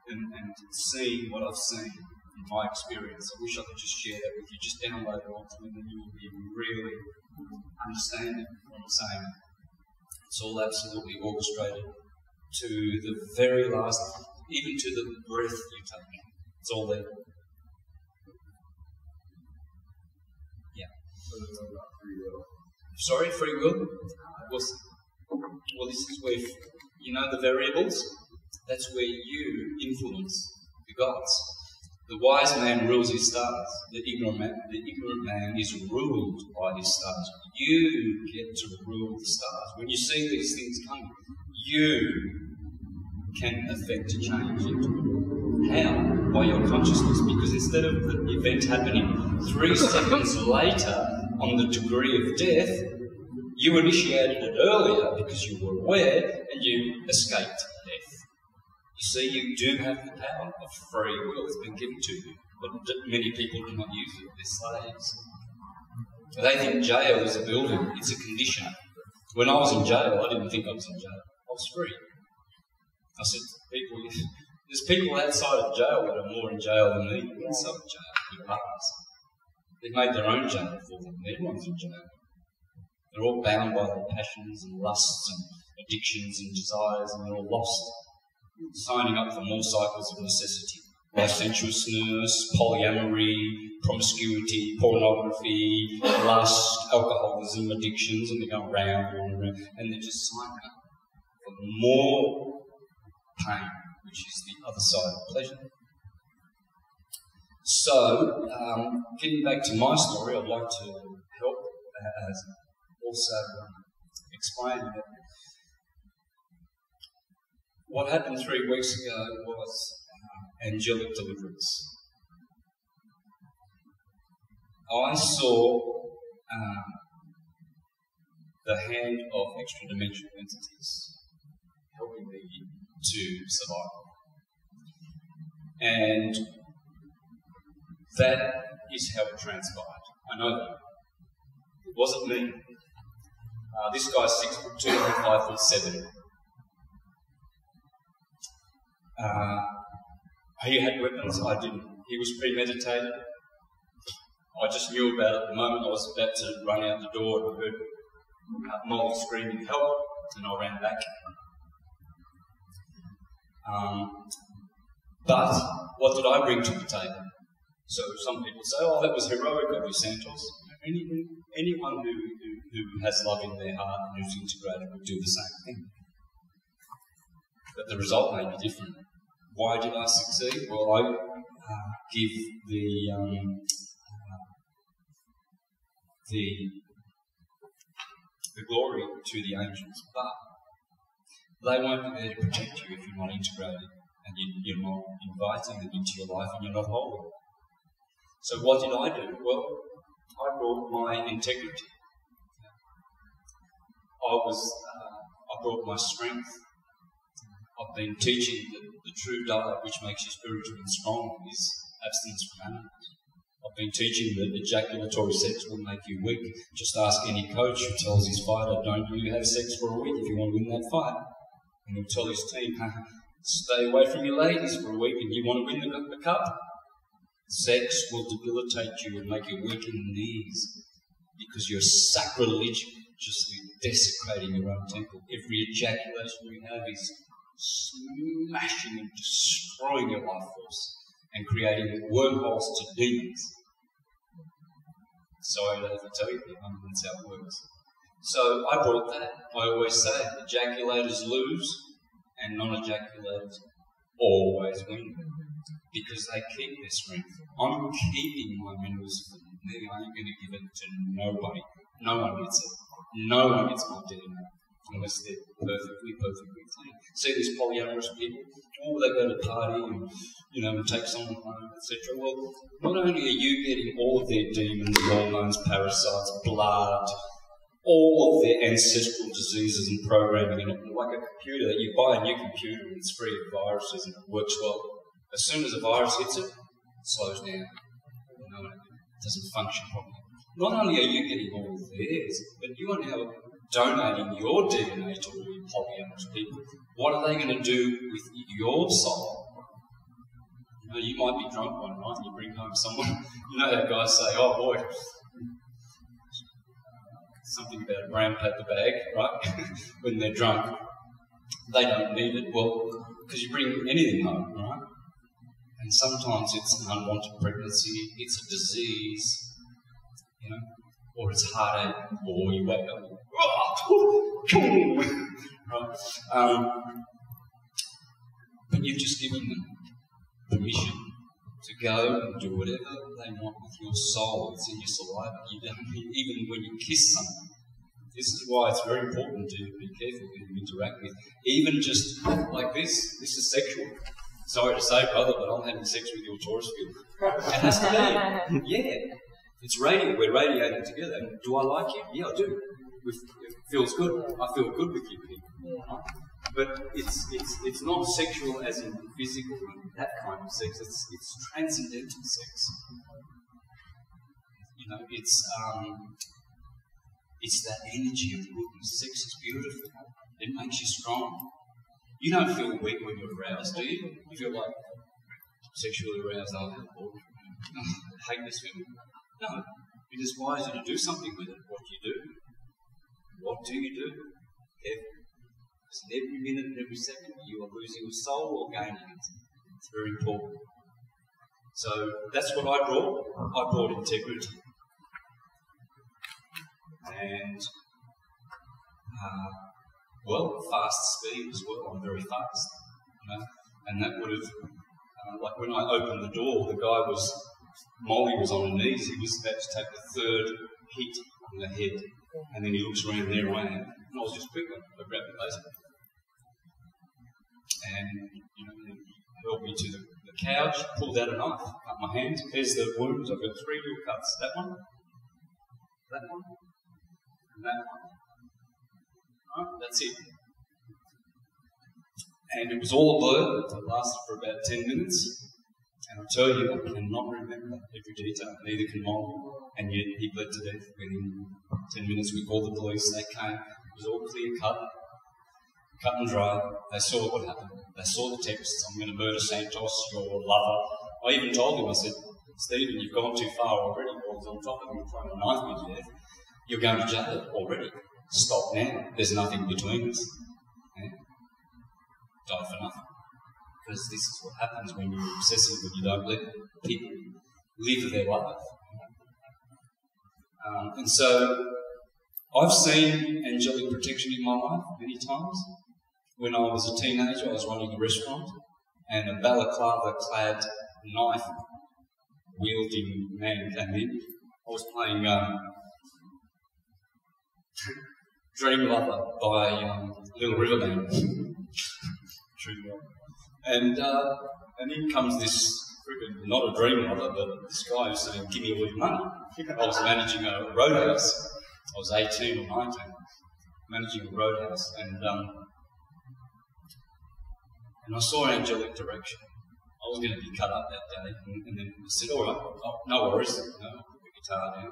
and seen what I've seen. in my experience. I wish I could just share that with you. Just download it onto me and you will be really understanding what I'm saying. It's all absolutely orchestrated to the very last, even to the breath you take. It's all there. Yeah. Sorry, free will? Well, this is where, you know, the variables, that's where you influence the gods. The wise man rules his stars. The ignorant man is ruled by his stars. You get to rule the stars. When you see these things coming, you can affect a change into it. How? By your consciousness. Because instead of the event happening 3 seconds later on the degree of death, you initiated it earlier because you were aware and you escaped death. You see, you do have the power of free will. It's been given to you, but many people do not use it. They're slaves. They think jail is a building. It's a condition. When I was in jail, I didn't think I was in jail. I was free. I said to people, there's people outside of jail that are more in jail than me inside of jail, with partners. They've made their own jail for them. Everyone's in jail. They're all bound by their passions and lusts and addictions and desires, and they're all lost, signing up for more cycles of necessity. Licentiousness, polyamory, promiscuity, pornography, lust, alcoholism, addictions, and they go round and round, and they're just signing up for more pain, which is the other side of pleasure. So, getting back to my story, I'd like to help also explain that what happened 3 weeks ago was angelic deliverance. I saw the hand of extra-dimensional entities helping me to survive. And that is how it transpired. I know that. It wasn't me. This guy's 6'2" and 5'7". He had weapons, I didn't. He was premeditated. I just knew about it the moment I was about to run out the door and heard Molly screaming help, and I ran back. But what did I bring to the table? So some people say, oh, that was heroic of you, Santos. Anyone who has love in their heart and who's integrated will do the same thing. But the result may be different. Why did I succeed? Well, I give the glory to the angels, but they won't be there to protect you if you're not integrated and you're not inviting them into your life and you're not holy. So what did I do? Well, I brought my integrity. I brought my strength. I've been teaching that the true diet which makes you spiritual and strong is abstinence from animals. I've been teaching that ejaculatory sex will make you weak. Just ask any coach who tells his fighter, don't you have sex for a week if you want to win that fight. And he'll tell his team, stay away from your ladies for a week and you want to win the cup. Sex will debilitate you and make you weak in the knees because you're sacrilegiously desecrating your own temple. Every ejaculation you have is smashing and destroying your life force and creating wormholes to demons. Sorry to have to tell you, but that's how it works. So I brought that. I always say, ejaculators lose and non-ejaculators always win because they keep their strength. I'm keeping my minerals for me. I ain't going to give it to nobody. No one gets it. No one gets my DNA unless they're perfectly clean. See these polyamorous people? Oh, they go to party and, take someone home, etc. Well, not only are you getting all of their demons, hormones, parasites, blood, all of their ancestral diseases and programming in it, like a computer that you buy a new computer and it's free of viruses and it works well. As soon as a virus hits it, it slows down. It doesn't function properly. Not only are you getting all of theirs, but you are now donating your DNA to all your polyamorous people. What are they going to do with your soul? You know, you might be drunk one night and you bring home someone. You know how guys say, oh boy, something about a brown paper bag, right? When they're drunk. They don't need it. Well, because you bring anything home, right? And sometimes it's an unwanted pregnancy, it's a disease, you know, or it's heartache, or you wake up, right? But you've just given them permission to go and do whatever they want with your soul. It's in your saliva. You don't, even when you kiss someone. This is why it's very important to be careful who you interact with. Even just like this is sexual. Sorry to say, brother, but I'm having sex with your Taurus field. It has to be. Yeah. It's radiating. We're radiating together. And do I like you? Yeah, I do. It feels good. I feel good with you people. Right? But it's not sexual as in physical, that kind of sex. It's transcendental sex. You know, it's that energy of goodness. Sex is beautiful. It makes you strong. You don't feel weak when you're aroused, do you? You feel like sexually aroused. Oh, I hate this feeling. No, it inspires you to do something with it. What do you do? What do you do? Careful. Because every minute and every second you are losing your soul or gaining it. It's very important. So that's what I brought. I brought integrity. And, fast speed as well. I'm very fast. You know? And that would have, like when I opened the door, the guy Molly was on her knees. He was about to take the third hit on the head. And then he looks around, there I am. And I was just quick. I grabbed the laser. And, you know, he held me to the couch, pulled out a knife, cut my hand. There's the wounds. I've got 3 little cuts. That one, and that one. Right, that's it. And it was all a blur. It lasted for about 10 minutes. And I tell you, I cannot remember every detail, neither can Molly. And yet he bled to death within 10 minutes. We called the police, they came. It was all clear cut and dry. They saw what happened. They saw the texts. I'm going to murder Santos, your lover. I even told him, I said, Stephen, you've gone too far already. I was on top of him trying to knife me to death. You're going to jail already. Stop now. There's nothing between us. Yeah? Die for nothing. Because this is what happens when you're obsessive and you don't let people live their life. And so I've seen angelic protection in my life many times. When I was a teenager, I was running a restaurant and a balaclava-clad, knife-wielding man came in. I was playing Dream Lover by Little River Band. True love. And in comes this friggin', not a dream lover, but this guy who's saying, give me all your money. I was managing a roadhouse. I was 18 or 19, managing a roadhouse. And I saw angelic direction. I was going to be cut up that day. And then I said, all right, no worries. You know, I'll put the guitar down,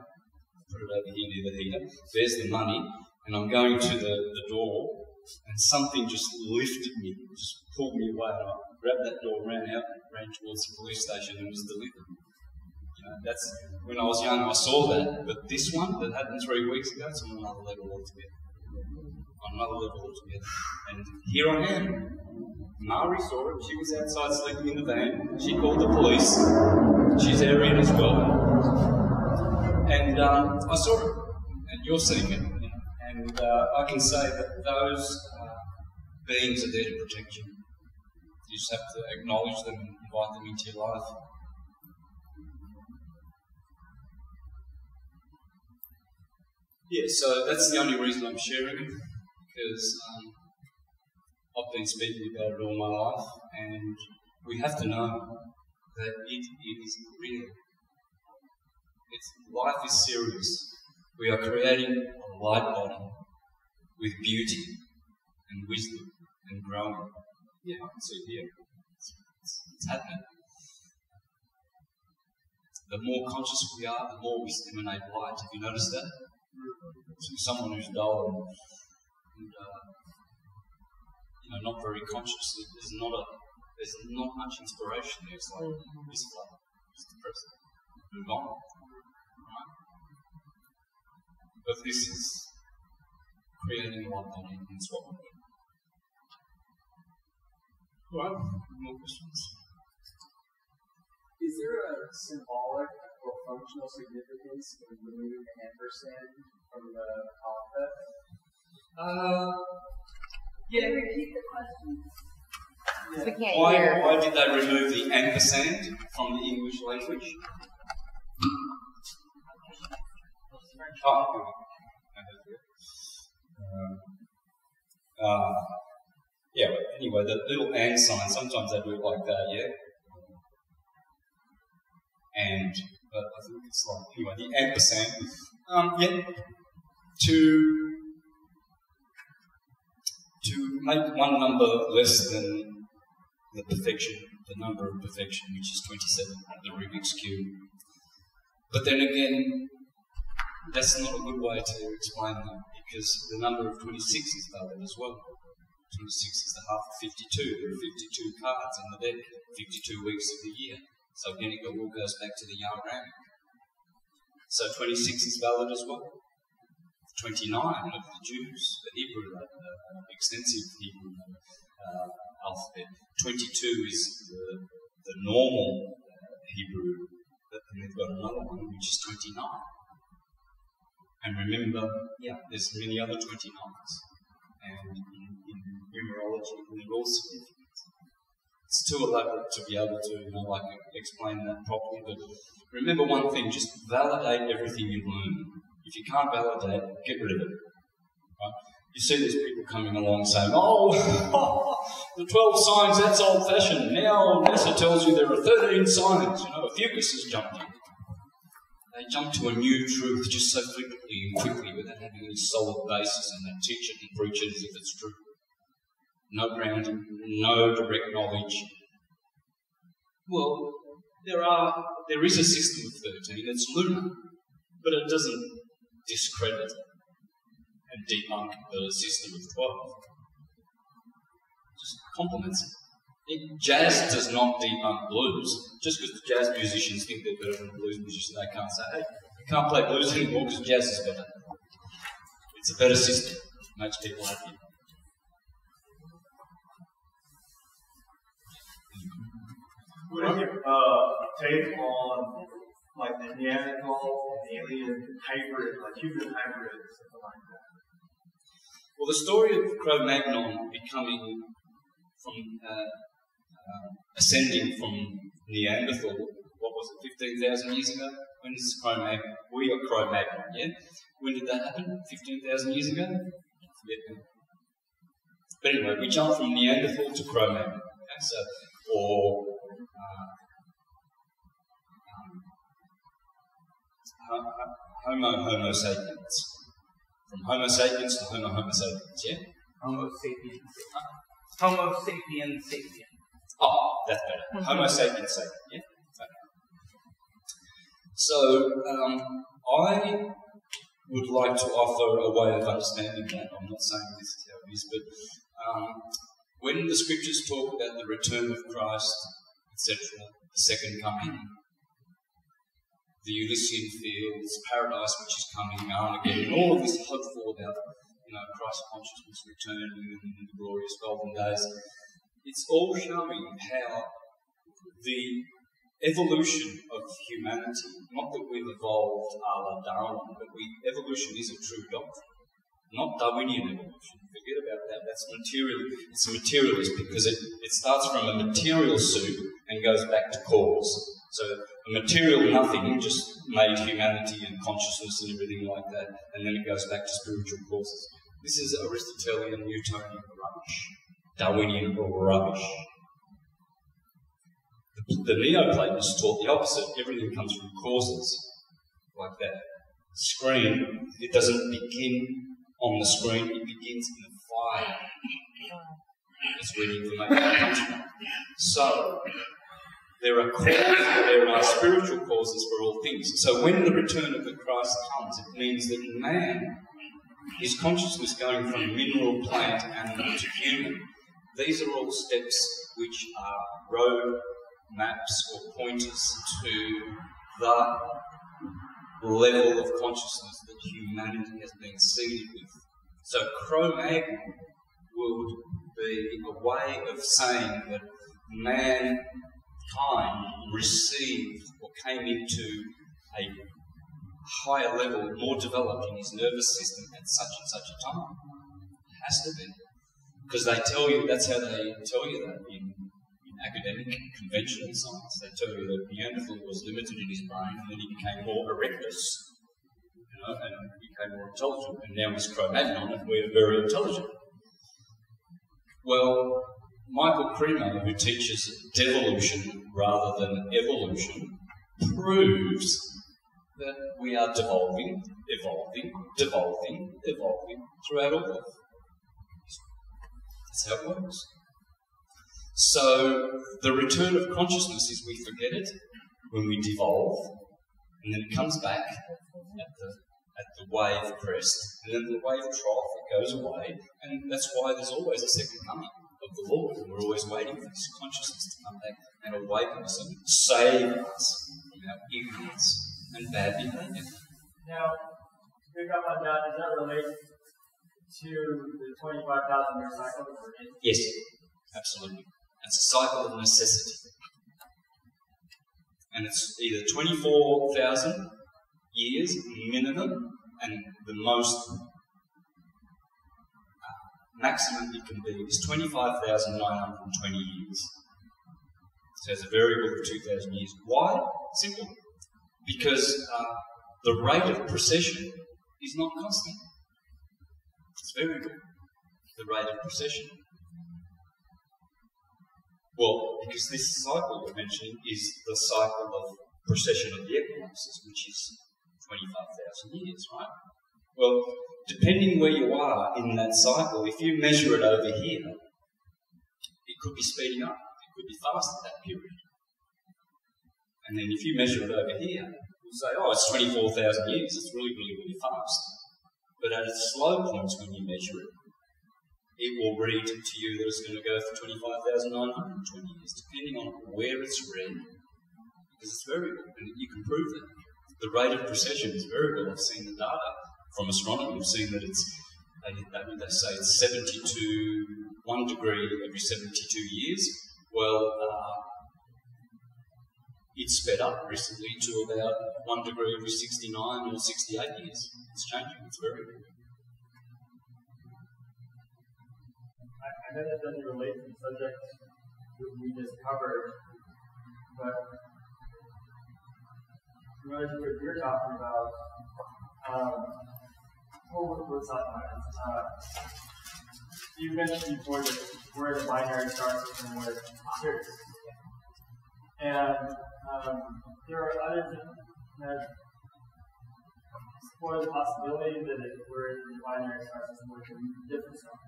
put it over here near the heater. There's the money. And I'm going to the door, and something just lifted me, just pulled me away. And I grabbed that door, ran out, ran towards the police station, and was delivered. You know, that's when I was young. I saw that, but this one that happened 3 weeks ago, it's on another level altogether. On another level altogether. And here I am. Mari saw it. She was outside sleeping in the van. She called the police. She's Aryan as well. And I saw it, and you're seeing it. And I can say that those beings are there to protect you. You just have to acknowledge them and invite them into your life. Yeah, so that's the only reason I'm sharing it, because I've been speaking about it all my life, and we have to know that it is real. Life is serious. We are creating a light body with beauty and wisdom and growing. Yeah, I can see it here. It's happening. The more conscious we are, the more we emanate light. Have you noticed that? So someone who's dull and not very conscious, there's not much inspiration there. It's like this flow, just the present. Move on. Right? But this is creating a lot of and swapping. Right, more questions? Is there a symbolic or functional significance in removing the ampersand from the alphabet? Can you repeat the question? Yeah. We can't hear. Why did they remove the ampersand from the English language? Yeah, but anyway, the little and sign, sometimes they do it like that, yeah? And, but I think it's like, anyway, the ampersand, to make one number less than the perfection, the number of perfection, which is 27, the Rubik's Cube. But then again, that's not a good way to explain that, because the number of 26 is valid as well. 26 is the half of 52. There are 52 cards in the deck, 52 weeks of the year. So again, it all goes back to the Yaramic. So 26 is valid as well. 29 of the Jews, the Hebrew, extensive Hebrew alphabet. 22 is the normal Hebrew, and they've got another one which is 29. And remember, there's many other 29s. And in numerology, they're all significant. It's too elaborate to be able to, explain that properly. But remember one thing: just validate everything you learn. If you can't validate, get rid of it. Right? You see these people coming along saying, "Oh, the 12 signs, that's old-fashioned. Now NASA tells you there are 13 signs. A Fucus has jumped in." They jump to a new truth just so flippantly and quickly without having any solid basis, and they teach it and preach it as if it's true. No grounding, no direct knowledge. Well, there is a system of 13, it's lunar, but it doesn't discredit and debunk the system of 12. It just complements it. Jazz does not debunk blues. Just because the jazz musicians think they're better than the blues musicians, they can't say, hey, you can't play blues anymore because jazz is better. It's a better system. It makes people happy. What is your take on the Neanderthal and alien hybrid, human hybrid, something like that? Well, the story of Cro-Magnon becoming ascending from Neanderthal, what was it, 15,000 years ago? When is Cro-Magnon? We are Cro-Magnon, yeah? When did that happen? 15,000 years ago? Yeah. But anyway, we jump from Neanderthal to Cro-Magnon. Okay? So, or Homo sapiens. From Homo sapiens to Homo sapiens, yeah? Homo sapiens. Homo sapiens sapien. Oh, that's better. Homo sapiens sapien, yeah? Okay. So, I would like to offer a way of understanding that. I'm not saying this is how it is, but when the scriptures talk about the return of Christ, etc., the second coming, the Elysian fields, paradise which is coming, Armageddon, all of this hopeful about Christ consciousness returning in the glorious golden days. It's all showing how the evolution of humanity, not that we've evolved a la Darwin, but evolution is a true doctrine, not Darwinian evolution. Forget about that. That's material. It's a materialist because it starts from a material soup and goes back to cause. So a material nothing just made humanity and consciousness and everything like that, and then it goes back to spiritual causes. This is Aristotelian, Newtonian rubbish, Darwinian rubbish. The Neoplatonists taught the opposite. Everything comes from causes, like that. Screen, it doesn't begin on the screen, it begins in the fire. That's where the information comes from. So, there are spiritual causes for all things. So when the return of the Christ comes, it means that man, his consciousness going from mineral, plant, animal to human, These are all steps which are road maps or pointers to the level of consciousness that humanity has been seeded with. So Cro-Magnon would be a way of saying that mankind received or came into a higher level, more developed in his nervous system at such and such a time. It has to be. Because they tell you, that's how they tell you that in academic conventional science. They tell you that Neanderthal was limited in his brain and then he became more erectus, and became more intelligent. And now he's Cro-Magnon and we're very intelligent. Well, Michael Cremo, who teaches devolution rather than evolution, proves that we are devolving throughout all life. That's how it works. So the return of consciousness is we forget it when we devolve, and then it comes back at the wave crest, and then the wave trough, it goes away, and that's why there's always a second coming of the Lord, and we're always waiting for this consciousness to come back and awaken us and save us from our ignorance and bad behaviour. Now, to pick up on that, does that relate to the 25,000-year cycle that we're in? Yes, absolutely. It's a cycle of necessity. And it's either 24,000 years minimum, and the most maximum it can be is 25,920 years. So it's a variable of 2,000 years. Why? Simple. Because the rate of precession is not constant. It's variable, the rate of precession. Well, because this cycle we're mentioning is the cycle of precession of the equinoxes, which is 25,000 years, right? Well, depending where you are in that cycle, if you measure it over here, it could be speeding up, it could be fast at that period. And then if you measure it over here, you'll say, oh, it's 24,000 years, it's really, really, really fast. But at its slow points when you measure it, it will read to you that it's going to go for 25,920 years, depending on where it's read, because it's variable, and you can prove that. The rate of precession is variable. I've seen the data from astronomy. I've seen that it's, they say it's 1 degree every 72 years. Well, it's sped up recently to about 1 degree every 69 or 68 years. It's changing, it's variable. I know that doesn't relate to the subject that we just covered, but what you're talking about, what's that? You mentioned before that where the binary starts and where it's Sirius. And there are others that explore the possibility that where the binary starts is more different stuff.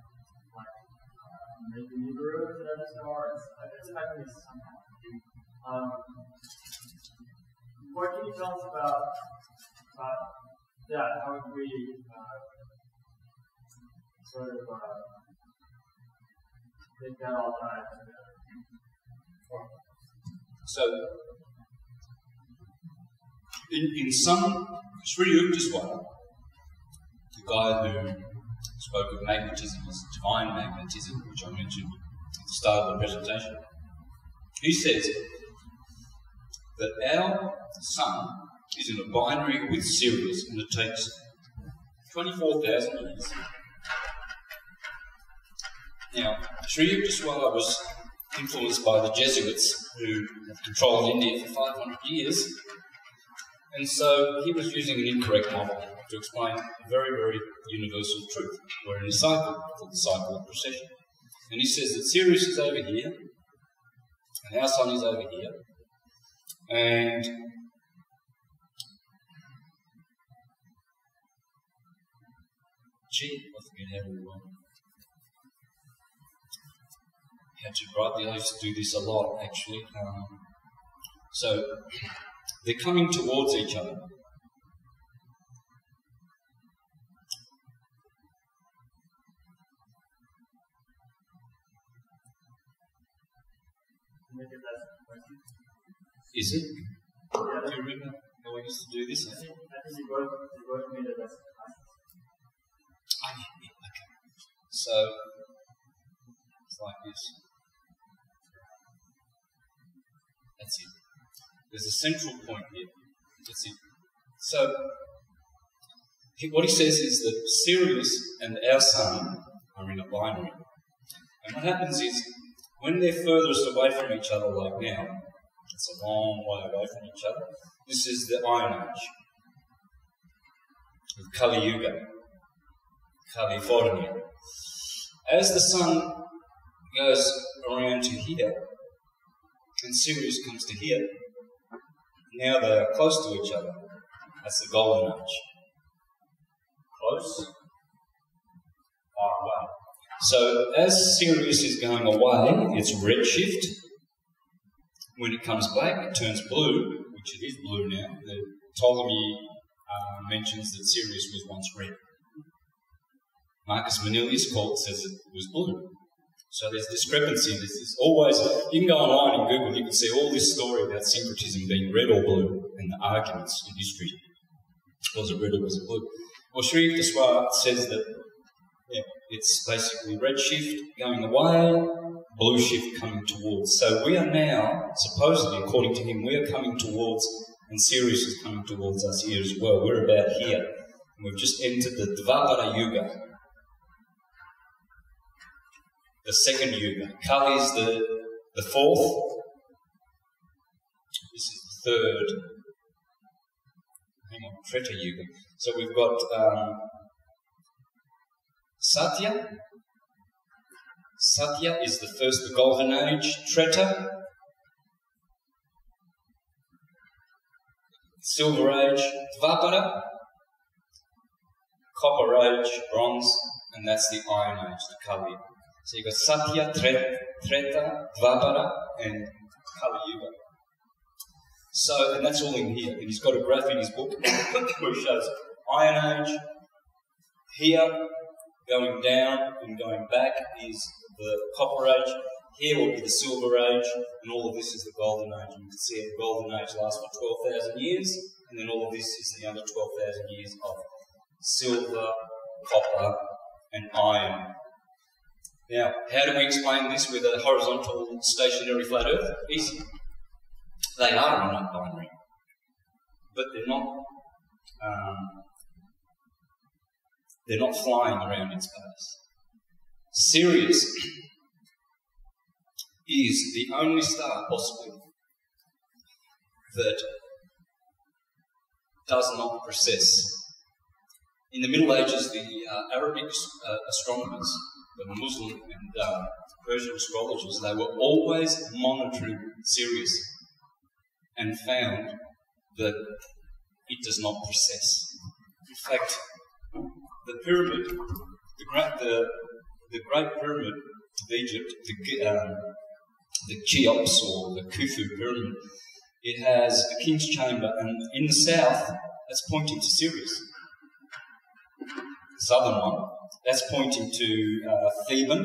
Like making Hebrew and other stars. It's affecting us somehow. What can you tell us about that? How would we sort of make that all tie together? So, in some, Sri Yukteswar, the guy who spoke of magnetism as divine magnetism, which I mentioned at the start of the presentation, he says that our sun is in a binary with Sirius, and it takes 24,000 years. Now, Sri Yukteswar was influenced by the Jesuits who have controlled India for 500 years, and so he was using an incorrect model to explain a very, very universal truth. We're in a cycle called the cycle of precession. And he says that Sirius is over here, and our sun is over here, and I forget how we were. I used to do this a lot, actually. So they're coming towards each other. Is it? Do you remember how we used to do this? I think you both made it as Oh, yeah, okay. So, it's like this. That's it. There's a central point here. That's it. So, what he says is that Sirius and our sun are in a binary. And what happens is, when they're furthest away from each other, like now, it's a long way away from each other, this is the Iron Age, with Kali Yuga, California. As the sun goes around to here, and Sirius comes to here, now they are close to each other. That's the Golden Age. Close, far away. So as Sirius is going away, it's redshift. When it comes back, it turns blue, which it is blue now. The Ptolemy mentions that Sirius was once red. Marcus Manilius says it was blue. So there's discrepancy. There's always, you can go online and Google, you can see all this story about syncretism being red or blue and the arguments in history. Was it red or was it blue? Well, Sri Deswar says that it's basically red shift going away, blue shift coming towards. So we are now, supposedly, according to him, we are coming towards, and Sirius is coming towards us here as well. We're about here. And we've just entered the Dvapara Yuga. The second Yuga. Kali is the fourth. This is the third. Hang on, Treta Yuga. So we've got Satya. Satya is the first, the Golden Age. Treta, Silver Age. Dvapara, Copper Age, Bronze, and that's the Iron Age, the Kali. So you've got Satya, Treta, Dvapara, and Kali Yuga. So, and that's all in here. And he's got a graph in his book where he shows Iron Age. Here, going down and going back is the Copper Age. Here will be the Silver Age, and all of this is the Golden Age. And you can see the Golden Age lasts for 12,000 years, and then all of this is the other 12,000 years of silver, copper, and iron. Now, how do we explain this with a horizontal, stationary flat Earth? Easy. They are not binary, but they're not flying around in space. Sirius is the only star, possibly, that does not precess. In the Middle Ages, the Arabic astronomers, the Muslim and Persian astrologers, they were always monitoring Sirius and found that it does not precess. In fact, the pyramid, the Great Pyramid of Egypt, the Cheops or the Khufu Pyramid, it has a king's chamber, and in the south, that's pointing to Sirius. The southern one, that's pointing to Theban.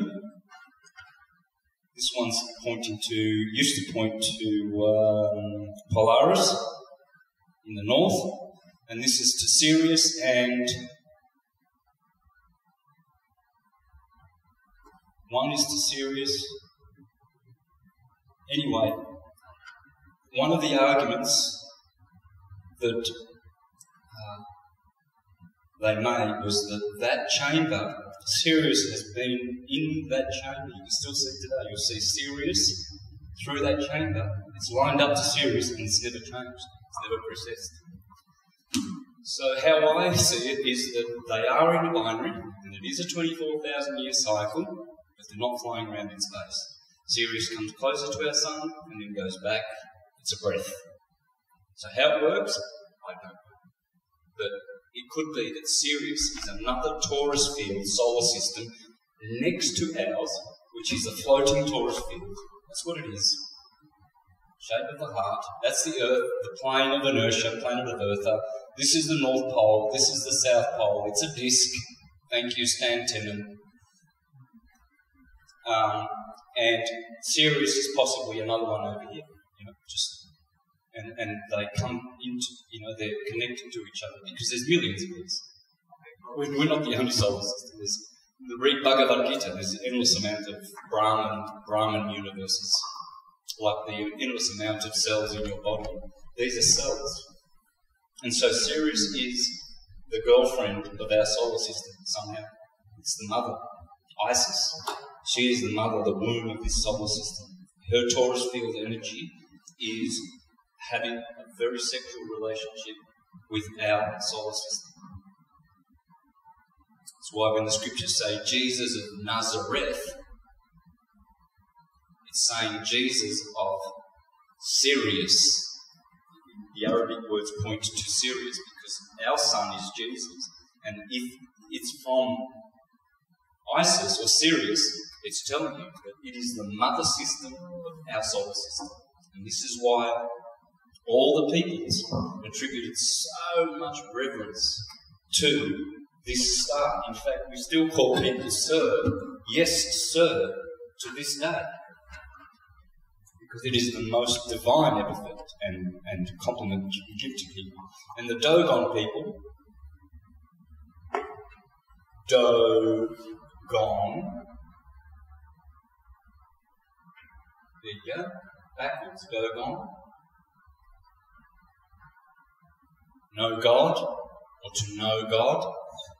This one's used to point to Polaris in the north, and this is to Sirius, and one is to Sirius. Anyway, one of the arguments that they made was that chamber, Sirius has been in that chamber. You can still see it today. You'll see Sirius through that chamber. It's lined up to Sirius and it's never changed. It's never precessed. So how I see it is that they are in a binary, and it is a 24,000-year cycle, but they're not flying around in space. Sirius comes closer to our sun and then goes back. It's a breath. So how it works, I don't know. But it could be that Sirius is another Taurus field solar system next to ours, which is a floating Taurus field. That's what it is. Shape of the heart. That's the Earth, the plane of inertia, planet of Eartha. This is the North Pole. This is the South Pole. It's a disk. Thank you, Stan Tenen. and Sirius is possibly another one over here. And they come into, they're connected to each other because there's millions of these. We're not the only solar system. Read Bhagavad Gita, there's an endless amount of Brahman universes, like the endless amount of cells in your body. These are cells. And so Sirius is the girlfriend of our solar system somehow. It's the mother, Isis. She is the mother, the womb of this solar system. Her Taurus field energy is having a very sexual relationship with our solar system. That's why when the scriptures say Jesus of Nazareth, it's saying Jesus of Sirius. The Arabic words point to Sirius because our sun is Jesus. And if it's from Isis or Sirius, it's telling you that it is the mother system of our solar system. And this is why all the peoples attributed so much reverence to this star. In fact, we still call people Sir, yes, Sir, to this day. Because it is the most divine epithet and compliment you can give to people. And the Dogon people, Dogon, there you go, backwards, Dogon, no God, or to know God.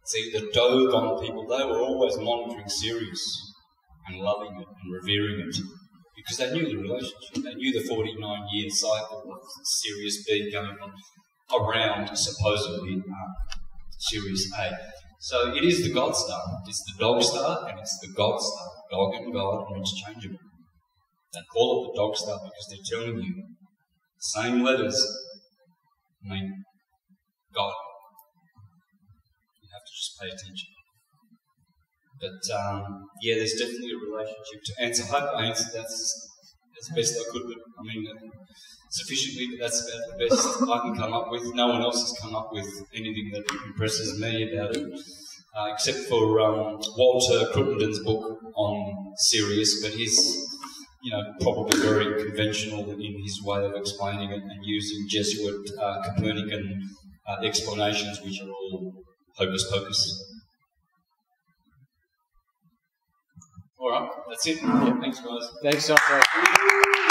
See, the Dogon people, they were always monitoring Sirius and loving it and revering it because they knew the relationship. They knew the 49-year cycle of Sirius B going on around, supposedly, Sirius A. So it is the God star. It's the dog star and it's the God star. Dog and God are interchangeable. They call it the dog star because they're telling you the same letters mean God. You have to just pay attention. But, yeah, there's definitely a relationship to answer. I hope I answered that as best I could, but I mean, sufficiently, but that's about the best I can come up with. No one else has come up with anything that impresses me about it, except for Walter Cruttenden's book on Sirius, but he's, probably very conventional in his way of explaining it and using Jesuit Copernican explanations, which are all hocus pocus. All right, that's it. Yeah, thanks, guys. Thanks, Santos.